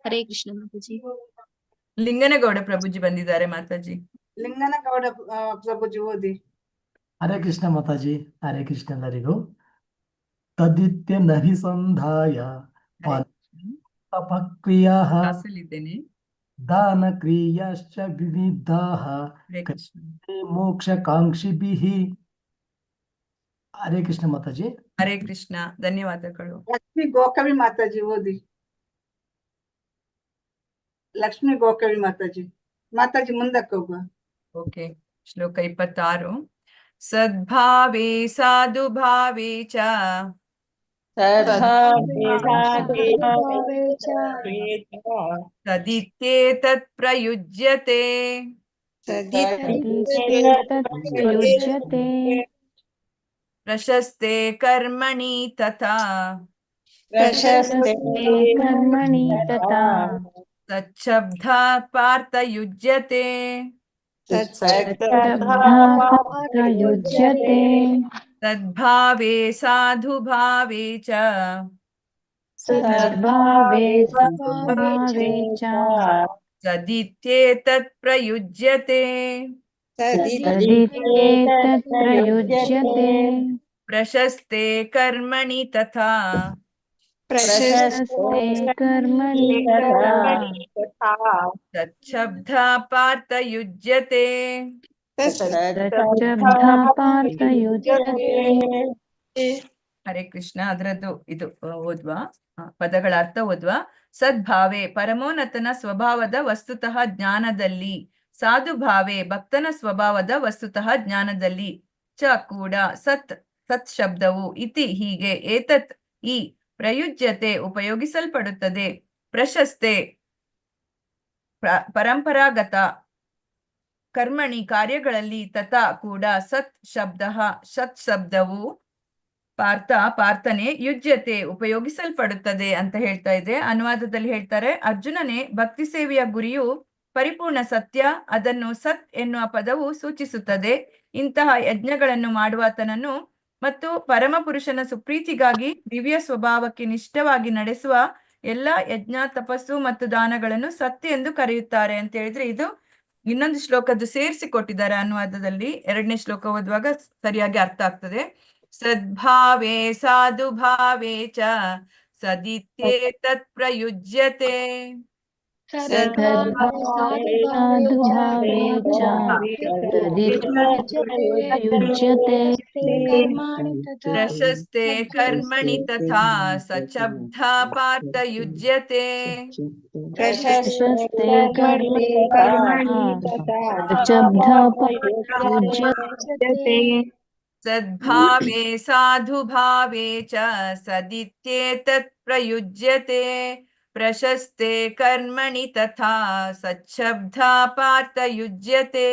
Speaker 23: ಹರೇ ಕೃಷ್ಣ ಮಾತಾಜಿ.
Speaker 2: ಲಿಂಗನಗೌಡ ಪ್ರಭುಜಿ ಬಂದಿದ್ದಾರೆ ಮಾತಾಜಿ.
Speaker 5: ಲಿಂಗನಗೌಡ ಪ್ರಭುಜಿ ಓದಿ.
Speaker 27: ಹರೇ ಕೃಷ್ಣ ಮಾತಾಜಿ. ಹರೇ ಕೃಷ್ಣ ಎಲ್ಲರಿಗೂ. ತದಿತ್ಯನಭಿಸಂಧಾಯ ತಪಕ್ರಿಯಾಃ ದಾನ ಕ್ರಿಯಾಶ್ಚ ವಿವಿಧಾಃ ಮೋಕ್ಷಕಾಂಕ್ಷಿಭಿಃ. ಹರೇ ಕೃಷ್ಣ ಮಾತಾಜಿ.
Speaker 2: ಹರೇ ಕೃಷ್ಣ. ಧನ್ಯವಾದಗಳು.
Speaker 5: ಲಕ್ಷ್ಮಿ ಗೋಕವಿ ಮಾತಾಜಿ ಓದಿ. ಲಕ್ಷ್ಮಿ ಗೋಕವಿ ಮಾತಾಜಿ. ಮಾತಾಜಿ ಮುಂದಕ್ಕೆ ಹೋಗುವ.
Speaker 2: ಓಕೆ. ಶ್ಲೋಕ 26. ಸದ್ಭಾವೇ ಸಾಧುಭಾವೇ ಚ ತದಿತ್ಯೇತತ್ ಪ್ರಯುಜ್ಯತೆ ಪ್ರಶಸ್ತೆ ಕರ್ಮಣಿ ತಥಾ ತಚ್ಛಬ್ದಾ ಪಾರ್ಥ ಯುಜ್ಯತೆ ತದ್ಭಾವೇ ಸಾಧುಭಾವೇ ಚ ತದಿತ್ಯೇತತ್ ಪ್ರಯುಜ್ಯತೆ ಪ್ರಶಸ್ತೆ ಕರ್ಮಣಿ ತಥಾ ತಚ್ಛಬ್ದಾ ಪಾರ್ಥ ಯುಜ್ಯತೆ ಹರೇ ಕೃಷ್ಣ. ಅದರದ್ದು ಇದು ಓದ್ವಾ, ಪದಗಳ ಅರ್ಥ ಓದ್ವಾ. ಸದ್ಭಾವೆ ಪರಮೋನ್ನತನ ಸ್ವಭಾವದ ವಸ್ತುತಃ ಜ್ಞಾನದಲ್ಲಿ, ಸಾಧುಭಾವೆ ಭಕ್ತನ ಸ್ವಭಾವದ ವಸ್ತುತಃ ಜ್ಞಾನದಲ್ಲಿ, ಚ ಕೂಡ ಸತ್ ಸತ್ ಶಬ್ದವು, ಇತಿ ಹೀಗೆ, ಏತತ್ ಈ, ಪ್ರಯುಜ್ಯತೆ ಉಪಯೋಗಿಸಲ್ಪಡುತ್ತದೆ, ಪ್ರಶಸ್ತೆ ಪರಂಪರಾಗತ, ಕರ್ಮಣಿ ಕಾರ್ಯಗಳಲ್ಲಿ, ತಥಾ ಕೂಡ ಸತ್ ಶಬ್ದವು ಪಾರ್ಥನೆ ಯುಜ್ಯತೆ ಉಪಯೋಗಿಸಲ್ಪಡುತ್ತದೆ ಅಂತ ಹೇಳ್ತಾ ಇದೆ. ಅನುವಾದದಲ್ಲಿ ಹೇಳ್ತಾರೆ, ಅರ್ಜುನನೇ ಭಕ್ತಿ ಸೇವೆಯ ಗುರಿಯು ಪರಿಪೂರ್ಣ ಸತ್ಯ, ಅದನ್ನು ಸತ್ ಎನ್ನುವ ಪದವು ಸೂಚಿಸುತ್ತದೆ. ಇಂತಹ ಯಜ್ಞಗಳನ್ನು ಮಾಡುವಾತನನ್ನು ಮತ್ತು ಪರಮ ಪುರುಷನ ಸುಪ್ರೀತಿಗಾಗಿ ದಿವ್ಯ ಸ್ವಭಾವಕ್ಕೆ ನಿಷ್ಠವಾಗಿ ನಡೆಸುವ ಎಲ್ಲ ಯಜ್ಞ, ತಪಸ್ಸು ಮತ್ತು ದಾನಗಳನ್ನು ಸತ್ಯ ಎಂದು ಕರೆಯುತ್ತಾರೆ ಅಂತ ಹೇಳಿದ್ರೆ, ಇದು ಇನ್ನೊಂದು ಶ್ಲೋಕದ್ದು ಸೇರಿಸಿ ಕೊಟ್ಟಿದ್ದಾರೆ ಅನುವಾದದಲ್ಲಿ. 2ನೇ ಶ್ಲೋಕ ಓದುವಾಗ ಸರಿಯಾಗಿ ಅರ್ಥ ಆಗ್ತದೆ. ಸದ್ಭಾವೇ ಸಾಧುಭಾವೇ ಚ ಸದಿತ್ಯೇತತ್ ಪ್ರಯುಜ್ಯತೆ. ಪ್ರಶಸ್ತೆ ಕರ್ಮಣಿ ತಥಾ ಸಚಬ್ಧ ಪಾರ್ಥ ಯುಜ್ಯತೆ. ಸದ್ಭಾವೇ ಸಾಧುಭಾವೇ ಚ ಸದಿತ್ಯೇತತ್ ಪ್ರಯುಜ್ಯತೆ. ಪ್ರಶಸ್ತೆ ಕರ್ಮಣಿ ತಥಾ ಸಚ್ಛಬ್ಧ ಪಾರ್ಥ ಯುಜ್ಯತೆ.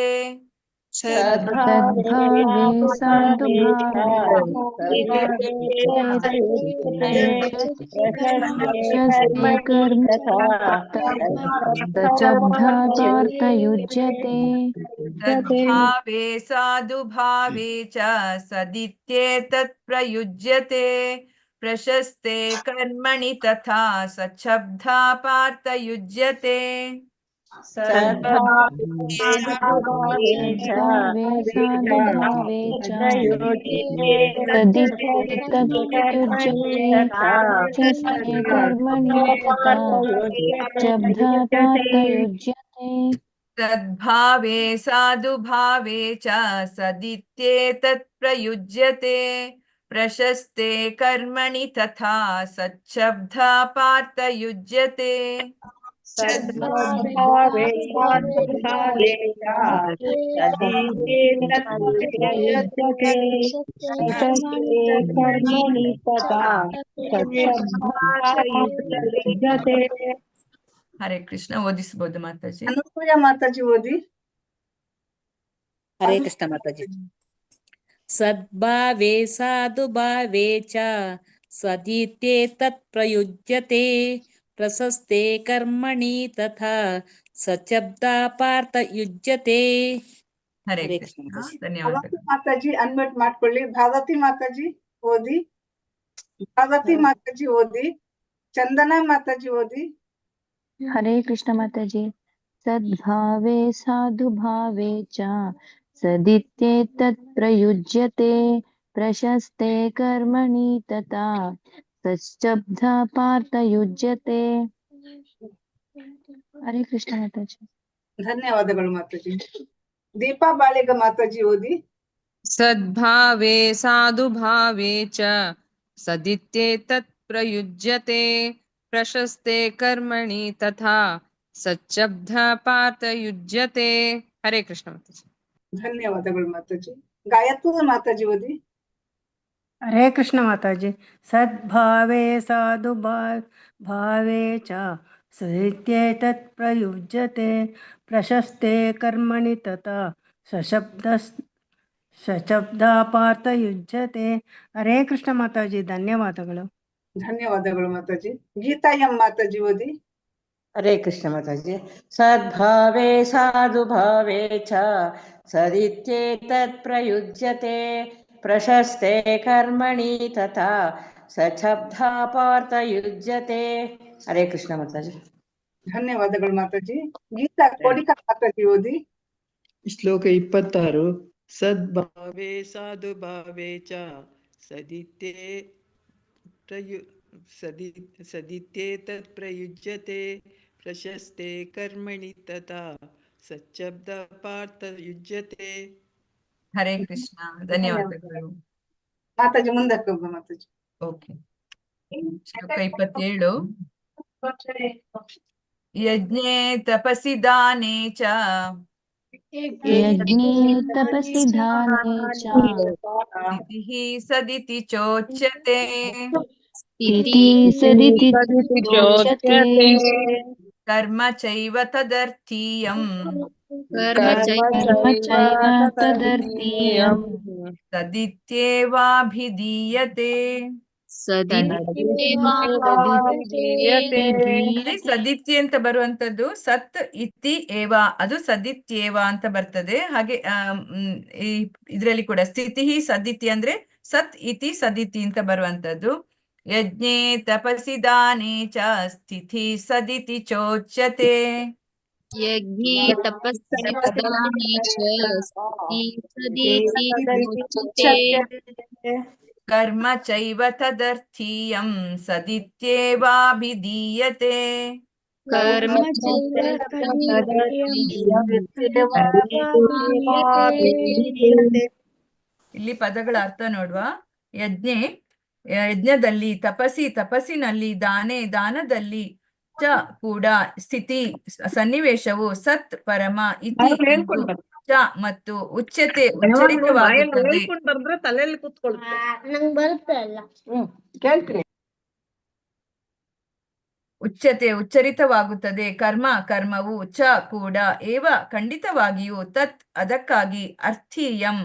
Speaker 2: ಸದ್ಭಾವೇ ಸಾಧುಭಾವೇ ಚ ಸದಿತ್ಯೇತತ್ ಪ್ರಯುಜ್ಯತೆ. ಪ್ರಶಸ್ತೆ ಕರ್ಮಣಿ ತಥಾ ಸಚ್ಛಬ್ಧ ಪಾರ್ಥ ಯುಜ್ಯತೆ. ಸದ್ಭಾವೇ ಸಾಧುಭಾವೇ ಚ ಸದಿತ್ಯೇತತ್ ಪ್ರಯುಜ್ಯತೆ. ಪ್ರಶಸ್ತೆ ಕರ್ಮಣಿ ತಥಾ ಸಚ್ಛಬ್ಧ ಪಾರ್ಥ ಯುಜ್ಯತೆ.
Speaker 10: ಸದ್ಭಾವೇ ಸಾಧುಭಾವೇ ಚ ಸದಿತ್ಯೇತತ್ ಪ್ರಯುಜ್ಯತೆ. ಪ್ರಶಸ್ತೆ ಕರ್ಮಣಿ ತಥಾ ಸಚ್ಛಬ್ಧ ಪಾರ್ಥ ಯುಜ್ಯತೆ.
Speaker 2: ಹರೇ ಕೃಷ್ಣ. ಓದಿಸಬಹುದು ಮಾತಾಜಿ.
Speaker 5: ಅನುಸೂಯ ಮಾತಾಜಿ ಓದಿ.
Speaker 15: ಹರೇ ಕೃಷ್ಣ ಮಾತಾಜಿ. ಸದ್ಭಾವೇ ಸಾಧುಭಾವೇ ಚ ಸದಿತ್ಯೇತತ್ ಪ್ರಯುಜ್ಯತೆ. ಪ್ರಶಸ್ತೆ ಕರ್ಮಣಿ ತಥಾ ಸಚ್ಛಬ್ದ ಪಾರ್ಥ ಯುಜ್ಯತೆ.
Speaker 2: ಹರೇ ಕೃಷ್ಣ. ಧನ್ಯವಾದಗಳು
Speaker 5: ಮಾತಾಜಿ. ಅನ್ಮ್ಯೂಟ್ ಮಾಡ್ಕೊಳ್ಳಿ. ಭಾರತಿ ಮಾತಾಜಿ ಓದಿ. ಭಾರತಿ ಮಾತಾಜಿ ಓದಿ. ಚಂದನಾ ಮಾತಾಜಿ ಓದಿ.
Speaker 6: ಹರೇ ಕೃಷ್ಣ ಮಾತಾಜಿ. ಸದ್ಭಾವೇ ಸಾಧುಭಾವೇ ಚ ಸದಿತ್ಯೇತತ್ ಪ್ರಯುಜ್ಯತೆ. ಪ್ರಶಸ್ತೆ ಕರ್ಮಣಿ ತಥಾ ಸಚ್ಛಬ್ಧ ಪಾರ್ಥ ಯುಜ್ಯತೆ. ಹರೇ ಕೃಷ್ಣ ಮಾತಾಜಿ.
Speaker 5: ಧನ್ಯವಾದಗಳು ಮಾತಾಜಿ. ದೀಪಾ ಬಾಳಿಗ ಮಾತಾಜಿ ಓದಿ.
Speaker 19: ಸದ್ಭಾವೇ ಸಾಧುಭಾವೇ ಚ ಸದಿತ್ಯೇತತ್ ಪ್ರಯುಜ್ಯತೆ. ಪ್ರಶಸ್ತೆ ಕರ್ಮಣಿ ತಥಾ ಸಚ್ಛಬ್ಧ ಪಾರ್ಥ ಯುಜ್ಯತೆ. ಹರೇ ಕೃಷ್ಣ ಮಾತಾಜಿ.
Speaker 5: ಧನ್ಯವಾದಗಳು ಮಾತಾಜಿ. ಗಾಯತ್ರಿ ಮಾತಾಜಿ ಓದಿ.
Speaker 22: ಹರೇ ಕೃಷ್ಣ ಮಾತಾಜಿ. ಸದ್ಭಾವೇ ಸಾಧುಭಾವೇ ಚ ಸದಿತ್ಯೇತತ್ ಪ್ರಯುಜ್ಯತೆ. ಪ್ರಶಸ್ತೆ ಕರ್ಮಣಿ ತಥಾ ಸಶಬ್ದ ಪಾರ್ಥ ಯುಜ್ಯತೆ. ಹರೇ ಕೃಷ್ಣ ಮಾತಾಜಿ. ಧನ್ಯವಾದಗಳು.
Speaker 5: ಧನ್ಯವಾದಗಳು ಮಾತಾಜಿ. ಗೀತಾ ಎಂ ಮಾತಾಜಿ ಓದಿ.
Speaker 10: ಹರೇ ಕೃಷ್ಣ ಮಾತಾಜಿ. ಸದ್ಭಾವೇ ಸಾಧುಭಾವೇ ಚ ಸದಿತ್ಯೇತತ್ ಪ್ರಯುಜ್ಯತೆ. ಪ್ರಶಸ್ತೆ ಕರ್ಮಣಿ ತಥಾ ಸಚ್ಛಬ್ದ ಪಾರ್ಥ ಯುಜ್ಯತೆ. ಹರೇ ಕೃಷ್ಣ ಮಾತಾಜಿ.
Speaker 5: ಧನ್ಯವಾದಗಳು ಮಾತಾಜಿ. ಗೀತಾ ಕೋಡಿಕಾ ಮಾತಾಜಿ ಓದಿ.
Speaker 4: ಶ್ಲೋಕ 26. ಸದ್ಭಾವೇ ಸಾಧುಭಾವೇ ಚ ಸದಿತ್ಯೇತತ್ ಪ್ರಯುಜ್ಯತೆ. ಪ್ರಶಸ್ತೆ ಕರ್ಮಣಿ ತಥಾ ಸಚ್ಛಬ್ದ ಪಾರ್ಥ ಯುಜ್ಯತೆ.
Speaker 2: ಹರೇ ಕೃಷ್ಣ. ಧನ್ಯವಾದಗಳು
Speaker 5: ಮಾತಾಜಿ. ಮುಂದಕ್ಕೆ ಹೋಗುವ ಮಾತಾಜಿ.
Speaker 2: ಓಕೆ. ಶ್ಲೋಕ 27. ಯಜ್ಞೇ ತಪಸಿ ದಾನೇ ಚ
Speaker 6: ಯಜ್ಞೇ ತಪಸಿ ದಾನೇ ಚ
Speaker 2: ಸ್ಥಿತಿಃ ಸದಿತಿ ಚೋಚ್ಯತೆ.
Speaker 6: ಸ್ಥಿತಿ ಸದಿತಿ ಚೋಚ್ಯತೆ.
Speaker 2: ಕರ್ಮ ಚೈವ ತದರ್ಥೀಯಂ
Speaker 6: ಕರ್ಮ ಚೈವ ತದರ್ಥೀಯಂ
Speaker 2: ಸದಿತ್ಯೇವಾಭಿಧೀಯತೆ. ಅಲ್ಲಿ ಸದಿತ್ಯ ಅಂತ ಬರುವಂತದ್ದು ಸತ್ ಇತಿ ಏವ, ಅದು ಸದಿತ್ಯೇವ ಅಂತ ಬರ್ತದೆ. ಹಾಗೆ ಇದ್ರಲ್ಲಿ ಕೂಡ ಸ್ಥಿತಿ ಸದಿತಿ ಅಂದ್ರೆ ಸತ್ ಇತಿ ಸದಿತಿ ಅಂತ ಬರುವಂತದ್ದು. ಯಜ್ಞೇ ತಪಸಿ ದಾನೇ ಚ ಸ್ಥಿತಿ ಸದಿತಿ ಚೋಚ್ಯತೆ.
Speaker 23: ಯಜ್ಞೇ ತಪಸ್ಸಿ ದಾನೇ ಚ ಸ್ಥಿತಿ ಸದಿತಿ ಚೋಚ್ಯತೆ.
Speaker 2: ಕರ್ಮ ಚೈವ ತದರ್ಥೀಯಂ ಸದಿತ್ಯೇವಾಭಿಧೀಯತೆ.
Speaker 23: ಕರ್ಮ
Speaker 2: ಇಲ್ಲಿ ಪದಗಳ ಅರ್ಥ ನೋಡುವ. ಯಜ್ಞದಲ್ಲಿ, ತಪಸ್ಸಿನಲ್ಲಿ, ದಾನದಲ್ಲಿ ಚ ಕೂಡ, ಸ್ಥಿತಿ ಸನ್ನಿವೇಶವು, ಸತ್ ಪರಮ, ಇತಿ ಚ ಮತ್ತು ಉಚ್ಯತೆ ಉಚ್ಚರಿತವಾಗುತ್ತದೆ.
Speaker 21: ಬಂದ್ರೆ ತಲೆಯಲ್ಲಿ ಕೂತ್ಕೊಳ್ಳುತ್ತೆ.
Speaker 2: ಉಚ್ಚರಿತವಾಗುತ್ತದೆ. ಕರ್ಮವು ಚ ಕೂಡ, ಏವ ಖಂಡಿತವಾಗಿಯೂ, ತತ್ ಅದಕ್ಕಾಗಿ, ಅರ್ಥೀಯಂ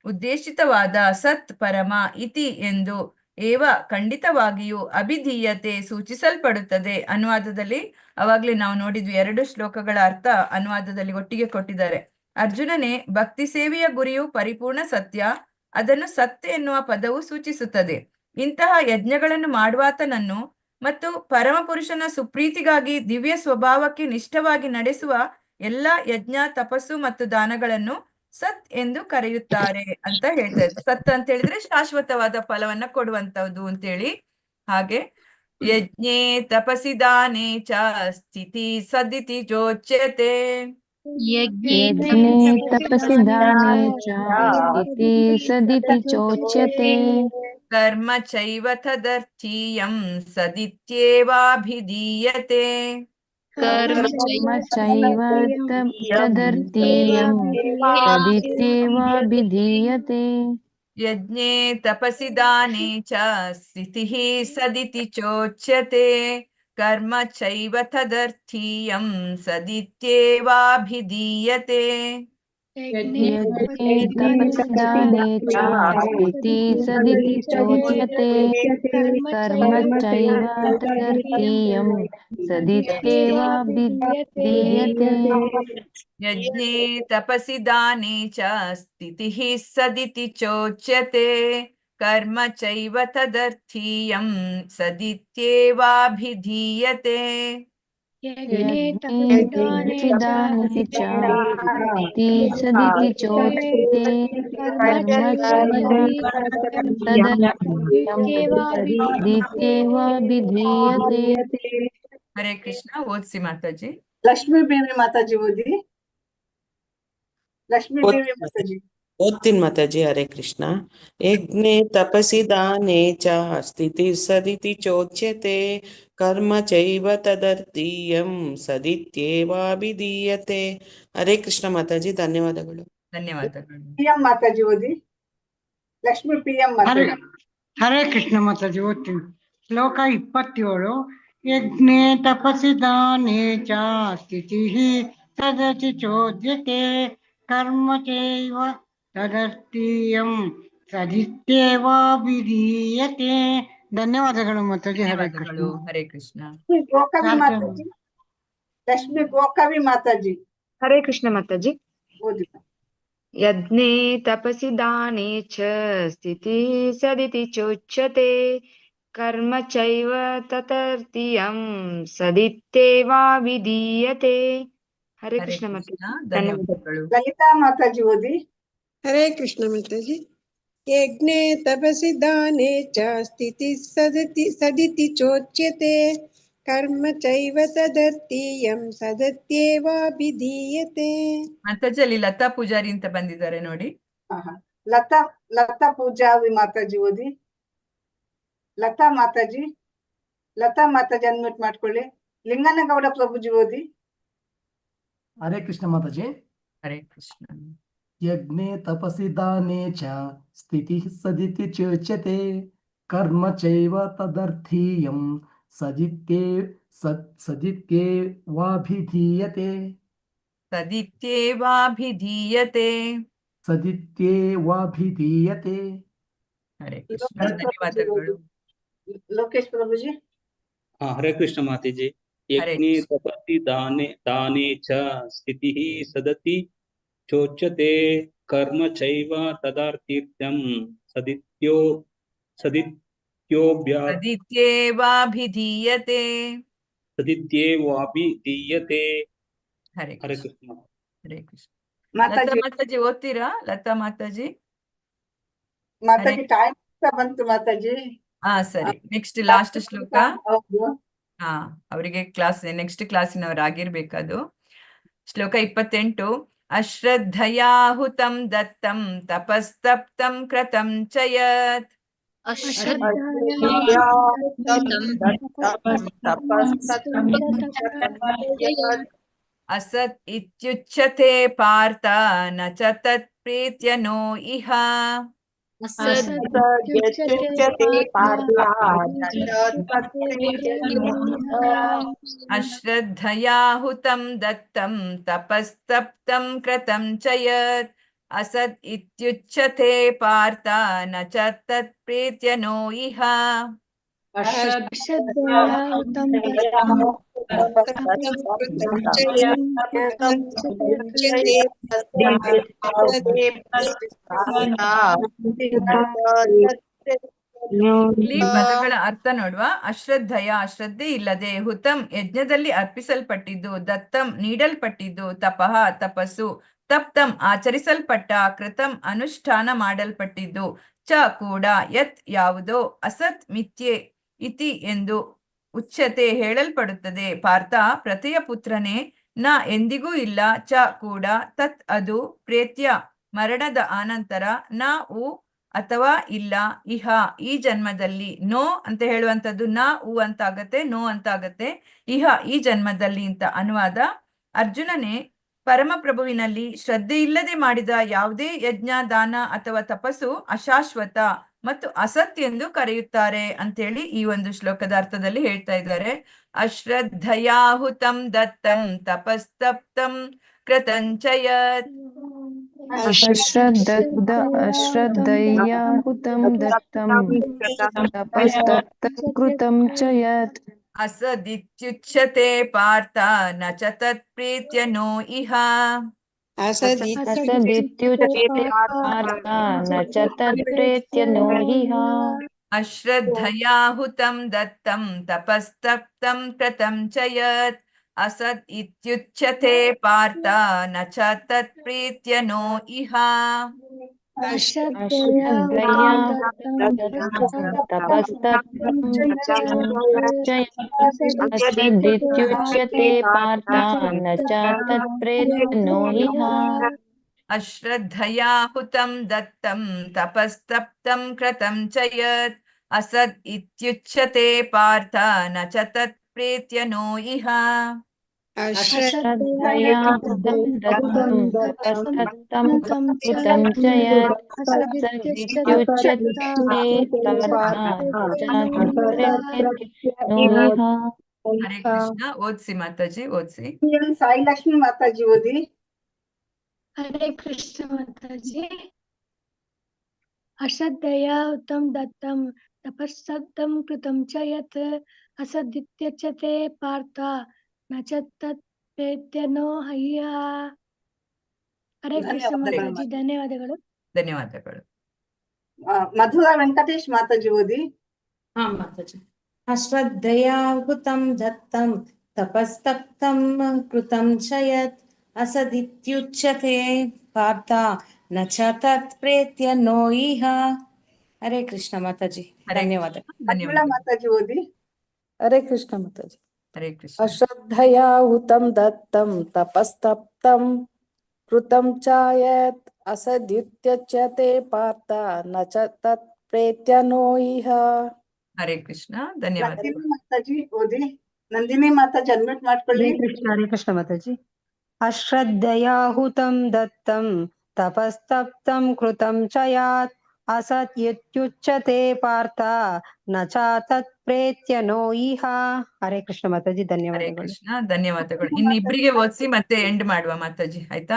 Speaker 2: ಉದ್ದೇಶಿತವಾದ, ಸತ್ ಪರಮ, ಇತಿ ಎಂದು, ಏವ ಖಂಡಿತವಾಗಿಯೂ, ಅಭಿಧೀಯತೆ ಸೂಚಿಸಲ್ಪಡುತ್ತದೆ. ಅನುವಾದದಲ್ಲಿ ಅವಾಗ್ಲೇ ನಾವು ನೋಡಿದ್ವಿ, 2 ಶ್ಲೋಕಗಳ ಅರ್ಥ ಅನುವಾದದಲ್ಲಿ ಒಟ್ಟಿಗೆ ಕೊಟ್ಟಿದ್ದಾರೆ. ಅರ್ಜುನನೇ, ಭಕ್ತಿ ಸೇವೆಯ ಗುರಿಯು ಪರಿಪೂರ್ಣ ಸತ್ಯ, ಅದನ್ನು ಸತ್ ಎನ್ನುವ ಪದವು ಸೂಚಿಸುತ್ತದೆ. ಇಂತಹ ಯಜ್ಞಗಳನ್ನು ಮಾಡುವಾತನನ್ನು ಮತ್ತು ಪರಮ ಪುರುಷನ ಸುಪ್ರೀತಿಗಾಗಿ ದಿವ್ಯ ಸ್ವಭಾವಕ್ಕೆ ನಿಷ್ಠವಾಗಿ ನಡೆಸುವ ಎಲ್ಲ ಯಜ್ಞ, ತಪಸ್ಸು ಮತ್ತು ದಾನಗಳನ್ನು ಸತ್ ಎಂದು ಕರೆಯುತ್ತಾರೆ ಅಂತ ಹೇಳ್ತಾರೆ. ಸತ್ ಅಂತ ಹೇಳಿದ್ರೆ ಶಾಶ್ವತವಾದ ಫಲವನ್ನ ಕೊಡುವಂತದ್ದು ಅಂತೇಳಿ. ಹಾಗೆ ಯಜ್ಞೇ ತಪಸಿ ದಾನೇ ಚ ಸ್ಥಿತಿ ಸದಿತಿ ಚೋಚ್ಯತೆ.
Speaker 6: ಯಜ್ಞೇ ತಪಸಿ ದಾನೇ ಚ ಸ್ಥಿತಿ ಸದಿತಿ ಚೋಚ್ಯತೆ.
Speaker 2: ಕರ್ಮ ಚೈವ ತದರ್ಥೀಯಂ ಸದಿತ್ಯೇವಾಭಿಧೀಯತೆ.
Speaker 6: ಕರ್ಮ ಚೈವ ತದರ್ಥೀಯಂ ಸದಿತ್ಯೇವಾಭಿಧೀಯತೆ.
Speaker 2: ಯಜ್ಞೇ ತಪಸಿ ದಾನೇ ಚ ಸ್ಥಿತಿಃ ಸದಿತಿ ಚೋಚ್ಯತೆ. ಕರ್ಮ ಚೈವ ತದರ್ಥೀಯಂ ಸದಿತ್ಯೇವಾಭಿಧೀಯತೆ.
Speaker 6: ಯಜ್ಞೇ ತಪಸಿ ದಾನೇ ಚ ಸ್ಥಿತಿ ಸದಿತಿ ಚೋಚ್ಯತೆ. ಕರ್ಮ ಚೈವ ತದರ್ಥೀಯಂ ಸದಿತ್ಯೇವಾಭಿಧೀಯತೆ.
Speaker 2: ಯಜ್ಞೇ ತಪಸಿ ದಾನೇ ಚ ಸ್ಥಿತಿಃ ಸದಿತಿ ಚೋಚ್ಯತೆ. ಕರ್ಮ ಚೈವ ತದರ್ಥೀಯಂ ಸದಿತ್ಯೇವಾಭಿಧೀಯತೆ.
Speaker 6: ಯಜ್ಞೇ ತಪಸಿ ದಾನೇ ಚ ಸ್ಥಿತಿ ಸದಿತಿ ಚೋಚ್ಯತೆ. ಕರ್ಮ ಚೈವ ತದರ್ಥೀಯಂ ಸದಿತ್ಯೇವಾಭಿಧೀಯತೆ.
Speaker 2: ಹರೇ ಕೃಷ್ಣ. ಓದಿಸಿ ಮಾತಾಜಿ.
Speaker 5: ಲಕ್ಷ್ಮೀ ದೇವಿ ಮಾತಾಜಿ ಓದಿ. ಲಕ್ಷ್ಮೀ ದೇವಿ ಮಾತಾಜಿ
Speaker 3: ಓದ್ತೀನಿ ಮಾತಾಜಿ. ಹರೇ ಕೃಷ್ಣ. ಯಜ್ಞೇ ತಪಸಿ ದಾನೇ ಚ ಸ್ಥಿತಿ ಸದಿತಿ ಚೋಚ್ಯತೆ. ಕರ್ಮ ಚೈವ ತದರ್ಥೀಯಂ ಸದಿತ್ಯೇವಾಭಿಧೀಯತೆ. ಹರೇ ಕೃಷ್ಣ ಮಾತಾಜಿ. ಧನ್ಯವಾದಗಳು.
Speaker 2: ಧನ್ಯವಾದಗಳು.
Speaker 5: PM ಮಾತಾಜಿ ಓದಿ. ಲಕ್ಷ್ಮೀ PM ಮಾತಾಜಿ.
Speaker 8: ಹರೇ ಕೃಷ್ಣ ಮಾತಾಜಿ ಓದ್ತೀನಿ. ಶ್ಲೋಕ 27. ಯಜ್ಞೇ ತಪಸಿ ದಾನೇ ಚ ಸ್ಥಿತಿಃ ಸದತಿ ಚೋದ್ಯತೆ. ಕರ್ಮ ಚೈವ ತದರ್ಥೀಯಂ ಸದಿತ್ಯೇವಾಭಿಧೀಯತೆ. ಧನ್ಯವಾದಗಳು ಮಾತಾಜಿ. ಹರೇ ಕೃಷ್ಣ.
Speaker 2: ಹರೇ ಕೃಷ್ಣ.
Speaker 5: ಗೋಕವಿ ಮಾತಾಜಿ. ಲಕ್ಷ್ಮೀ ಗೋಕವಿ ಮಾತಾಜಿ.
Speaker 9: ಹರೇ ಕೃಷ್ಣ ಮಾತಾಜಿ.
Speaker 5: ಓದಿ.
Speaker 9: ಯಜ್ಞೇ ತಪಸಿ ದಾನೇ ಚ ಸ್ಥಿತಿ ಸದಿತಿ ಚೋಚ್ಯತೆ. ಕರ್ಮ ಚೈವ ತದರ್ಥೀಯಂ ಸದಿತ್ಯೇವಾಭಿಧೀಯತೆ. ಹರೇ ಕೃಷ್ಣ ಮಾತಾಜಿ.
Speaker 2: ಧನ್ಯವಾದಗಳು.
Speaker 5: ಲಲಿತಾ ಮಾತಾಜಿ ಓದಿ.
Speaker 13: ಹರೇ ಕೃಷ್ಣ ಮಾತಾಜಿ. ಯಜ್ಞೇ ತಪಸಿ ದಾನೇ ಚ ಸ್ಥಿತಿ ಸದಿತಿ ಚೋಚ್ಯತೆ. ಕರ್ಮ ಚೈವ ತದರ್ಥೀಯಂ ಸದತ್ಯೇವಾಭಿಧೀಯತೆ.
Speaker 2: ಮಾತಾಜಿ ಅಲ್ಲಿ ಲತಾ ಪೂಜಾರಿ ಅಂತ ಬಂದಿದ್ದಾರೆ ನೋಡಿ.
Speaker 5: ಲತಾ ಪೂಜಾರಿ ಮಾತಾಜಿ ಓದಿ. ಲತಾ ಮಾತಾಜಿ ಅನ್ಮ್ಯೂಟ್ ಮಾಡ್ಕೊಳ್ಳಿ. ಲಿಂಗನಗೌಡ ಪ್ರಭುಜಿ ಓದಿ.
Speaker 27: ಹರೇ ಕೃಷ್ಣ ಮಾತಾಜಿ.
Speaker 2: ಹರೇ ಕೃಷ್ಣ.
Speaker 27: ಯಜ್ಞೆ ತಪಸಿ ದಾನೆ ಚ ಸ್ಥಿತಿ ಸದಿತಿ ಚೋಚ್ಯತೆ ಕರ್ಮ ಚೈವ ತದರ್ಥೀಯಂ ಸದಿತ್ಯೇವಾಭಿಧೀಯತೆ.
Speaker 2: ಹರೇ ಕೃಷ್ಣ. ಧನ್ಯವಾದಗಳು.
Speaker 5: ಲೋಕೇಶ್ ಪ್ರಭುಜಿ.
Speaker 1: ಹರೇ ಕೃಷ್ಣ ಮಾತಾಜಿ. ಯಜ್ಞೆ ತಪಸಿ ದಾನೆ ಚ ಸ್ಥಿತಿ ಸದತಿ ಚೋಚ್ಯತೆ ಕರ್ಮ ಚೈವ ತದಾರ್ಥೀತ್ಯಂ ಸದಿತ್ಯೇವಾಭಿಧೀಯತೆ.
Speaker 2: ಹರೇ
Speaker 1: ಹರೇ
Speaker 2: ಕೃಷ್ಣ.
Speaker 1: ಕೃಷ್ಣ.
Speaker 2: ಹರೇ ಕೃಷ್ಣ. ಮಾತಾಜಿ ಓದ್ತೀರಾ? ಲತಾ ಮಾತಾಜಿ.
Speaker 5: ಟೈಮ್ ಬಂತು ಮಾತಾಜಿ.
Speaker 2: ಸರಿ. ನೆಕ್ಸ್ಟ್ ಲಾಸ್ಟ್ ಶ್ಲೋಕ.
Speaker 5: ಹೌದು.
Speaker 2: ಅವರಿಗೆ ನೆಕ್ಸ್ಟ್ ಕ್ಲಾಸಿನವರಾಗಿರ್ಬೇಕದು. ಶ್ಲೋಕ 28. ಅಶ್ರದ್ಧಯಾಹುತಂ ದತ್ತಂ ತಪಸ್ತಪ್ತಂ ಕೃತಂ ಚ ಯತ್ ಅಸತ್ ಇತ್ಯುಚ್ಯತೆ ಪಾರ್ಥ ನ ಚ ತತ್ ಪ್ರೀತ್ಯ ನೋ ಇಹ. ಅಶ್ರದ್ಧಯಾಹುತಂ ದತ್ತಂ ತಪಸ್ತಪ್ತಂ ಕೃತಂ ಚ ಯತ್ ಅಸತ್ ಇತ್ಯುಚ್ಯತೆ ಪಾರ್ಥ ನ ಚ ತತ್ ಪ್ರೀತ್ಯ ನೋ ಇಹ. ಇಲ್ಲಿ ಪದಗಳ ಅರ್ಥ ನೋಡುವ. ಅಶ್ರದ್ಧೆ ಇಲ್ಲದೆ, ಹುತಂ ಯಜ್ಞದಲ್ಲಿ ಅರ್ಪಿಸಲ್ಪಟ್ಟಿದ್ದು, ದತ್ತಂ ನೀಡಲ್ಪಟ್ಟಿದ್ದು, ತಪಃ ತಪಸ್ಸು, ತಪ್ತಂ ಆಚರಿಸಲ್ಪಟ್ಟ, ಕೃತಂ ಅನುಷ್ಠಾನ ಮಾಡಲ್ಪಟ್ಟಿದ್ದು, ಚ ಕೂಡ, ಯತ್ ಯಾವುದೋ, ಅಸತ್ ಮಿಥ್ಯೆ ಇತಿ ಎಂದು ಉಚ್ಯತೆ ಹೇಳಲ್ಪಡುತ್ತದೆ. ಪಾರ್ಥ ಪ್ರತಿಯ ಪುತ್ರನೇ, ನ ಎಂದಿಗೂ ಇಲ್ಲ, ಚ ಕೂಡ, ತತ್ ಅದು, ಪ್ರೇತ್ಯ ಮರಣದ ಆನಂತರ, ನ ಉ ಅಥವಾ ಇಲ್ಲ, ಇಹ ಈ ಜನ್ಮದಲ್ಲಿ, ನೋ ಅಂತ ಹೇಳುವಂಥದ್ದು ನ ಉ ಅಂತ ಆಗತ್ತೆ, ನೋ ಅಂತ ಆಗತ್ತೆ, ಇಹ ಈ ಜನ್ಮದಲ್ಲಿ ಅಂತ ಅನುವಾದ. ಅರ್ಜುನನೇ, ಪರಮಪ್ರಭುವಿನಲ್ಲಿ ಶ್ರದ್ಧೆ ಇಲ್ಲದೆ ಮಾಡಿದ ಯಾವುದೇ ಯಜ್ಞ, ದಾನ ಅಥವಾ ತಪಸ್ಸು ಅಶಾಶ್ವತ ಮತ್ತು ಅಸತ್ ಎಂದು ಕರೆಯುತ್ತಾರೆ ಅಂತೇಳಿ ಈ ಒಂದು ಶ್ಲೋಕದ ಅರ್ಥದಲ್ಲಿ ಹೇಳ್ತಾ ಇದ್ದಾರೆ. ಅಶ್ರದ್ಧಯಾಹುತಂ ದತ್ತಂ ತಪಸ್ತಪ್ತಂ ಕೃತಂಚ ಯತ್.
Speaker 6: ಅಶ್ರದ್ಧಯಾಹುತಂ ದತ್ತಂ ತಪಸ್ತಪ್ತಂ ಕೃತಂ ಚ ಯತ್
Speaker 2: ಅಸದಿತ್ಯುಚ್ಯತೆ ಪಾರ್ಥ ನ ಚ ತತ್ ಪ್ರೀತ್ಯ ನೋ ಇಹ.
Speaker 6: ಅಸದಿತ್ಯುಚ್ಯತೆ ಪಾರ್ಥ ನ ಚ ತತ್ ಪ್ರೀತ್ಯ ನೋ ಇಹ.
Speaker 2: ಅಶ್ರದ್ಧಯಾಹುತಂ ದತ್ತಂ ತಪಸ್ತಪ್ತಂ ಕೃತಂ ಚ ಯತ್ ಅಸದ್ ಇತ್ಯುಚ್ಯತೆ ಪಾರ್ಥ ನ ಚ ತತ್ ಪ್ರೀತ್ಯ ನೋ ಇಹ.
Speaker 6: ಅಸದಿತ್ಯುಚ್ಯತೆ ಪಾರ್ಥ ನ ಚ ತತ್ ಪ್ರೀತ್ಯ ನೋ ಇಹ.
Speaker 2: ಅಶ್ರದ್ಧಯಾಹುತಂ ದತ್ತಂ ತಪಸ್ತಪ್ತಂ ಕೃತಂ ಚ ಯತ್ ಅಸದ್ ಇತ್ಯುಚ್ಯತೆ ಪಾರ್ಥ ನ ಚ ತತ್ ಪ್ರೀತ್ಯ ನೋ ಇಹ.
Speaker 6: ಅಶ್ರದ್ಧಯಾಹುತಂ ದತ್ತಂ ತಪಸ್ತಪ್ತಂ ಕೃತಂ ಚ ಯತ್ ಅಸದಿತ್ಯುಚ್ಯತೆ ಪಾರ್ಥ ನ ಚ ತತ್ ಪ್ರೀತ್ಯ ನೋ ಇಹ.
Speaker 2: ಹರೇ ಕೃಷ್ಣ. ಓದ್ಸಿ ಮಾತಾಜಿ, ಓದ್ಸಿ.
Speaker 5: ಸಾಯಿಲಕ್ಷ್ಮಿ ಮಾತಾಜಿ ಓದಿ.
Speaker 12: ಹರೇ ಕೃಷ್ಣ ಮಾತಾಜಿ. ಅಶ್ರದ್ಧಯಾಹುತಂ ದತ್ತಂ ತಪಸ್ತಪ್ತಂ ಕೃತಂ ಚ ಯತ್ ಅಸದಿತ್ಯುಚ್ಯತೆ ಪಾರ್ಥ ನ ಚ ತತ್ ಪ್ರೀತ್ಯ ನೋ ಇಹ. ಹರೇ ಕೃಷ್ಣ ಮಾತಾಜಿ. ಧನ್ಯವಾದಗಳು.
Speaker 2: ಧನ್ಯವಾದಗಳು.
Speaker 5: ಮಧುರಾ ವೆಂಕಟೇಶ್ ಮಾತಾಜಿ ಓದಿ.
Speaker 14: ಮಾತಾಜಿ. ಅಶ್ರದ್ಧಯಾಹುತಂ ದತ್ತಂ ತಪಸ್ತಪ್ತಂ ಕೃತಂ ಚ ಯತ್ ಅಸದಿತ್ಯುಚ್ಯತೆ ಪಾರ್ಥ ನ ಚ ತತ್ ಪ್ರೀತ್ಯ ನೋ ಇಹ. ಹರೇ ಕೃಷ್ಣ ಮಾತಾಜಿ. ಧನ್ಯವಾದ.
Speaker 5: ಮಾತಾಜಿ ಓದಿ.
Speaker 22: ಹರೇ ಕೃಷ್ಣ ಮಾತಾಜಿ.
Speaker 2: ಹರೇ ಕೃಷ್ಣ.
Speaker 22: ಅಶ್ರದ್ಧಯಾಹುತಂ ದತ್ತಂ ತಪಸ್ತಪ್ತಂ ಕೃತಂ ಚ ಯತ್ ಅಸದಿತ್ಯುಚ್ಯತೆ ಪಾರ್ಥ ನ ಚ ತತ್ ಪ್ರೀತ್ಯ ನೋ ಇಹ.
Speaker 2: ಹರೇ ಕೃಷ್ಣ. ಧನ್ಯವಾದ.
Speaker 5: ನಂದಿನಿ ಮಾತಾಜಿ ಓದಿ. ನಂದಿನಿ ಮಾತಾಜಿ ಅನ್ಮ್ಯೂಟ್ ಮಾಡ್ಕೊಳ್ಳಿ.
Speaker 7: ಹರೇ ಕೃಷ್ಣ ಮಾತಾಜಿ. ಅಶ್ರದ್ಧಯಾಹುತಂ ದತ್ತಂ ತಪಸ್ತಪ್ತಂ ಕೃತಂ ಚ ಯಾತ್ ಅಸತ್ ಇತ್ಯುಚ್ಯತೆ ಪಾರ್ಥ ನ ಚ ತತ್ ಪ್ರೇತ್ಯ ನೋ ಇಹ. ಹರೇ ಕೃಷ್ಣ ಮಾತಾಜಿ.
Speaker 2: ಹರೇ
Speaker 7: ಧನ್ಯವಾದಗಳು.
Speaker 2: ಕೃಷ್ಣ. ಧನ್ಯವಾದಗಳು. ಇನ್ನಿಬ್ರಿಗೆ ಓದಿಸಿ ಮತ್ತೆ ಎಂಡ್ ಮಾಡುವ ಮಾತಾಜಿ, ಆಯ್ತಾ?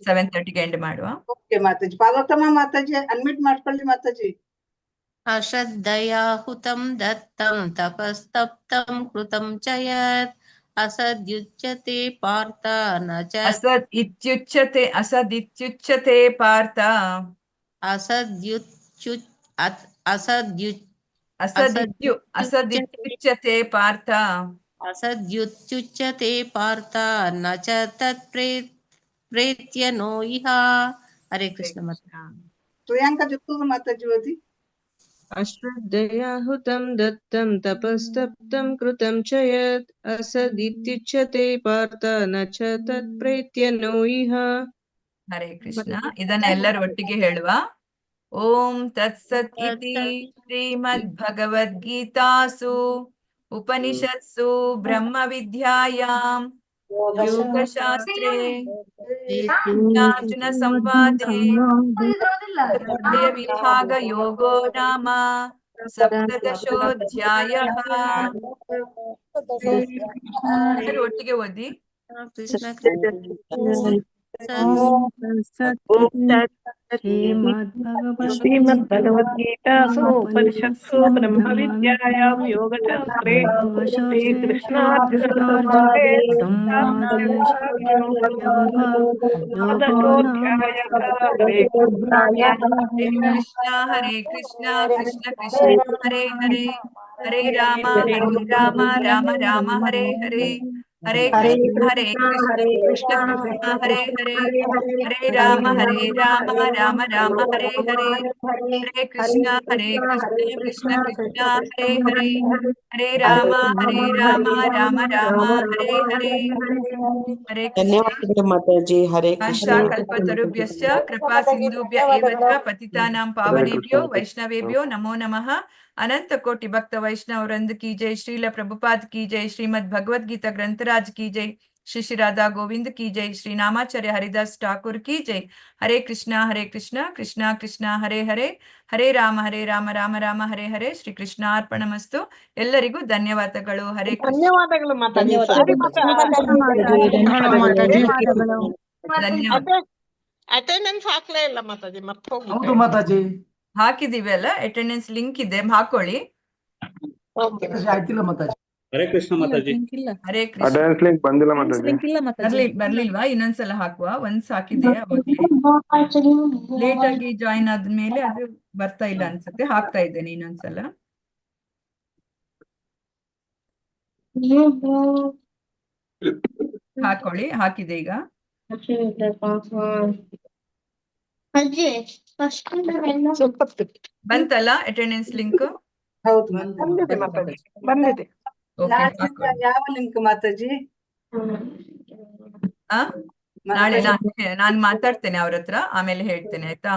Speaker 2: 7:30ಗೆ ಎಂಡ್ ಮಾಡುವ.
Speaker 5: ಓಕೆ ಮಾತಾಜಿ. ಪಾರ್ವತಮ್ಮ ಮಾತಾಜಿ ಅನ್ಮ್ಯೂಟ್ ಮಾಡ್ಕೊಳ್ಳಿ ಮಾತಾಜಿ.
Speaker 16: ಅಶ್ರದ್ಧಯಾ ಹುತಂ ದತ್ತಂ ತಪಸ್ತಪ್ತಂ ಕೃತಂ ಚ ಯತ್ ಅಸದ್ಯುಚ್ಯತೆ ಪಾರ್ಥ ನ ಚ
Speaker 2: ಅಸದ್ ಇತ್ಯುಚ್ಯತೆ ಪಾರ್ಥ ಅಸದಿತ್ಯುಚ್ಯತೆ ಪಾರ್ಥ
Speaker 16: ಅಸದ್ಯುಚ್ಯತೆ ಪಾರ್ಥ ನ ಚ ತತ್ ಪ್ರೇತ್ಯ ನೋ ಇಹ. ಹರೇ ಕೃಷ್ಣ ಮಾತಾ.
Speaker 5: ಪ್ರಿಯಾಂಕಾ ಜೊತೆ ಮಾತಾಜಿ ಓದಿ.
Speaker 17: ಅಶ್ರದ್ಧಯಾ ಹುತಂ ದತ್ತಂ ತಪಸ್ತಪ್ತಂ ಕೃತಂ ಚ ಯತ್ ಅಸದಿತ್ಯುಚ್ಯತೆ ಪಾರ್ಥ ನ ಚ ತತ್ ಪ್ರೇತ್ಯ ನೋ ಇಹ.
Speaker 2: ಹರೇ ಕೃಷ್ಣ. ಇದನ್ನ ಎಲ್ಲರೂ ಒಟ್ಟಿಗೆ ಹೇಳುವ. ಓಂ ತತ್ಸತ್ ಇತಿ ಶ್ರೀಮದ್ ಭಗವದ್ಗೀತಾಸು ಉಪನಿಷತ್ಸು ಬ್ರಹ್ಮ ವಿದ್ಯಾಯಾಂ ಯೋಗಶಾಸ್ತ್ರೇ ಅರ್ಜುನ ಸಂವಾದೆ ವಿಭಾಗ ಯೋಗೋ ನಾಮ ಸಪ್ತದಶೋಧ್ಯಾಯಃ. ಒಟ್ಟಿಗೆ ಓದಿ.
Speaker 11: ಶ್ರೀಮದ್ಭಗವದ್ಗೀತಾಸು ಉಪನಿಷತ್ಸು ಬ್ರಹ್ಮ ವಿದ್ಯಾಯಾಂ ಯೋಗಶಾಸ್ತ್ರೇ ಶ್ರೀಕೃಷ್ಣಾರ್ಜುನ ಸಂವಾದೆ
Speaker 2: ಹರೇ ಕೃಷ್ಣ ಕೃಷ್ಣ ಕೃಷ್ಣ ಹರೇ ಹರೇ ಹರೇ ರಾಮ ರಾಮ ರಾಮ ಹರೇ ಹರೇ ಹರೇ ಕೃಷ್ಣ ಕೃಷ್ಣ ಕೃಷ್ಣ ಹರೇ ಹರೇ ಹರೇ ರಾಮ ರಾಮ ರಾಮ ಹರೇ ಹರೇ ಹರೇ ಕೃಷ್ಣ ಕೃಷ್ಣ ಕೃಷ್ಣ ಹರೇ ಹರೇ ಹರೇ ರಾಮ ರಾಮ ರಾಮ ಹರೇ ಹರೇ. ಹರೇ ಕೃಷ್ಣ.
Speaker 3: ಧನ್ಯವಾದಗಳು ಮಾತಾಜಿ. ಹರೇ ಕೃಷ್ಣ.
Speaker 2: ಕಲ್ಪತರುಭ್ಯಶ್ಚ ಕೃಪಾ ಸಿಂಧುಭ್ಯ ಏವ ಚ ಪತಿತಾನಾಂ ಪಾವನೇಭ್ಯೋ ವೈಷ್ಣವೇಭ್ಯೋ ನಮೋ ನಮಃ. अनंत कोटि भक्त वैष्णव वृंद की जय. श्रील प्रभुपाद की जय. श्रीमद् भगवद गीता ग्रंथराज की जय. श्री श्री राधा गोविंद की जय. श्री नामाचार्य हरिदास ठाकुर की जय. हरे कृष्णा कृष्णा कृष्णा हरे हरे हरे राम राम राम हरे हरे. ಶ್ರೀ ಕೃಷ್ಣಾರ್ಪಣಮಸ್ತು. ಎಲ್ಲರಿಗೂ ಧನ್ಯವಾದಗಳು. ಹರೇ ಕೃಷ್ಣ.
Speaker 11: ಧನ್ಯವಾದಗಳು ಮಾತಾಜಿ. ಅಟೆಂಡೆನ್ಸ್ ಹಾಕ್ಲೇ ಇಲ್ಲ ಮಾತಾಜಿ, ಮತ್ತೆ
Speaker 27: ಹೌದು ಮಾತಾಜಿ.
Speaker 2: ಹಾಕಿದೀವಿ ಅಲ್ಲ, ಅಟೆಂಡೆನ್ಸ್ ಲಿಂಕ್ ಇದೆ, ಹಾಕೊಳ್ಳಿ.
Speaker 27: ಆಯ್ತಿಲ್ಲ ಮಾತಾಜಿ.
Speaker 1: ಹರೇ ಕೃಷ್ಣ ಮಾತಾಜಿ.
Speaker 2: ಹರೇ ಕೃಷ್ಣ.
Speaker 20: ಅಟೆಂಡೆನ್ಸ್ ಲಿಂಕ್ ಬಂದಿಲ್ಲ ಮಾತಾಜಿ.
Speaker 2: ಬರ್ಲಿಲ್ವಾ? ಇನ್ನೊಂದ್ಸಲ ಹಾಕುವ. ಒಂದ್ಸ ಹಾಕಿದೆ ಅವಾಗ್ಲೇ. ಲೇಟ್ ಆಗಿ ಜಾಯಿನ್ ಆದ್ಮೇಲೆ ಅದು ಬರ್ತಾ ಇಲ್ಲ ಅನ್ಸುತ್ತೆ. ಹಾಕ್ತಾ ಇದ್ದೇನೆ ಇನ್ನೊಂದ್ಸಲ. ಹಾಕೊಳ್ಳಿ. ಹಾಕಿದೆ ಈಗ. ಬಂತಲ್ಲ ಅಟೆಂಡೆನ್ಸ್ ಲಿಂಕ್?
Speaker 5: ಹೌದು
Speaker 11: ಬಂದಿದೆ.
Speaker 5: ಯಾವ ಲಿಂಕ್ ಮಾತಾಜಿ?
Speaker 2: ನಾಳೆ ನಾನು ಮಾತಾಡ್ತೇನೆ ಅವ್ರ ಹತ್ರ, ಆಮೇಲೆ ಹೇಳ್ತೇನೆ, ಆಯ್ತಾ?